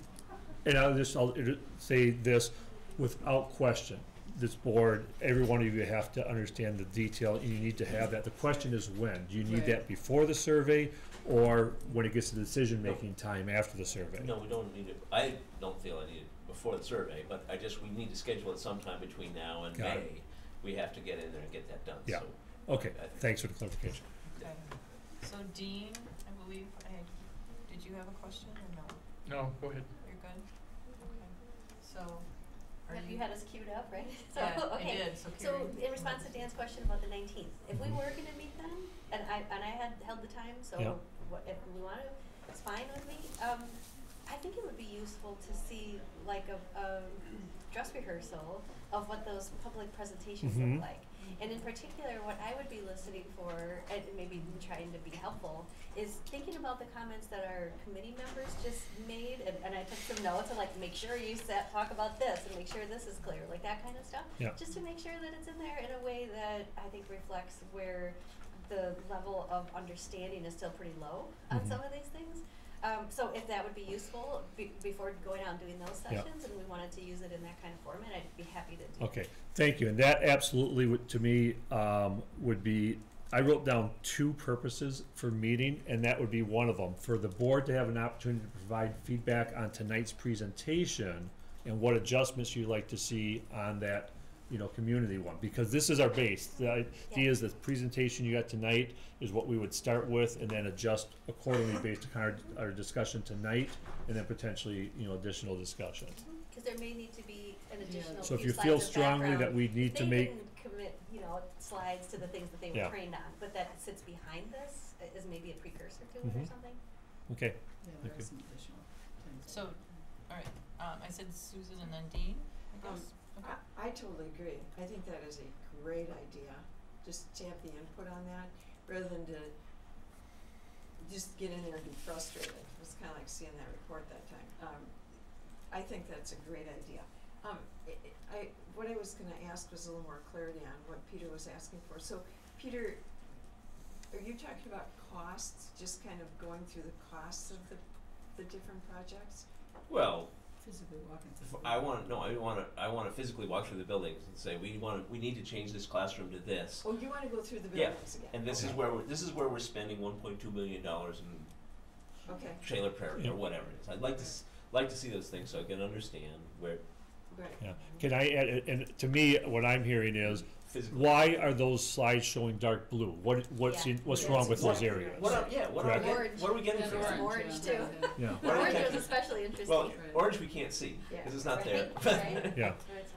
And I'll say this, without question, this board, every one of you have to understand the detail, and you need to have that. The question is when. Do you need Right. that before the survey, or when it gets to decision-making time after the survey? No, we don't need it, I don't feel I need it before the survey, but we need to schedule it sometime between now and Got May. it. We have to get in there and get that done, Yeah. so. Okay, I think- thanks for the clarification. Okay. So Dean, I believe, did you have a question or no? No, go ahead. You're good? Okay. So, are You had us queued up, right? So, Yeah, I okay. did, so So Carrie. in response to Dan's question about the 19th, if we were gonna meet then, and I had held the time, so Yeah. if we want to, it's fine with me. I think it would be useful to see like a dress rehearsal of what those public presentations Mhm. look like. And in particular, what I would be listening for, and maybe trying to be helpful, is thinking about the comments that our committee members just made, and I took some notes, and like, make sure you talk about this, and make sure this is clear, like that kind of stuff. Yeah. Just to make sure that it's in there in a way that I think reflects where the level of understanding is still pretty low on Mhm. some of these things. So if that would be useful before going out and doing those Yeah. sessions, and we wanted to use it in that kind of format, I'd be happy to do. Okay, thank you. And that absolutely would, to me, would be, I wrote down 2 purposes for meeting, and that would be one of them. For the board to have an opportunity to provide feedback on tonight's presentation and what adjustments you'd like to see on that, community one. Because this is our base. The idea is the presentation you got tonight is what we would start with, and then adjust accordingly based on our discussion tonight, and then potentially, additional discussion. Because there may need to be an additional So if few you slides feel of strongly that background. we need to make, They can commit, slides to the things that they were Yeah. trained on, but that sits behind this is maybe a precursor to it or Mhm. something. okay, Yeah, there Okay. are some additional things. So, all right, I said Susan and then Dean, I guess? Okay. I totally agree. I think that is a great idea, just to have the input on that, rather than to just get in there and be frustrated. It was kinda like seeing that report that time. I think that's a great idea. What I was gonna ask was a little more clarity on what Peter was asking for. So, Peter, are you talking about costs, just kind of going through the costs of the different projects? Well, Physically walking through. I wanna physically walk through the buildings and say, we need to change this classroom to this. Oh, you wanna go through the Yeah, buildings again? and this is where we're spending $1.2 million in Okay, Shaler Prairie Yeah. or whatever it is. I'd like to see those things so I can understand where right. yeah. Can I add, and to me, what I'm hearing is, physically. why are those slides showing dark blue? What's Yeah. wrong with those Exactly areas? What are Correct. we getting And from it? Orange, yeah, too. Yeah, What are we Orange catching? was especially interesting. Well, Right. orange we can't see Yeah. because it's not there. Right. yeah,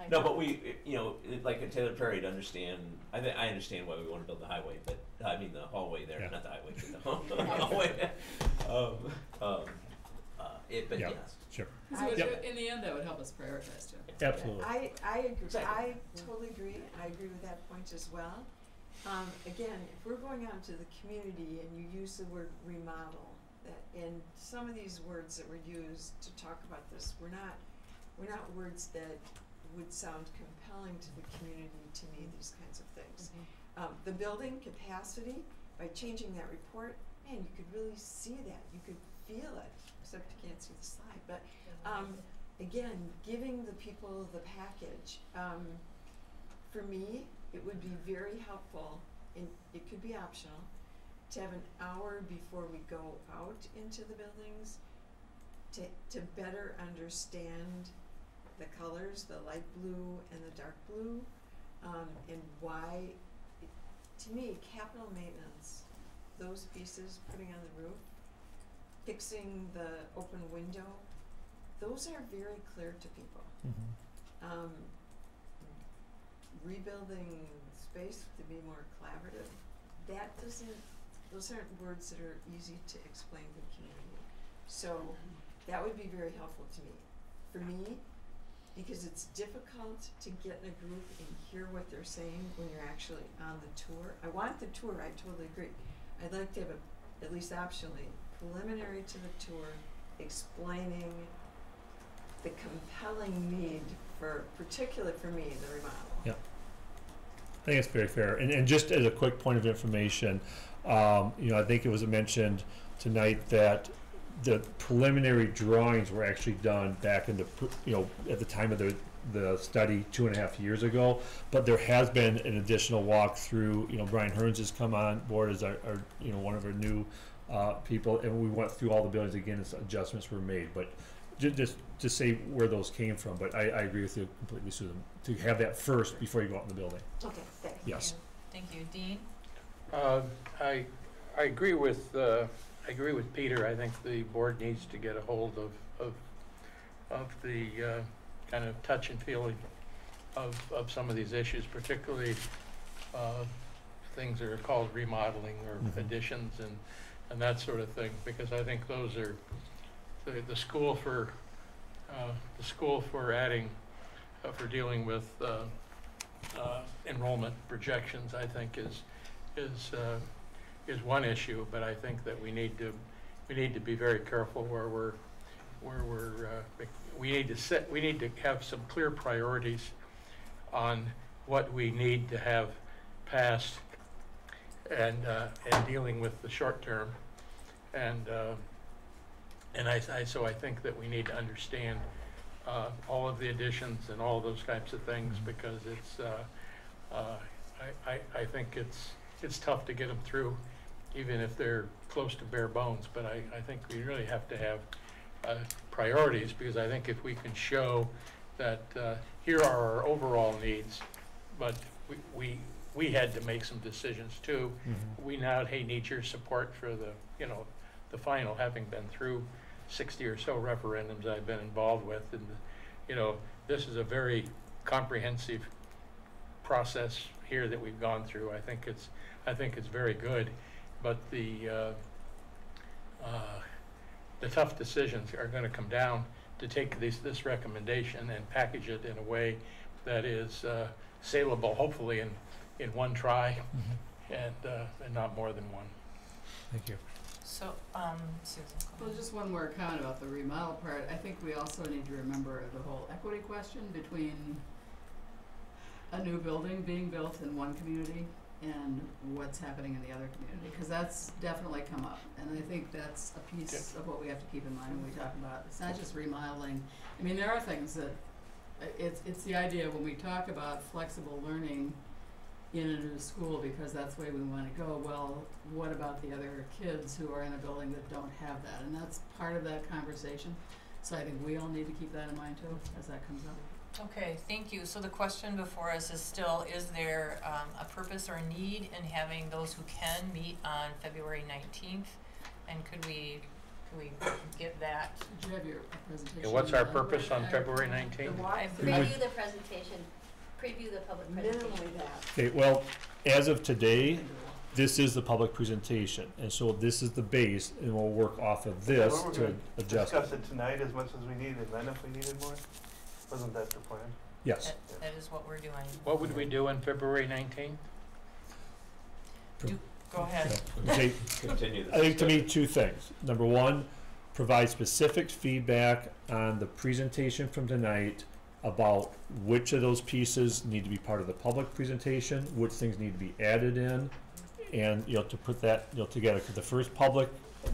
No, but we, like at Taylor Prairie, to understand, I understand why we want to build the highway, but I mean the hallway there, Yeah. not the highway, but the hallway. But Yeah. yes. sure, Because in the end, that would help us prioritize too. absolutely. I agree, Exactly. I totally agree, I agree with that point as well. Again, if we're going out to the community and you use the word remodel, and some of these words that were used to talk about this, were not words that would sound compelling to the community to me, these kinds of things. The building capacity, by changing that report, man, you could really see that, you could feel it, except you can't see the slide, but, again, giving the people the package, for me, it would be very helpful, and it could be optional, to have an hour before we go out into the buildings, to better understand the colors, the light blue and the dark blue, and why, to me, capital maintenance, those pieces, putting on the roof, fixing the open window, those are very clear to people. Mhm. Rebuilding space to be more collaborative, those aren't words that are easy to explain to the community. So that would be very helpful to me. For me, because it's difficult to get in a group and hear what they're saying when you're actually on the tour. I want the tour, I totally agree. I'd like to have at least optionally, preliminary to the tour, explaining the compelling need for, particularly for me, the remodel. Yep. I think it's very fair. And just as a quick point of information, you know, I think it was mentioned tonight that the preliminary drawings were actually done back in the, you know, at the time of the study 2.5 years ago. But there has been an additional walk through. You know, Brian Hearns has come on board as our you know, one of our new people, and we went through all the buildings again as adjustments were made. But just to say where those came from, but I agree with you completely, Susan, to have that first before you go out in the building. Okay, thanks. Yes. Thank you. Dean? I agree with Peter. I think the board needs to get a hold of the kind of touch and feeling of some of these issues, particularly things that are called remodeling or additions and that sort of thing, because I think those are the school for adding for dealing with enrollment projections, I think is one issue, but I think that we need to be very careful where we need to have some clear priorities on what we need to have passed and dealing with the short term, so I think that we need to understand all of the additions and all those types of things, because I think it's tough to get them through, even if they're close to bare bones. But I think we really have to have priorities, because I think if we can show that here are our overall needs, but we had to make some decisions too. We now need your support for the final, having been through 60 or so referendums I've been involved with, and this is a very comprehensive process here that we've gone through. I think it's very good, but the tough decisions are going to come down to take this recommendation and package it in a way that is saleable, hopefully in one try, and not more than one. Thank you. So, Susan. Well, just one more comment about the remodel part. I think we also need to remember the whole equity question between a new building being built in one community and what's happening in the other community, because that's definitely come up, and I think that's a piece of what we have to keep in mind when we talk about, it's not just remodeling. I mean, there are things that, it's the idea when we talk about flexible learning in a new school, because that's the way we want to go. Well, what about the other kids who are in a building that don't have that? And that's part of that conversation. So I think we all need to keep that in mind too as that comes up. Okay, thank you. So the question before us is still, is there a purpose or need in having those who can meet on February 19th? And could we get that? Did you have your presentation? Yeah, what's our purpose on February 19th? Preview the presentation, preview the public presentation. Okay, well, as of today, this is the public presentation, and so this is the base, and we'll work off of this to adjust. Discuss it tonight as much as we need, and then if we needed more? Wasn't that the plan? Yes. That is what we're doing. What would we do on February 19th? Go ahead. Okay. Continue this I think to me, discussion. 2 things. Number 1, provide specific feedback on the presentation from tonight about which of those pieces need to be part of the public presentation, which things need to be added in, and to put that together, because the first public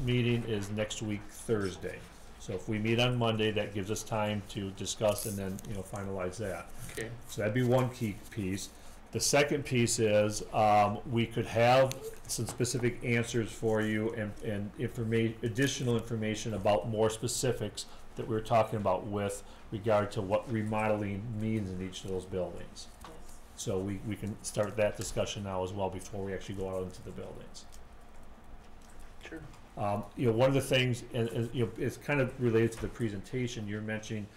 meeting is next week Thursday. So if we meet on Monday, that gives us time to discuss and then finalize that. Okay. So that'd be one key piece. The second piece is we could have some specific answers for you and additional information about more specifics that we were talking about with regard to what remodeling means in each of those buildings. Yes. So we can start that discussion now as well before we actually go out into the buildings. Sure. One of the things, and it's kind of related to the presentation you're mentioning.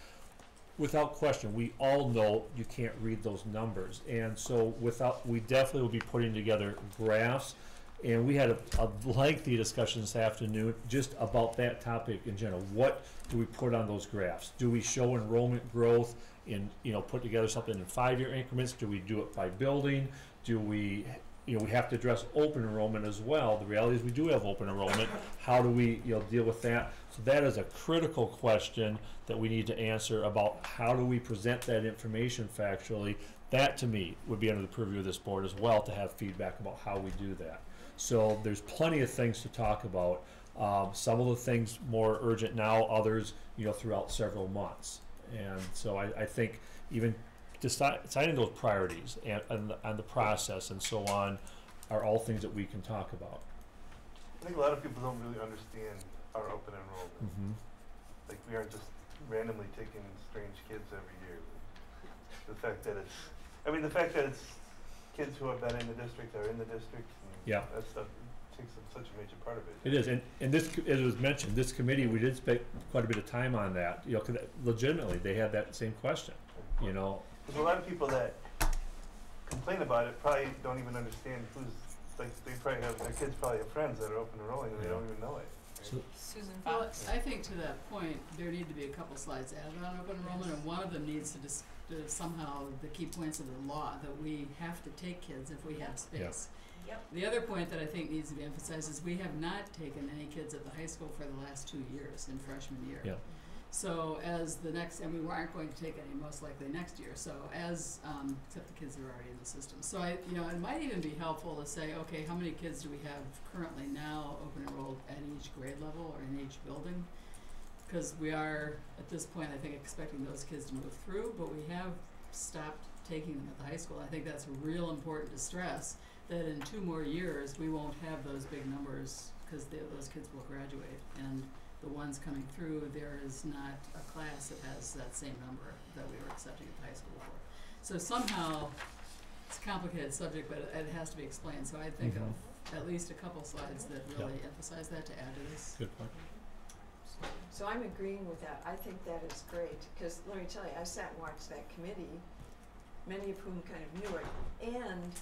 Without question, we all know you can't read those numbers, and so we definitely will be putting together graphs, and we had a lengthy discussion this afternoon just about that topic in general. What do we put on those graphs? Do we show enrollment growth in, put together something in 5-year increments? Do we do it by building? Do we we have to address open enrollment as well. The reality is we do have open enrollment. How do we deal with that? So that is a critical question that we need to answer about how do we present that information factually that to me would be under the purview of this board as well, to have feedback about how we do that. So there's plenty of things to talk about. Some of the things more urgent now, others, throughout several months. And so I think even deciding those priorities and the process and so on are all things that we can talk about. I think a lot of people don't really understand our open enrollment. Mm-hmm. Like, we aren't just randomly taking strange kids every year. The fact that it's kids who have been in the district are in the district, and that stuff takes up such a major part of it. It is, and this, as was mentioned, this committee, we did spend quite a bit of time on that. 'Cause legitimately, they had that same question. There's a lot of people that complain about it probably don't even understand they probably have, their kids probably have friends that are open enrolling and they don't even know it. Right? Susan Well, Fox. I think to that point, there need to be a couple slides added on open enrollment, and one of them needs to somehow, the key points of the law, that we have to take kids if we have space. Yep. The other point that I think needs to be emphasized is we have not taken any kids at the high school for the last 2 years in freshman year. Yeah. So as the next, and we aren't going to take any most likely next year, so as, except the kids that are already in the system. So it might even be helpful to say, okay, how many kids do we have currently now open enrolled at each grade level or in each building? Because we are, at this point, I think, expecting those kids to move through, but we have stopped taking them at the high school. I think that's real important to stress, that in 2 more years, we won't have those big numbers, because those kids will graduate. And the ones coming through, there is not a class that has that same number that we were accepting at the high school for. So somehow, it's a complicated subject, but it has to be explained. So I'd think of at least a couple slides that really emphasize that to add to this. Good point. So I'm agreeing with that. I think that is great, because let me tell you, I sat and watched that committee, many of whom kind of knew it, and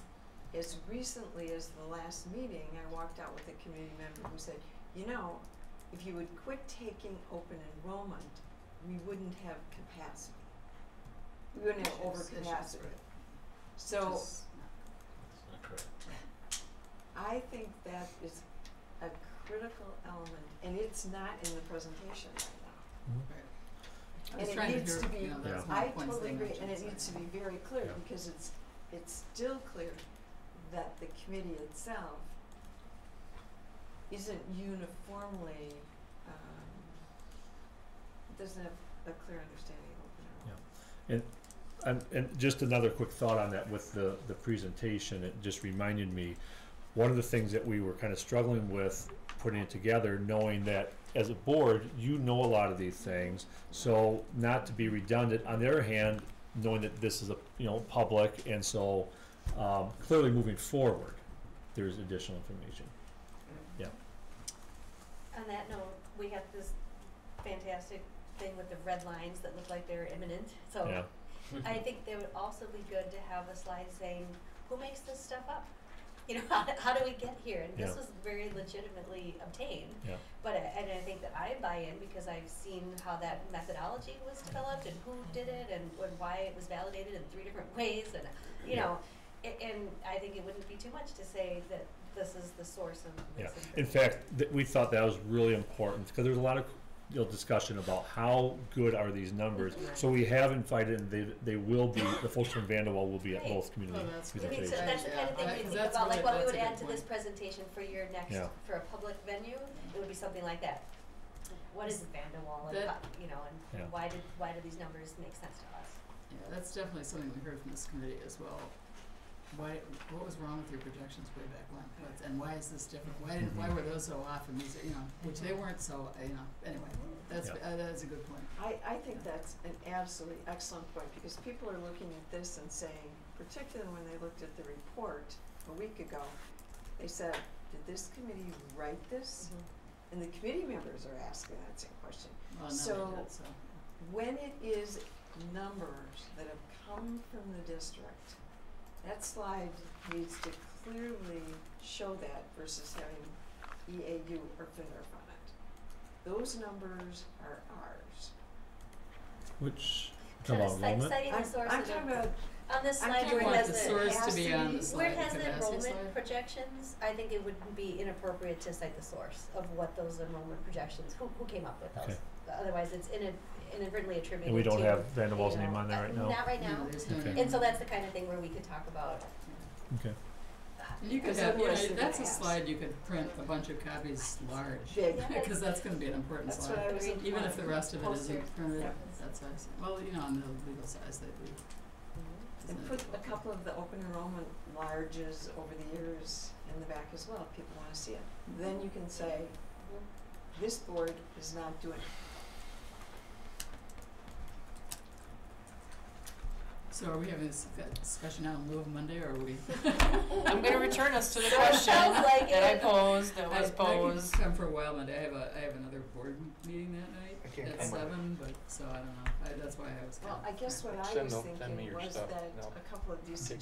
as recently as the last meeting, I walked out with a community member who said, if you would quit taking open enrollment, we wouldn't have capacity. We wouldn't have overcapacity. So That's not correct. I think that is a critical element, and it's not in the presentation right now. Right. I And was it trying needs to to hear, be, that's one of I the points totally they agree, mentioned, and it so, needs to be very clear, because it's still clear that the committee itself isn't uniformly, doesn't have a clear understanding of open enrollment. And just another quick thought on that with the presentation, it just reminded me, one of the things that we were kind of struggling with putting it together, knowing that as a board, a lot of these things, so not to be redundant. On the other hand, knowing that this is public, and so clearly moving forward, there's additional information. Yeah. On that note, we have this fantastic thing with the red lines that look like they're imminent, so Yeah. I think they would also be good to have a slide saying, who makes this stuff up? How do we get here? And this was very legitimately obtained. Yeah. But and I think that I buy in, because I've seen how that methodology was developed and who did it and why it was validated in 3 different ways, and and I think it wouldn't be too much to say that this is the source of this. In fact, we thought that was really important, because there's a lot of discussion about how good are these numbers. So we have invited, and they will be, the folks from Vanderwall will be at both community presentations. So that's the kind of thing you think about, like what we would add to this presentation for your next, for a public venue, it would be something like that. What is Vanderwall, and and why do these numbers make sense to us? Yeah, that's definitely something we heard from this committee as well. What was wrong with your projections way back when? And why is this different? Why were those so off? And these, which they weren't so, anyway, that's a good point. I think that's an absolutely excellent point, because people are looking at this and saying, particularly when they looked at the report a week ago, they said, did this committee write this? And the committee members are asking that same question. Well, so when it is numbers that have come from the district, that slide needs to clearly show that versus having EAU or FNRF on it. Those numbers are ours. Which Talking about enrollment? Citing the source I'm of talking the, about, on this I'm slide talking where it about has the the, source to be on the where slide, it has the the capacity enrollment slide. projections, I think it would be inappropriate to cite the source of what those enrollment projections, who came up with those. Okay. Otherwise, it's inadvertently attributed to. And we don't have Vanderwall's name on there right now? Not right now. No, there's no Okay. name. And so that's the kind of thing where we could talk about. Okay. And you could Because have, you know, otherwise they're that's a gonna ask. slide you could print a bunch of copies large. Big. Because that's gonna be an important That's slide. what I was thinking. Even if the rest of it Poster. isn't printed, Yep. that size. Well, you know, on the legal size, they'd be. And put a couple of the open enrollment larges over the years in the back as well, if people wanna see it. Then you can say, this board is not doing it. So are we having this discussion now in lieu of Monday, or are we? I'm gonna return us to the Sounds question like that I it. posed, that was I posed. could come for a while Monday. I have another board meeting that night I can't at come Monday. 7, but, so I don't know. That's why I was. Well, I guess what I Send was me thinking your was stuff. that No. a couple of these I'll bring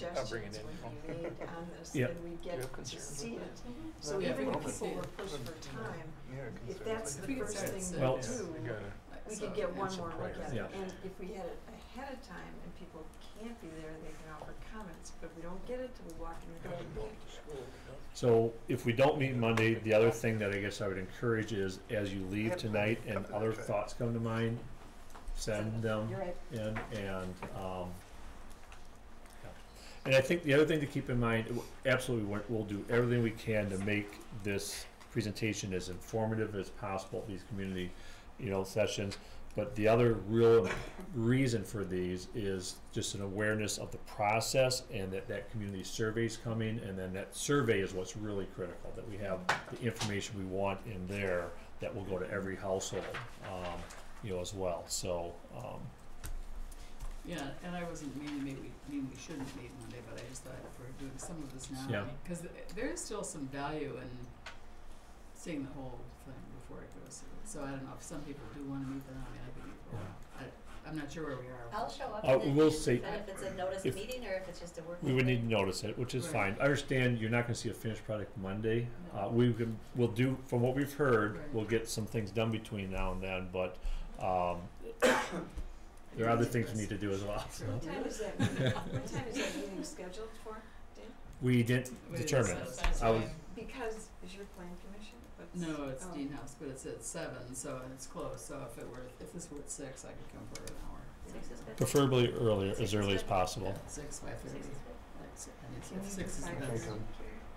suggestions it in. would be made on this, Yep. and we Do you get have to concerns see with it. that? So Yeah, even we if can people see were it. pushed for time, You're if concerned that's with the We can first start at thing 6. they Well- do, You gotta. we So could get one answer more look at it. Yeah. And if we had it ahead of time and people can't be there, they can offer comments, but we don't get it till we walk in the door. So if we don't meet Monday, the other thing that I guess I would encourage is, as you leave tonight and other thoughts come to mind, send them You're right. in, and, yeah. And I think the other thing to keep in mind, absolutely, we'll do everything we can to make this presentation as informative as possible, these community, sessions. But the other real reason for these is just an awareness of the process, and that community survey's coming, and then that survey is what's really critical, that we have the information we want in there that will go to every household, as well. So, Yeah, and I wasn't meaning we shouldn't meet Monday, but I just thought if we're doing some of this now, Yeah. because there is still some value in seeing the whole thing before it goes through. So I don't know if some people do want to meet, then I could meet for a while. I'm not sure where we are. I'll show up we'll and then, say, and if it's a notice if- meeting or if it's just a work. we would meeting. need to notice it, which is Right. fine. I understand you're not gonna see a finished product Monday. We'll do, from what we've heard, Right. we'll get some things done between now and then, but, there are other things we need to do as well, so. What time is that meeting, what time is that meeting scheduled for, Dan? We didn't We didn't determine. set I was, Because, is your plan commission? What's- No, it's oh. Dean House, but it's at 7, so it's close. So if this were at 6, I could come for an hour. 6 is good. preferably earlier, Six as is early as good. possible. Yeah, 6, 5:30. 6 is good. Can you 6 is do the 5:30? best.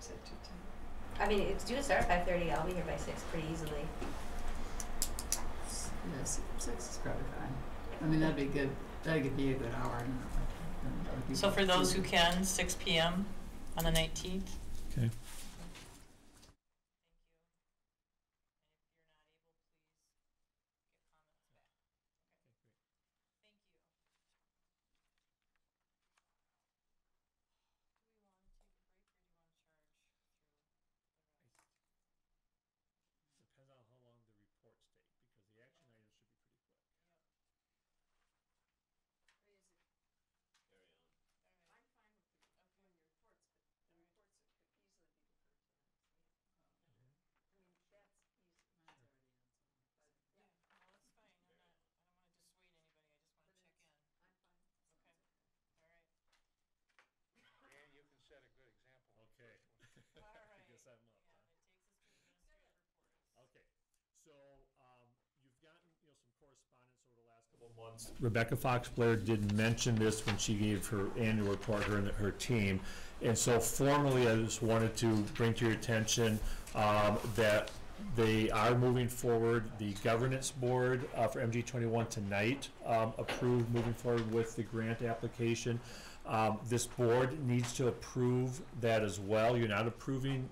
Is that too tight? I mean, it's due to start at 5:30. I'll be here by 6 pretty easily. Yes, 6 is probably fine. I mean, that'd be good. That'd be a good hour. And other people So for can those see who it. can, 6 p.m. on the 19th. Okay. Depends on how long the reports take, because the action items should be pretty quick. Carry on. I'm fine with doing your reports, but the reports could easily be deferred to the next meeting. I mean, that's easy. Mine's already in, so. But, yeah, Well, that's fine. I don't want to dissuade anybody. I just want to check in. I'm fine. Okay. All right. And you can set a good example. Okay. All right. I guess I'm up, Yeah, huh? it takes us to administrative reports. Okay, so, you've gotten, some correspondence over the last couple of months. Rebecca Fox-Blair did mention this when she gave her annual report, her and her team. And so formally, I just wanted to bring to your attention, that they are moving forward. The governance board, for MG21 tonight, approved moving forward with the grant application. This board needs to approve that as well. You're not approving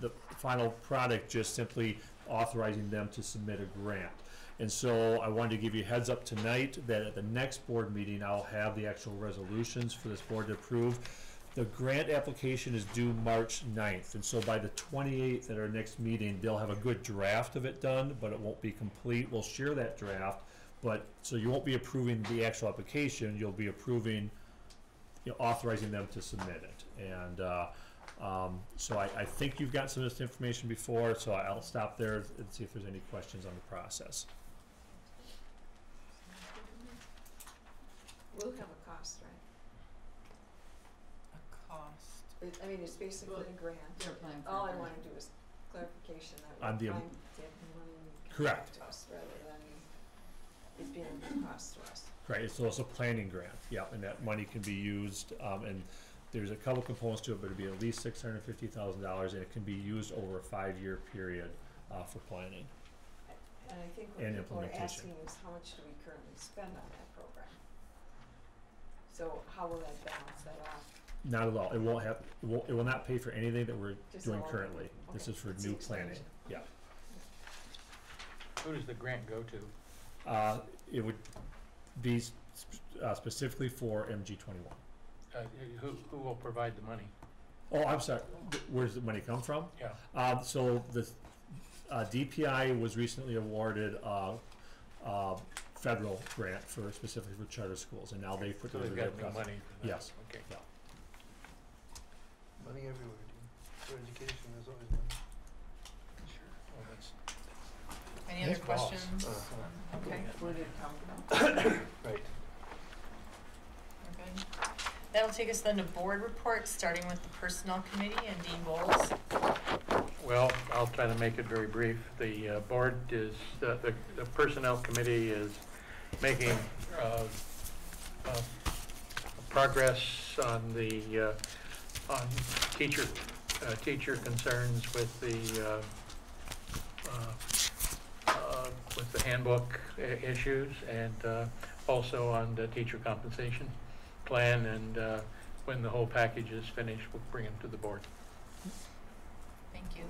the final product, just simply authorizing them to submit a grant. And so I wanted to give you a heads up tonight that at the next board meeting, I'll have the actual resolutions for this board to approve. The grant application is due March 9th, and so by the 28th at our next meeting, they'll have a good draft of it done, but it won't be complete. We'll share that draft, but so you won't be approving the actual application, you'll be approving, authorizing them to submit it. And so I think you've got some of this information before, so I'll stop there and see if there's any questions on the process. We'll have a cost, right? A cost. I mean, it's basically a grant. They're applying for All a I grant. wanna do is clarification that On the we're applying to have money come Correct. to us rather than it being a cost to us. Right, it's also a planning grant, yeah, and that money can be used, and there's a couple components to it, but it'd be at least $650,000, and it can be used over a 5-year period, for planning. And I think And what people are implementation. asking is how much do we currently spend on that program? So how will that balance that off? Not at all, it will not pay for anything that we're Just doing all of it. currently. This Okay. is for It's the new planning, expansion. yeah. Who does the grant go to? It would be specifically for MG21. Who will provide the money? Oh, I'm sorry, where does the money come from? Yeah. So the DPI was recently awarded federal grant specifically for charter schools, and now they put So together they've their got new cost. money for that. Yes. Okay. Yeah. Money everywhere, dude. For education, there's always money. Well, that's Any other his boss. questions? Okay, Where did it come from? Right. we're good. That'll take us then to board reports, starting with the Personnel Committee and Dean Bowles. Well, I'll try to make it very brief. The board is, the Personnel Committee is making progress on the, on teacher concerns with the handbook issues, and also on the teacher compensation plan, and when the whole package is finished, we'll bring them to the board. Thank you.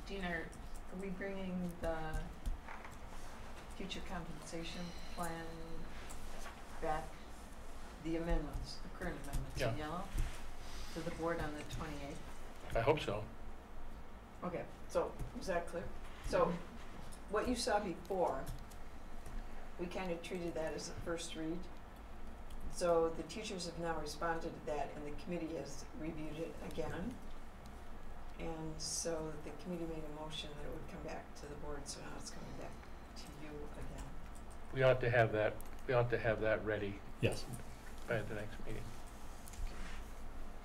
Dean, are we bringing the future compensation plan back, the amendments, the current amendments in Yeah. yellow, to the board on the 28th? I hope so. Okay, so, is that clear? So, what you saw before, we kind of treated that as a first read. So the teachers have now responded to that, and the committee has reviewed it again. And so the committee made a motion that it would come back to the board, so now it's coming back to you again. We ought to have that ready. Yes. By the next meeting.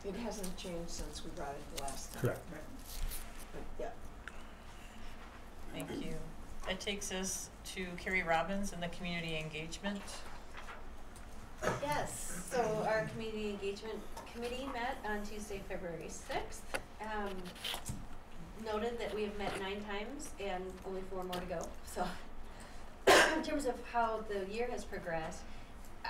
It hasn't changed since we brought it the last time. Correct. Right. But, yeah. Thank you. That takes us to Carrie Robbins and the Community Engagement. Yes, so our Community Engagement Committee met on Tuesday, February 6th. Noted that we have met 9 times and only 4 more to go. So in terms of how the year has progressed,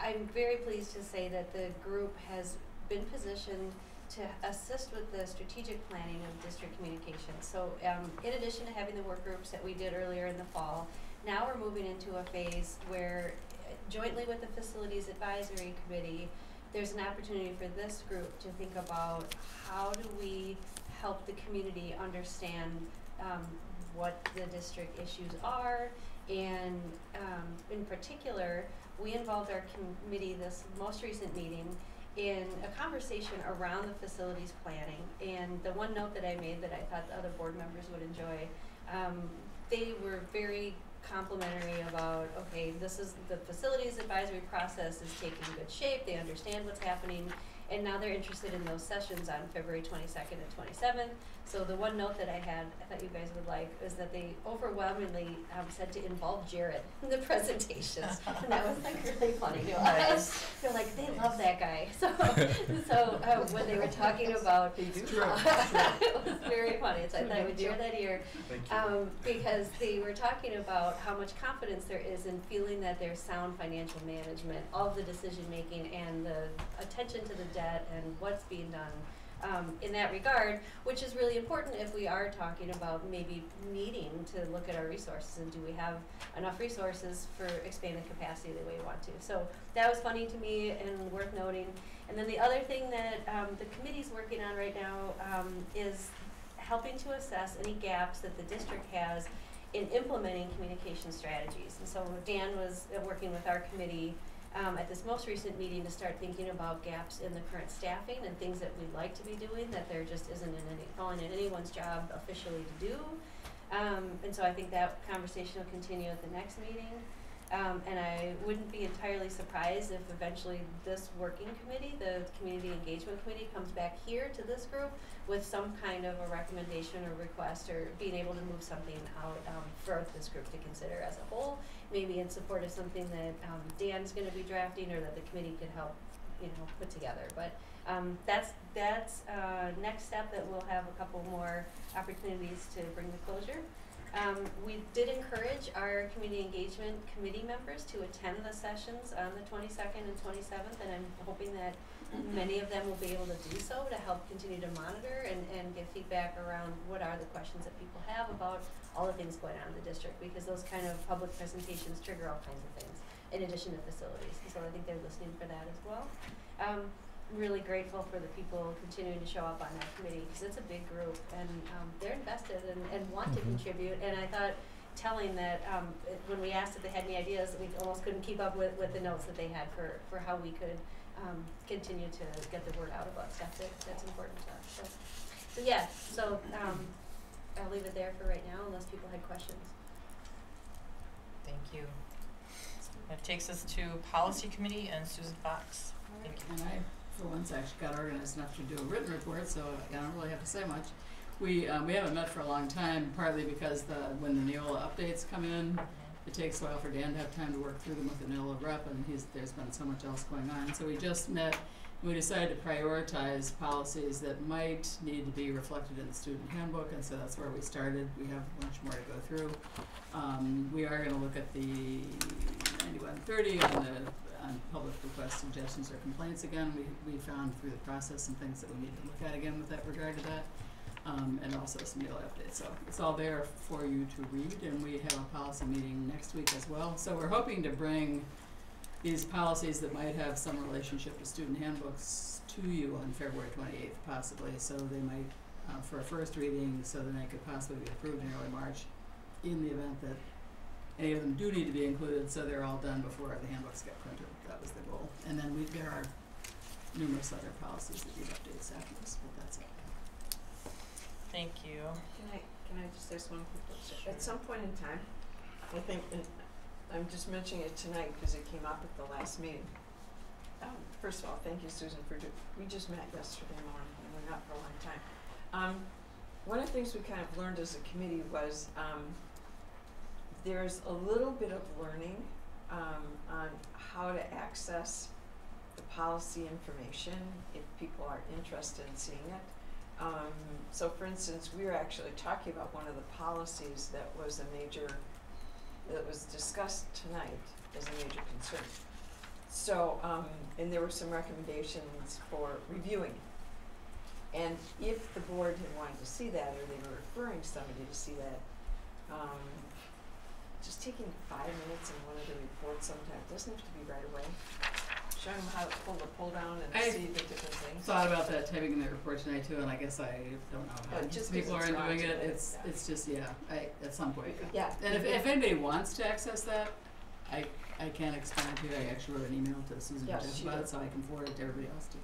I'm very pleased to say that the group has been positioned to assist with the strategic planning of district communications. So in addition to having the work groups that we did earlier in the fall, now we're moving into a phase where jointly with the Facilities Advisory Committee, there's an opportunity for this group to think about how do we help the community understand what the district issues are, and in particular, we involved our committee this most recent meeting in a conversation around the facilities planning. And the one note that I made that I thought the other board members would enjoy, they were very complimentary about, okay, this is the facilities advisory process is taking good shape, they understand what's happening, and now they're interested in those sessions on February 22nd and 27th. So the one note that I had, I thought you guys would like, is that they overwhelmingly said to involve Jared in the presentations. And that was like really funny to us. They're like, they love that guy. So when they were talking about, it was very funny. So I thought I would share that here. Because they were talking about how much confidence there is in feeling that there's sound financial management of the decision making and the attention to the debt and what's being done in that regard, which is really important if we are talking about maybe needing to look at our resources and do we have enough resources for expanding capacity the way we want to. So that was funny to me and worth noting. And then the other thing that the committee's working on right now is helping to assess any gaps that the district has in implementing communication strategies. And so Dan was working with our committee at this most recent meeting to start thinking about gaps in the current staffing and things that we'd like to be doing that there just isn't falling in anyone's job officially to do. And so I think that conversation will continue at the next meeting. And I wouldn't be entirely surprised if eventually this working committee, the community engagement committee, comes back here to this group with some kind of a recommendation or request, or being able to move something out for this group to consider as a whole, maybe in support of something that Dan's going to be drafting, or that the committee could help, put together. But that's next step, that we'll have a couple more opportunities to bring the closure. We did encourage our community engagement committee members to attend the sessions on the 22nd and 27th, and I'm hoping that many of them will be able to do so to help continue to monitor and give feedback around what are the questions that people have about all the things going on in the district, because those kind of public presentations trigger all kinds of things in addition to facilities. So I think they're listening for that as well. I'm really grateful for the people continuing to show up on that committee, because it's a big group, and they're invested and want to contribute. And I thought telling that when we asked if they had any ideas, we almost couldn't keep up with the notes that they had for how we could continue to get the word out about stuff that's important to us. So yeah, I'll leave it there for right now, unless people had questions. Thank you. That takes us to Policy Committee and Susan Fox. Thank you. And I, for once, actually got organized enough to do a written report, so I don't really have to say much. We haven't met for a long time, partly because when the Neola updates come in, it takes a while for Dan to have time to work through them with the Neola rep, and there's been so much else going on. So we just met, and we decided to prioritize policies that might need to be reflected in the student handbook, and so that's where we started. We have much more to go through. We are going to look at the 9130 on public requests, suggestions, or complaints again. We found through the process some things that we need to look at again with that regard to that. And also some Neola updates. So it's all there for you to read, and we have a policy meeting next week as well. So we're hoping to bring these policies that might have some relationship to student handbooks to you on February 28th, possibly. So they might, for a first reading, so then they could possibly be approved in early March, in the event that any of them do need to be included, so they're all done before the handbooks get printed. That was the goal. And then there are numerous other policies that need updates after this, but that's it. Thank you. Can I just ask one quick question? Sure. At some point in time, I think, and I'm just mentioning it tonight because it came up at the last meeting. First of all, thank you, Susan, we just met yesterday morning, and we're not for a long time. One of the things we kind of learned as a committee was there's a little bit of learning on how to access the policy information if people are interested in seeing it. So for instance, we were actually talking about one of the policies that was discussed tonight as a major concern. So, and there were some recommendations for reviewing. And if the board had wanted to see that, or they were referring somebody to see that, just taking 5 minutes in one of the reports sometimes, doesn't have to be right away. Showing them how to pull down and see the different things. Thought about that typing in the report tonight too, and I guess I don't know how people are doing it. It's just at some point. Yeah. And if anybody wants to access that, I can explain it to you. I actually wrote an email to Susan about it, so I can forward it to everybody else too.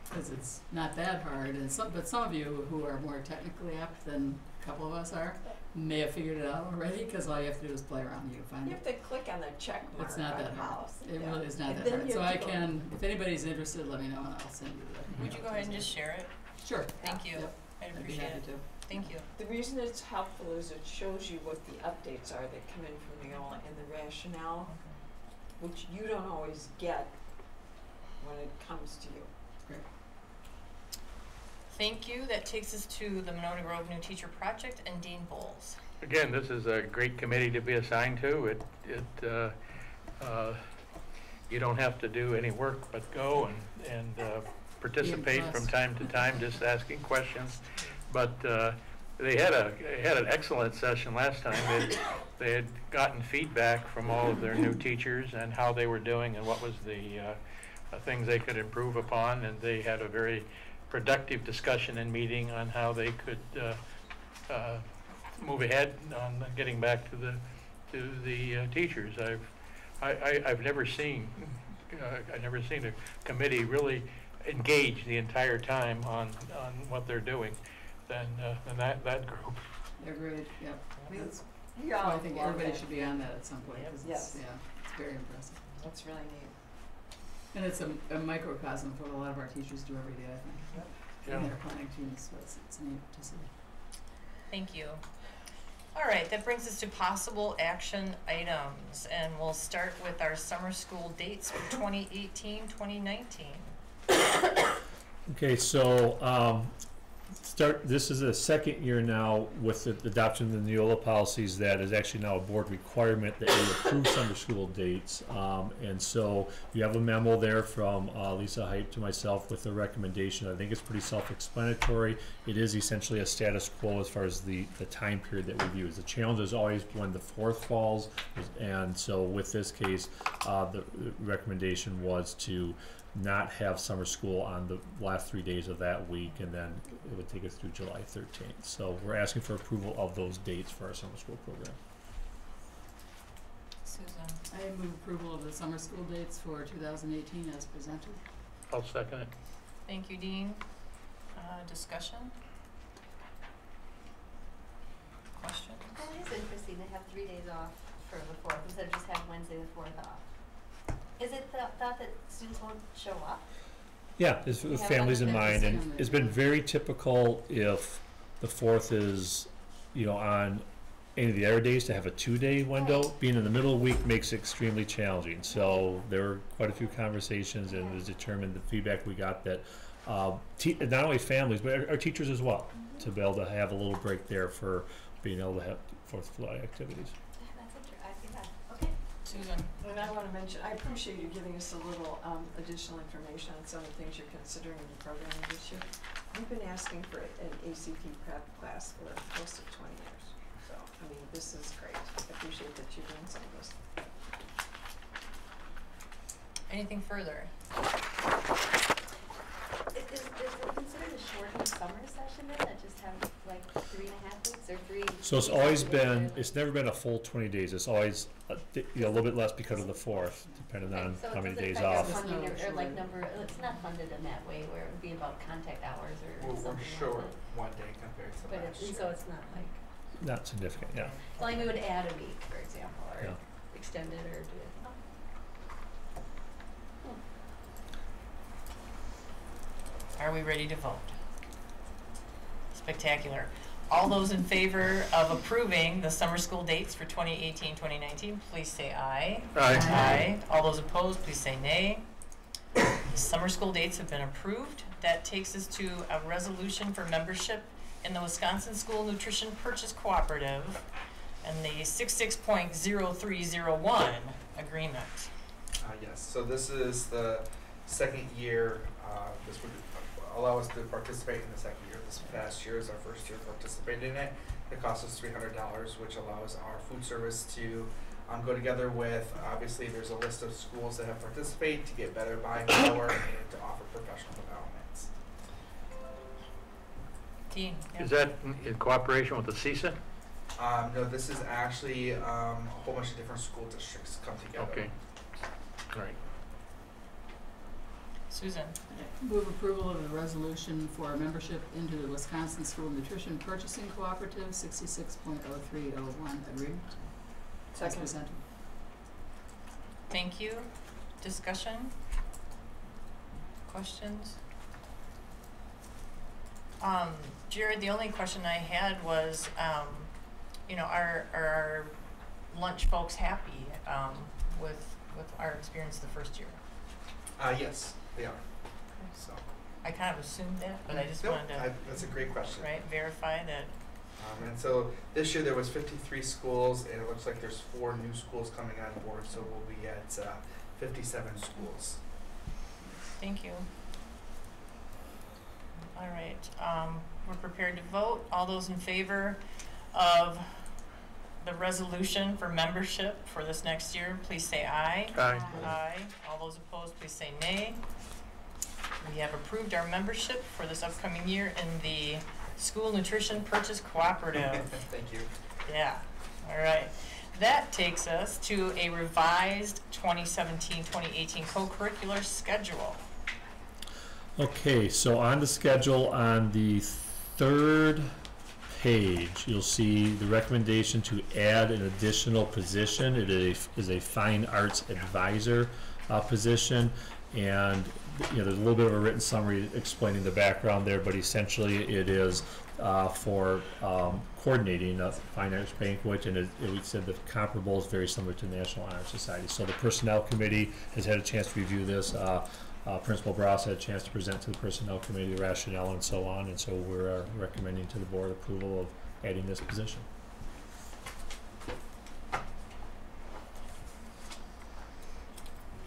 Because it's not that hard, and but some of you who are more technically apt than a couple of us are may have figured it out already, because all you have to do is play around and you can find it. You have to click on the check mark. It's not that hard. It really is not that hard. So I can, if anybody's interested, let me know and I'll send you the. Would you go ahead and just share it? Sure. Thank you. Yep. I'd appreciate it. Thank you. The reason it's helpful is it shows you what the updates are that come in from Neola and the rationale, which you don't always get when it comes to you. Great. Thank you. That takes us to the Monona Grove New Teacher Project and Dean Bowles. Again, this is a great committee to be assigned to. You don't have to do any work but go and participate from time to time, just asking questions. But they had an excellent session last time. They had gotten feedback from all of their new teachers and how they were doing and what was the things they could improve upon, and they had a very productive discussion and meeting on how they could move ahead on getting back to the teachers. I've never seen a committee really engage the entire time on what they're doing than that group. They're great. Yep. Yeah, So I think love everybody it. should be on that at some point, Yep. because Yes. it's very impressive. That's really neat. And it's a microcosm for what a lot of our teachers do every day, I think. Yep. In their planning teams, so it's neat to see. Thank you. All right, that brings us to possible action items, and we'll start with our summer school dates for 2018, 2019. Okay, so this is the second year now with the adoption of the Neola policies that is actually now a board requirement that you approve summer school dates. And so you have a memo there from Lisa Height to myself with the recommendation. I think it's pretty self-explanatory. It is essentially a status quo as far as the time period that we use. The challenge is always when the 4th falls, and so with this case, the recommendation was to not have summer school on the last 3 days of that week, and then it would take us through July 13th. So we're asking for approval of those dates for our summer school program. Susan. I move approval of the summer school dates for 2018 as presented. I'll second it. Thank you, Dean. Discussion? Question? Well, it is interesting to have 3 days off for the 4th instead of just have Wednesday the 4th off. Is it thought that students won't show up? Yeah, it's with families in mind, and it's been very typical if the 4th is, on any of the other days to have a 2-day window. Right. Being in the middle of the week makes it extremely challenging. So there were quite a few conversations, and it was determined, the feedback we got, that not only families, but our teachers as well, to be able to have a little break there for being able to have 4th of July activities. That's interesting. I think that, okay. Susan. And I want to mention, I appreciate you giving us a little additional information on some of the things you're considering in the program this year. We've been asking for an ACP prep class for close to 20 years. So, I mean, this is great. I appreciate that you're doing some of this. Anything further? Is it considered a shortened summer session then, that just have like 3.5 weeks or 3? So it's always been, it's never been a full 20 days. It's always a little bit less because of the 4th, depending on how many days off. So it doesn't affect our funding or like number, it's not funded in that way where it would be about contact hours or something like that. We're short 1 day compared to But last year. so it's not like, Not significant, yeah. like we would add a week, for example, or Yeah. extend it or do it. Are we ready to vote? Spectacular. All those in favor of approving the summer school dates for 2018, 2019, please say aye. Aye. Aye. All those opposed, please say nay. The summer school dates have been approved. That takes us to a resolution for membership in the Wisconsin School Nutrition Purchase Cooperative and the 66.0301 agreement. Yes, so this is the second year, this would allow us to participate in the second year. This past year is our first year participating in it. It costs us $300, which allows our food service to go together with, obviously there's a list of schools that have participated to get better buying power and to offer professional developments. Dean? Is that in cooperation with the CISA? No, this is actually a whole bunch of different school districts come together. Okay. All right. Susan? Move approval of the resolution for membership into the Wisconsin School Nutrition Purchasing Cooperative, 66.0301 agreement. As presented. Thank you. Discussion? Questions? Jared, the only question I had was, are our lunch folks happy with our experience the first year? Yes, they are. So. I kind of assumed that, but I just Nope, wanted to that's a great question. verify that. And so this year there was 53 schools, and it looks like there's 4 new schools coming on board, so we'll be at 57 schools. Thank you. All right, we're prepared to vote. All those in favor of the resolution for membership for this next year, please say aye. Aye. Aye. All those opposed, please say nay. We have approved our membership for this upcoming year in the School Nutrition Purchase Cooperative. Thank you. Yeah, all right. That takes us to a revised 2017-2018 co-curricular schedule. Okay, so on the schedule on the third page, you'll see the recommendation to add an additional position. It is a fine arts advisor position, and there's a little bit of a written summary explaining the background there, but essentially it is for coordinating a fine arts banquet, and we said the comparable is very similar to the National Honor Society. So the Personnel Committee has had a chance to review this. Principal Bross had a chance to present to the Personnel Committee the rationale and so on, and so we're recommending to the board approval of adding this position.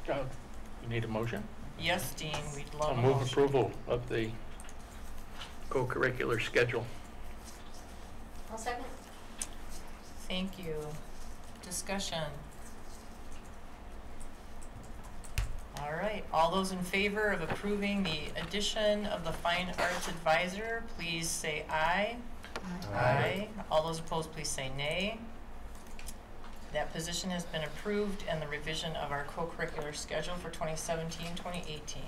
You need a motion? Yes, Dean, we'd love I'll a move motion. approval of the co-curricular schedule. I'll second. Thank you. Discussion. All right, all those in favor of approving the addition of the Fine Arts Advisor, please say aye. Aye. All those opposed, please say nay. That position has been approved, and the revision of our co-curricular schedule for 2017-2018.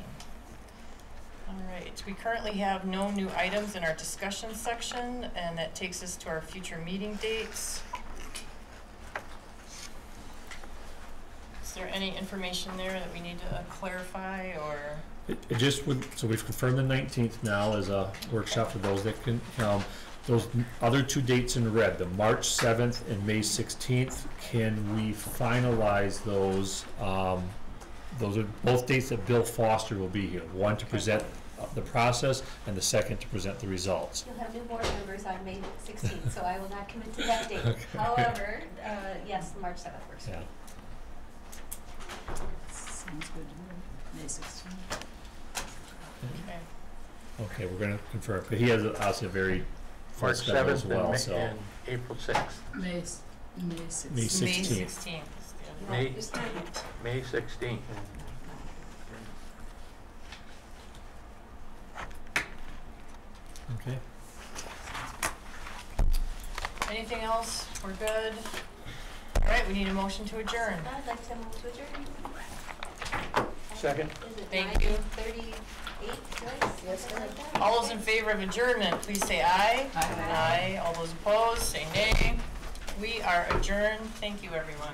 All right, we currently have no new items in our discussion section, and that takes us to our future meeting dates. Is there any information there that we need to clarify, or? It just would, so we've confirmed the 19th now as a workshop for those that can come. Those other two dates in red, the March 7th and May 16th, can we finalize those? Those are both dates that Bill Foster will be here. One to present the process, and the second to present the results. You'll have new board members on May 16th, so I will not commit to that date. Okay. However, yes, March 7th works. Yeah. Sounds good to me. May 16th. Okay. Okay, we're going to confirm, but he has also a very full March schedule as 7th well, and, so. and April 6th. May 16th. May 16th. May 16th. May, May 16th. Okay. Anything else? We're good? All right, we need a motion to adjourn. I'd like to move to adjourn. Second. Is it Thank you. 9:38, Joyce? Yes, Something ma'am. like that? All those in favor of adjournment, please say aye. Aye. Aye. All those opposed, say nay. We are adjourned. Thank you, everyone.